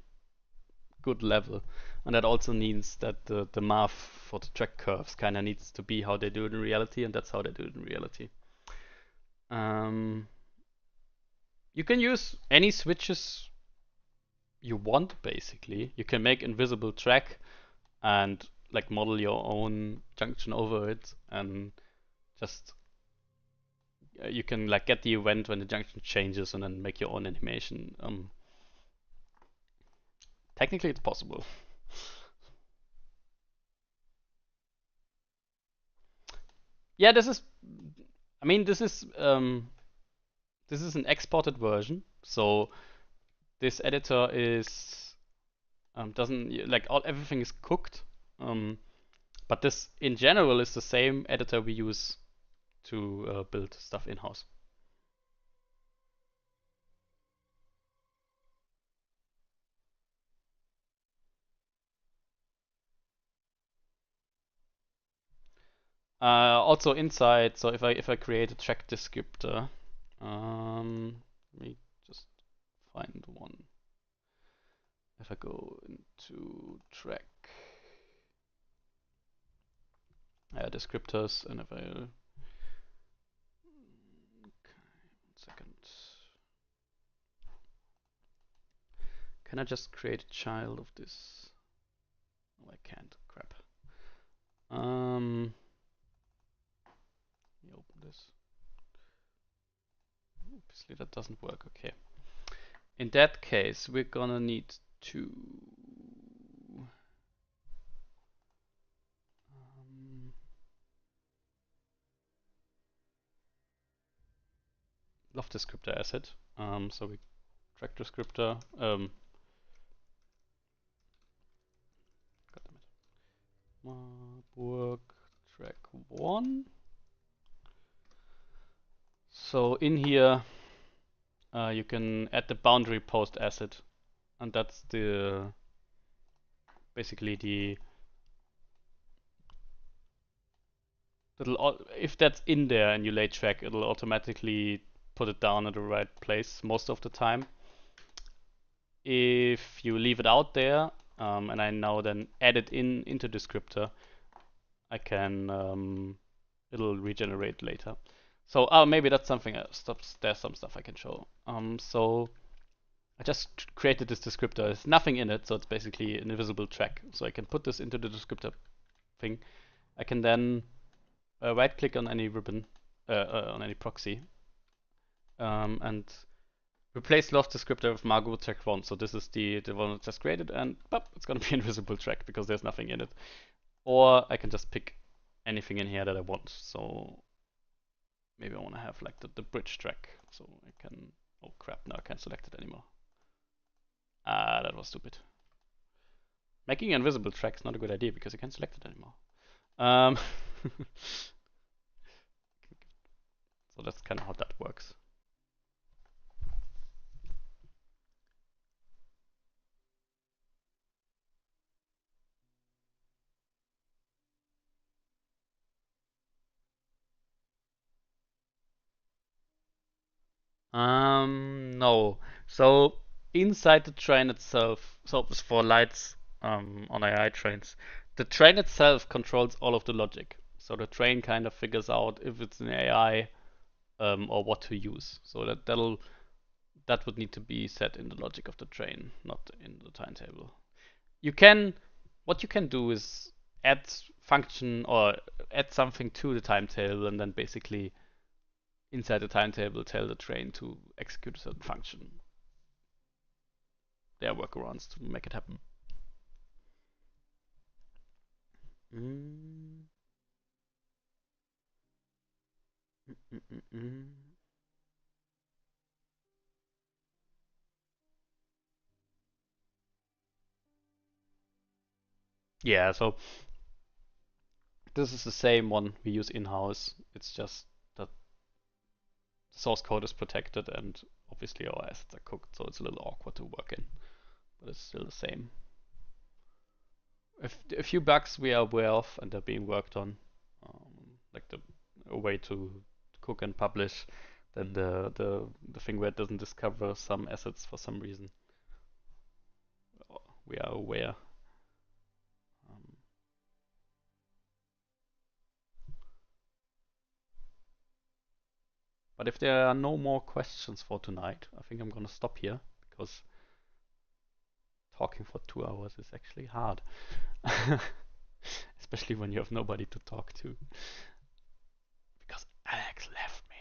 Speaker 2: good level, and that also means that the math for the track curves kind of needs to be how they do it in reality, and that's how they do it in reality. You can use any switches you want, basically. You can make invisible track and like model your own junction over it, and just you can like get the event when the junction changes and then make your own animation. Technically it's possible. Yeah, this is I mean this is an exported version, so this editor is doesn't like everything is cooked, but this in general is the same editor we use to build stuff in-house. Also inside, so if I create a track descriptor, let me just find one. If I go into track descriptors, and if I okay, 1 second, can I just create a child of this? Oh, I can't. Crap. Let me open this. Obviously that doesn't work. Okay. In that case, we're gonna need to love descriptor asset. So we track descriptor. Marburg track 1. So in here, you can add the boundary post asset, and that's the basically the if that's in there and you lay track, it'll automatically put it down at the right place most of the time. If you leave it out there, and I now then add it into descriptor, I can it'll regenerate later. So maybe that's something else. There's some stuff I can show. So I just created this descriptor. There's nothing in it, so it's basically an invisible track. So I can put this into the descriptor thing. I can then right click on any ribbon, on any proxy, and replace lost descriptor with Marburg track 1. So this is the one I just created, and it's gonna be invisible track because there's nothing in it. Or I can just pick anything in here that I want. So maybe I want to have like the bridge track. So I can, oh crap, now I can't select it anymore. That was stupid. Making an invisible track is not a good idea because you can't select it anymore. So that's kind of how that works. No. So inside the train itself, so for lights on AI trains, the train itself controls all of the logic. So the train kind of figures out if it's an AI or what to use. So that would need to be set in the logic of the train, not in the timetable. What you can do is add function or add something to the timetable, and then basically inside the timetable tell the train to execute a certain function. There are workarounds to make it happen. Mm. Yeah, so this is the same one we use in-house. It's just that the source code is protected and obviously our assets are cooked, so it's a little awkward to work in, but it's still the same. A few bugs we are aware of and they're being worked on, like a way to cook and publish, then the thing where it doesn't discover some assets for some reason. We are aware. But if there are no more questions for tonight, I think I'm gonna stop here because talking for 2 hours is actually hard. Especially when you have nobody to talk to. Because Alex left me.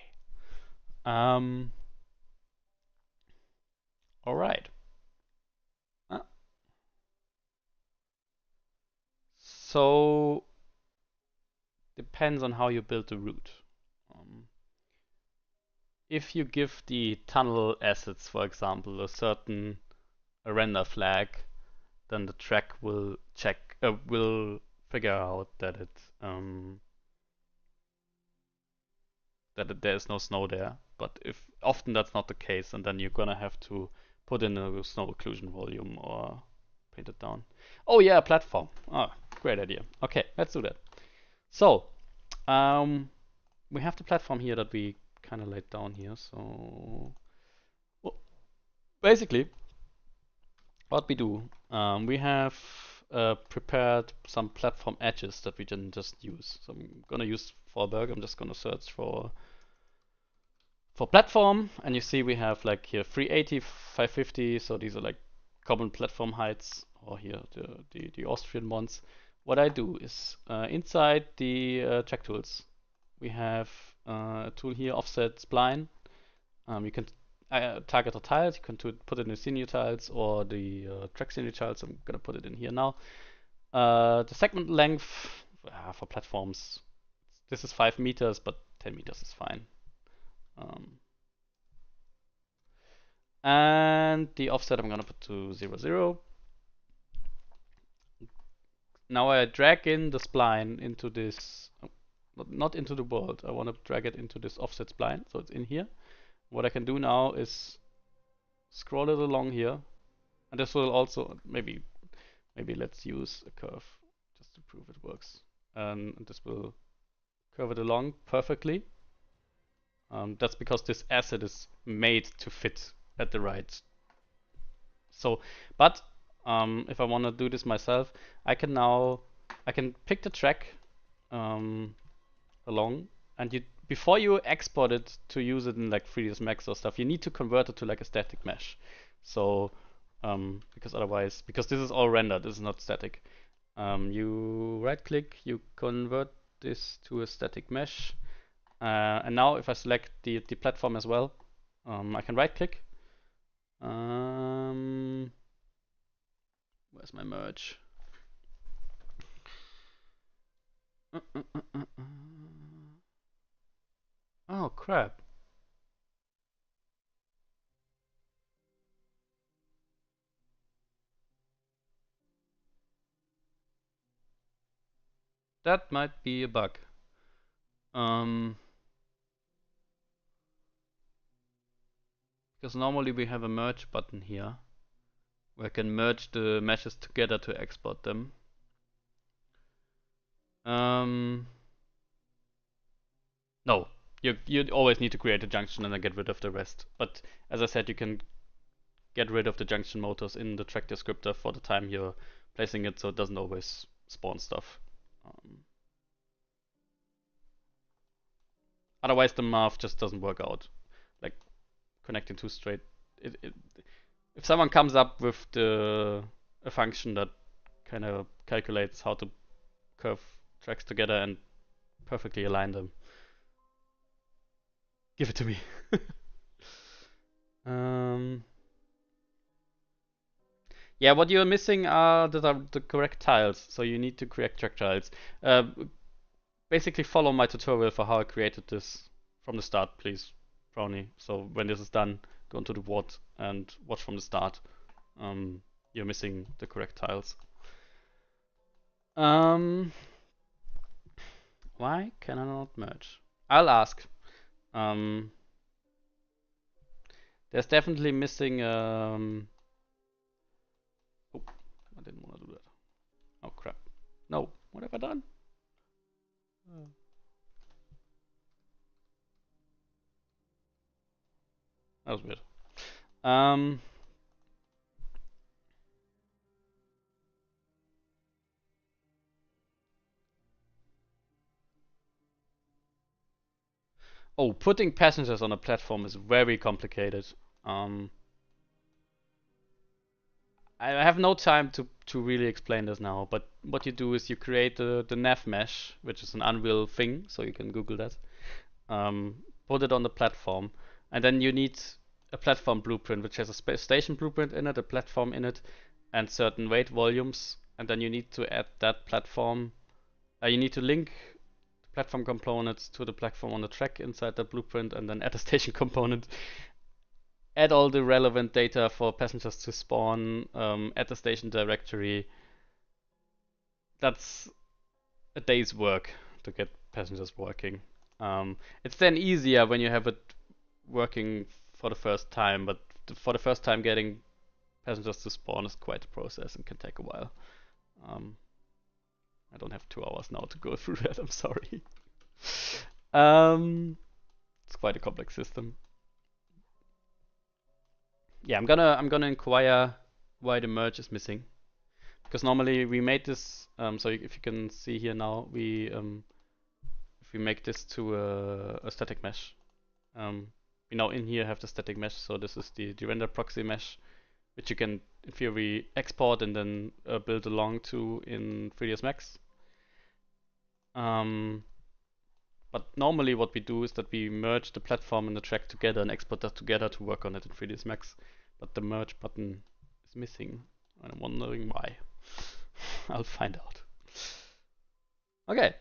Speaker 2: Alright. So depends on how you build the route. If you give the tunnel assets, for example, a certain render flag, then the track will will figure out that there is no snow there. But if often that's not the case, and then you're gonna have to put in a snow occlusion volume or paint it down. Oh yeah, platform. Oh, great idea. Okay, let's do that. So, we have the platform here that we kind of laid down here. So, well, basically, what we do, we have prepared some platform edges that we can just use. So I'm gonna use Vorarlberg. I'm just gonna search for platform, and you see we have like here 380, 550. So these are like common platform heights, or here the Austrian ones. What I do is inside the track tools, we have a tool here, offset spline. You can target the tiles, you can put it in the sinew tiles or the track sinew tiles. I'm gonna put it in here now. The segment length for platforms, this is 5 meters, but 10 meters is fine. And the offset I'm gonna put to 0, 0. Now I drag in the spline into this, not into the world, I want to drag it into this offset spline, so it's in here. What I can do now is scroll it along here, and this will also, maybe let's use a curve just to prove it works. And this will curve it along perfectly. That's because this asset is made to fit at the right. So, but if I want to do this myself, I can pick the track along, and before you export it to use it in like 3ds Max or stuff, you need to convert it to like a static mesh. So because otherwise, because this is all rendered, this is not static. You right click, you convert this to a static mesh, and now if I select the platform as well, I can right click. Where's my merge? Oh crap. That might be a bug. Because normally we have a merge button here where I can merge the meshes together to export them. No, you always need to create a junction and then get rid of the rest. But as I said, you can get rid of the junction motors in the track descriptor for the time you're placing it, so it doesn't always spawn stuff. Otherwise, the math just doesn't work out. Like connecting two straight. If someone comes up with a function that kind of calculates how to curve tracks together and perfectly align them, give it to me. Yeah, what you're missing are the correct tiles, so you need to correct track tiles. Basically follow my tutorial for how I created this from the start, please, Brownie. So when this is done, go into the WOD and watch from the start. You're missing the correct tiles. Why can I not merge? I'll ask. There's definitely missing. Oh, I didn't want to do that. Oh crap! No, what have I done? That was weird. Oh, putting passengers on a platform is very complicated. I have no time to really explain this now, but what you do is you create the nav mesh, which is an Unreal thing, so you can Google that. Put it on the platform, and then you need a platform blueprint, which has a station blueprint in it, a platform in it, and certain weight volumes, and then you need to add that platform. You need to link the platform components to the platform on the track inside the blueprint, and then add a station component. Add all the relevant data for passengers to spawn, add the station directory. That's a day's work to get passengers working. It's then easier when you have it working for the first time, but for the first time getting passengers to spawn is quite a process and can take a while. I don't have 2 hours now to go through that, I'm sorry. It's quite a complex system. Yeah, I'm gonna inquire why the merge is missing, because normally we made this. So if you can see here now, if we make this to a static mesh, we now in here have the static mesh. So this is the render proxy mesh, which you can in theory export and then build along to in 3ds Max. But normally what we do is that we merge the platform and the track together and export that together to work on it in 3ds Max. But the merge button is missing, and I'm wondering why. I'll find out. Okay.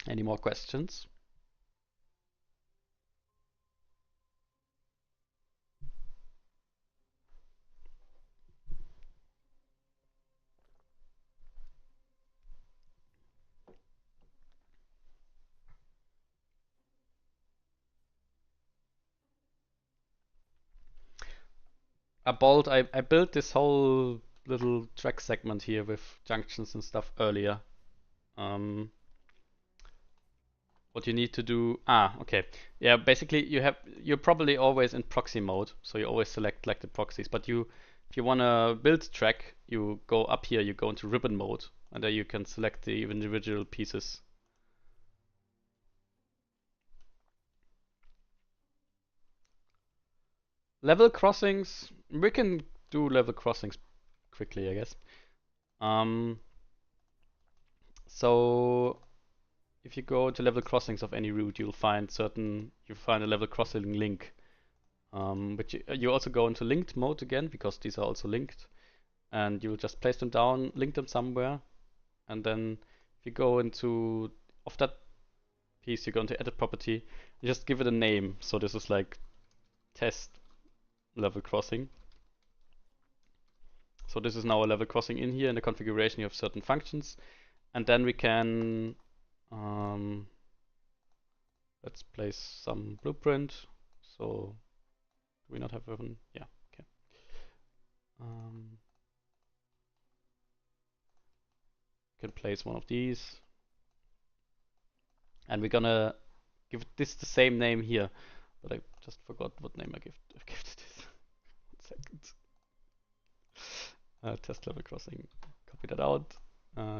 Speaker 2: Any more questions? Bolt, I built this whole little track segment here with junctions and stuff earlier. What you need to do, okay. Yeah, basically you're probably always in proxy mode, so you always select like the proxies, but if you want to build track, you go up here, you go into ribbon mode, and there you can select the individual pieces. Level crossings, we can do level crossings quickly, I guess. So if you go to level crossings of any route, you'll find a level crossing link. But you also go into linked mode again, because these are also linked, and you just place them down, link them somewhere, and then if you go into of that piece, you go into edit property, you just give it a name. So this is like test level crossing. So this is now a level crossing in here. In the configuration, you have certain functions, and then we can let's place some blueprint. So do we not have one? Yeah, okay. Can place one of these, and we're gonna give this the same name here, but I just forgot what name I've given this. 1 second. Test level crossing. Copy that out.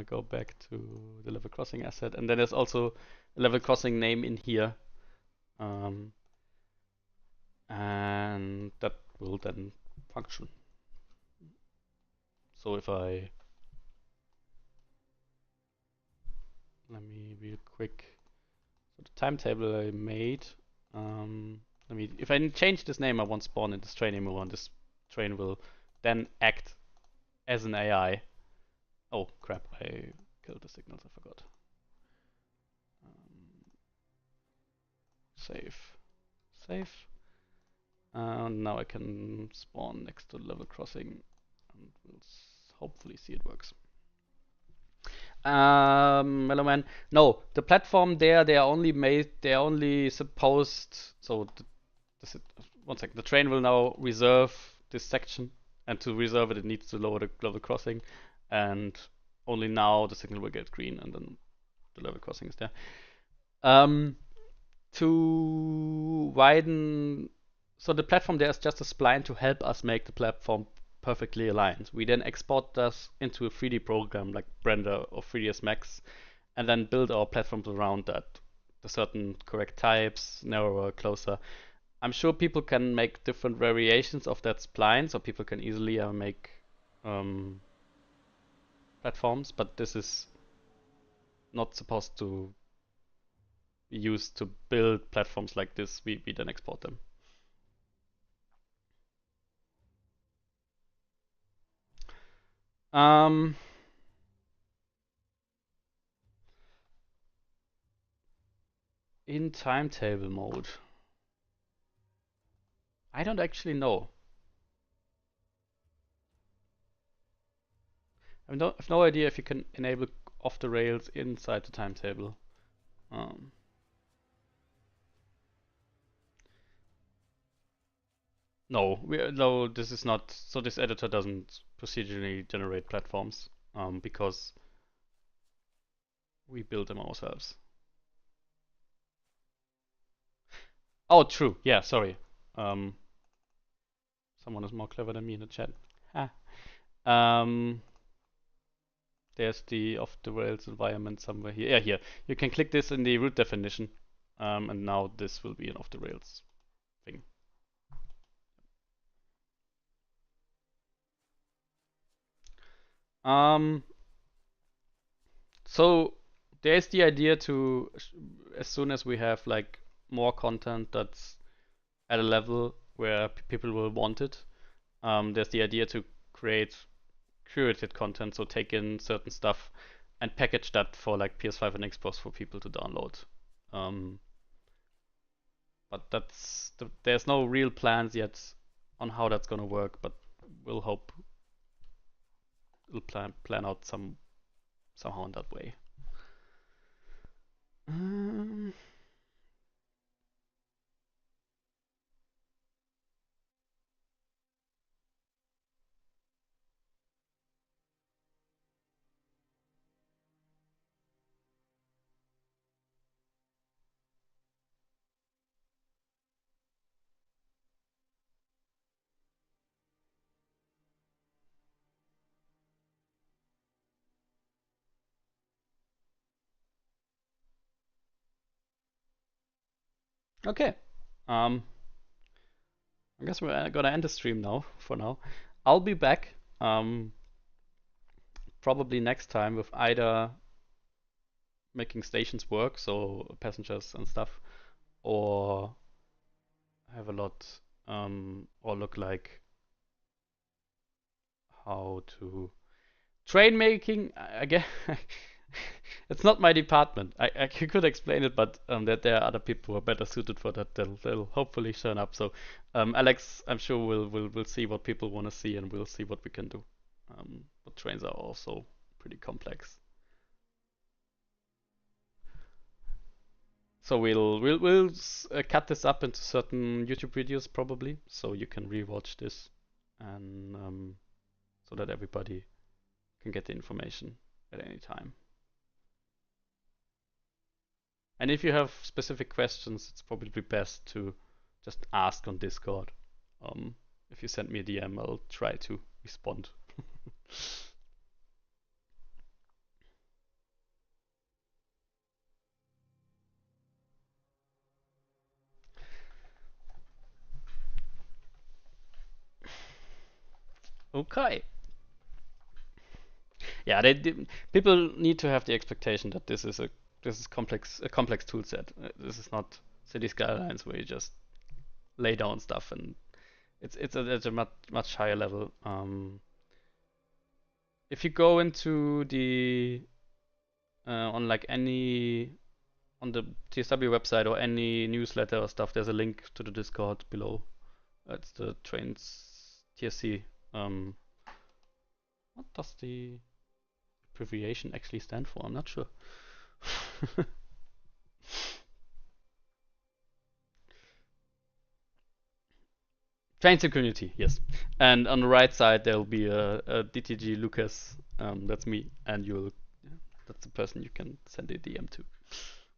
Speaker 2: Go back to the level crossing asset, and then there's also a level crossing name in here, and that will then function. So if I let me real quick. So the timetable I made. If I change this name, I won't spawn in this train anymore, and this train will then act as an AI. Oh crap! I killed the signals. I forgot. Save. And now I can spawn next to level crossing, and we'll hopefully see it works. Mellow Man. No, the platform there, they're only supposed. So, one second. The train will now reserve this section, and to reserve it, it needs to lower the level crossing, and only now the signal will get green, and then the level crossing is there. To widen, so the platform there is just a spline to help us make the platform perfectly aligned. We then export this into a 3D program like Blender or 3ds Max, and then build our platforms around that. The certain correct types, narrower, closer. I'm sure people can make different variations of that spline, so people can easily make platforms, but this is not supposed to be used to build platforms like this. We then export them. In timetable mode, I don't actually know. I have no idea if you can enable off the rails inside the timetable. No, this is not. So this editor doesn't procedurally generate platforms because we build them ourselves. Oh, true. Yeah, sorry. Someone is more clever than me in the chat. There's the off the rails environment somewhere here. Yeah, here. You can click this in the root definition, and now this will be an off the rails thing. So there's the idea to, as soon as we have like more content that's at a level where people will want it, there's the idea to create curated content, so take in certain stuff and package that for like PS5 and Xbox for people to download. But there's no real plans yet on how that's gonna work, but we'll plan out somehow in that way. Okay. I guess we're gonna end the stream now. For now, I'll be back. Probably next time with either making stations work, so passengers and stuff, or have a lot, or look like how to train making. I guess it's not my department. I could explain it, but that there are other people who are better suited for that. They'll hopefully turn up. So Alex, I'm sure we'll see what people want to see, and we'll see what we can do. But trains are also pretty complex. So we'll cut this up into certain YouTube videos probably, so you can rewatch this, and so that everybody can get the information at any time. And if you have specific questions, it's probably best to just ask on Discord. If you send me a DM, I'll try to respond. Okay. Yeah, people need to have the expectation that this is a complex tool set. This is not City Skylines where you just lay down stuff, and it's at a much higher level. If you go into the on like any on the TSW website or any newsletter or stuff, there's a link to the Discord below. It's the trains TSC. What does the abbreviation actually stand for? I'm not sure. Train community, yes. And on the right side there will be a DTG Lukas. That's me, and that's the person you can send a DM to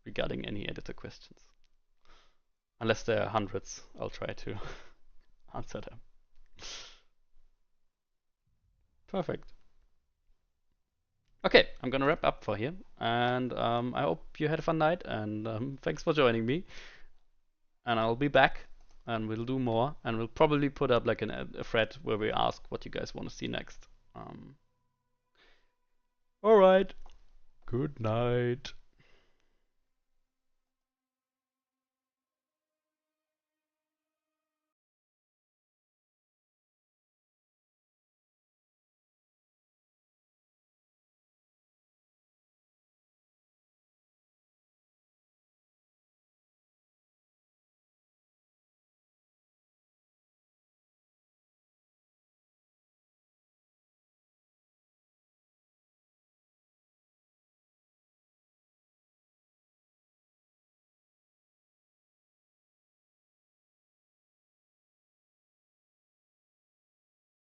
Speaker 2: regarding any editor questions. Unless there are hundreds, I'll try to answer them. Perfect. Okay, I'm gonna wrap up for here, and I hope you had a fun night, and thanks for joining me. And I'll be back, and we'll do more, and we'll probably put up like a thread where we ask what you guys want to see next. All right. Good night.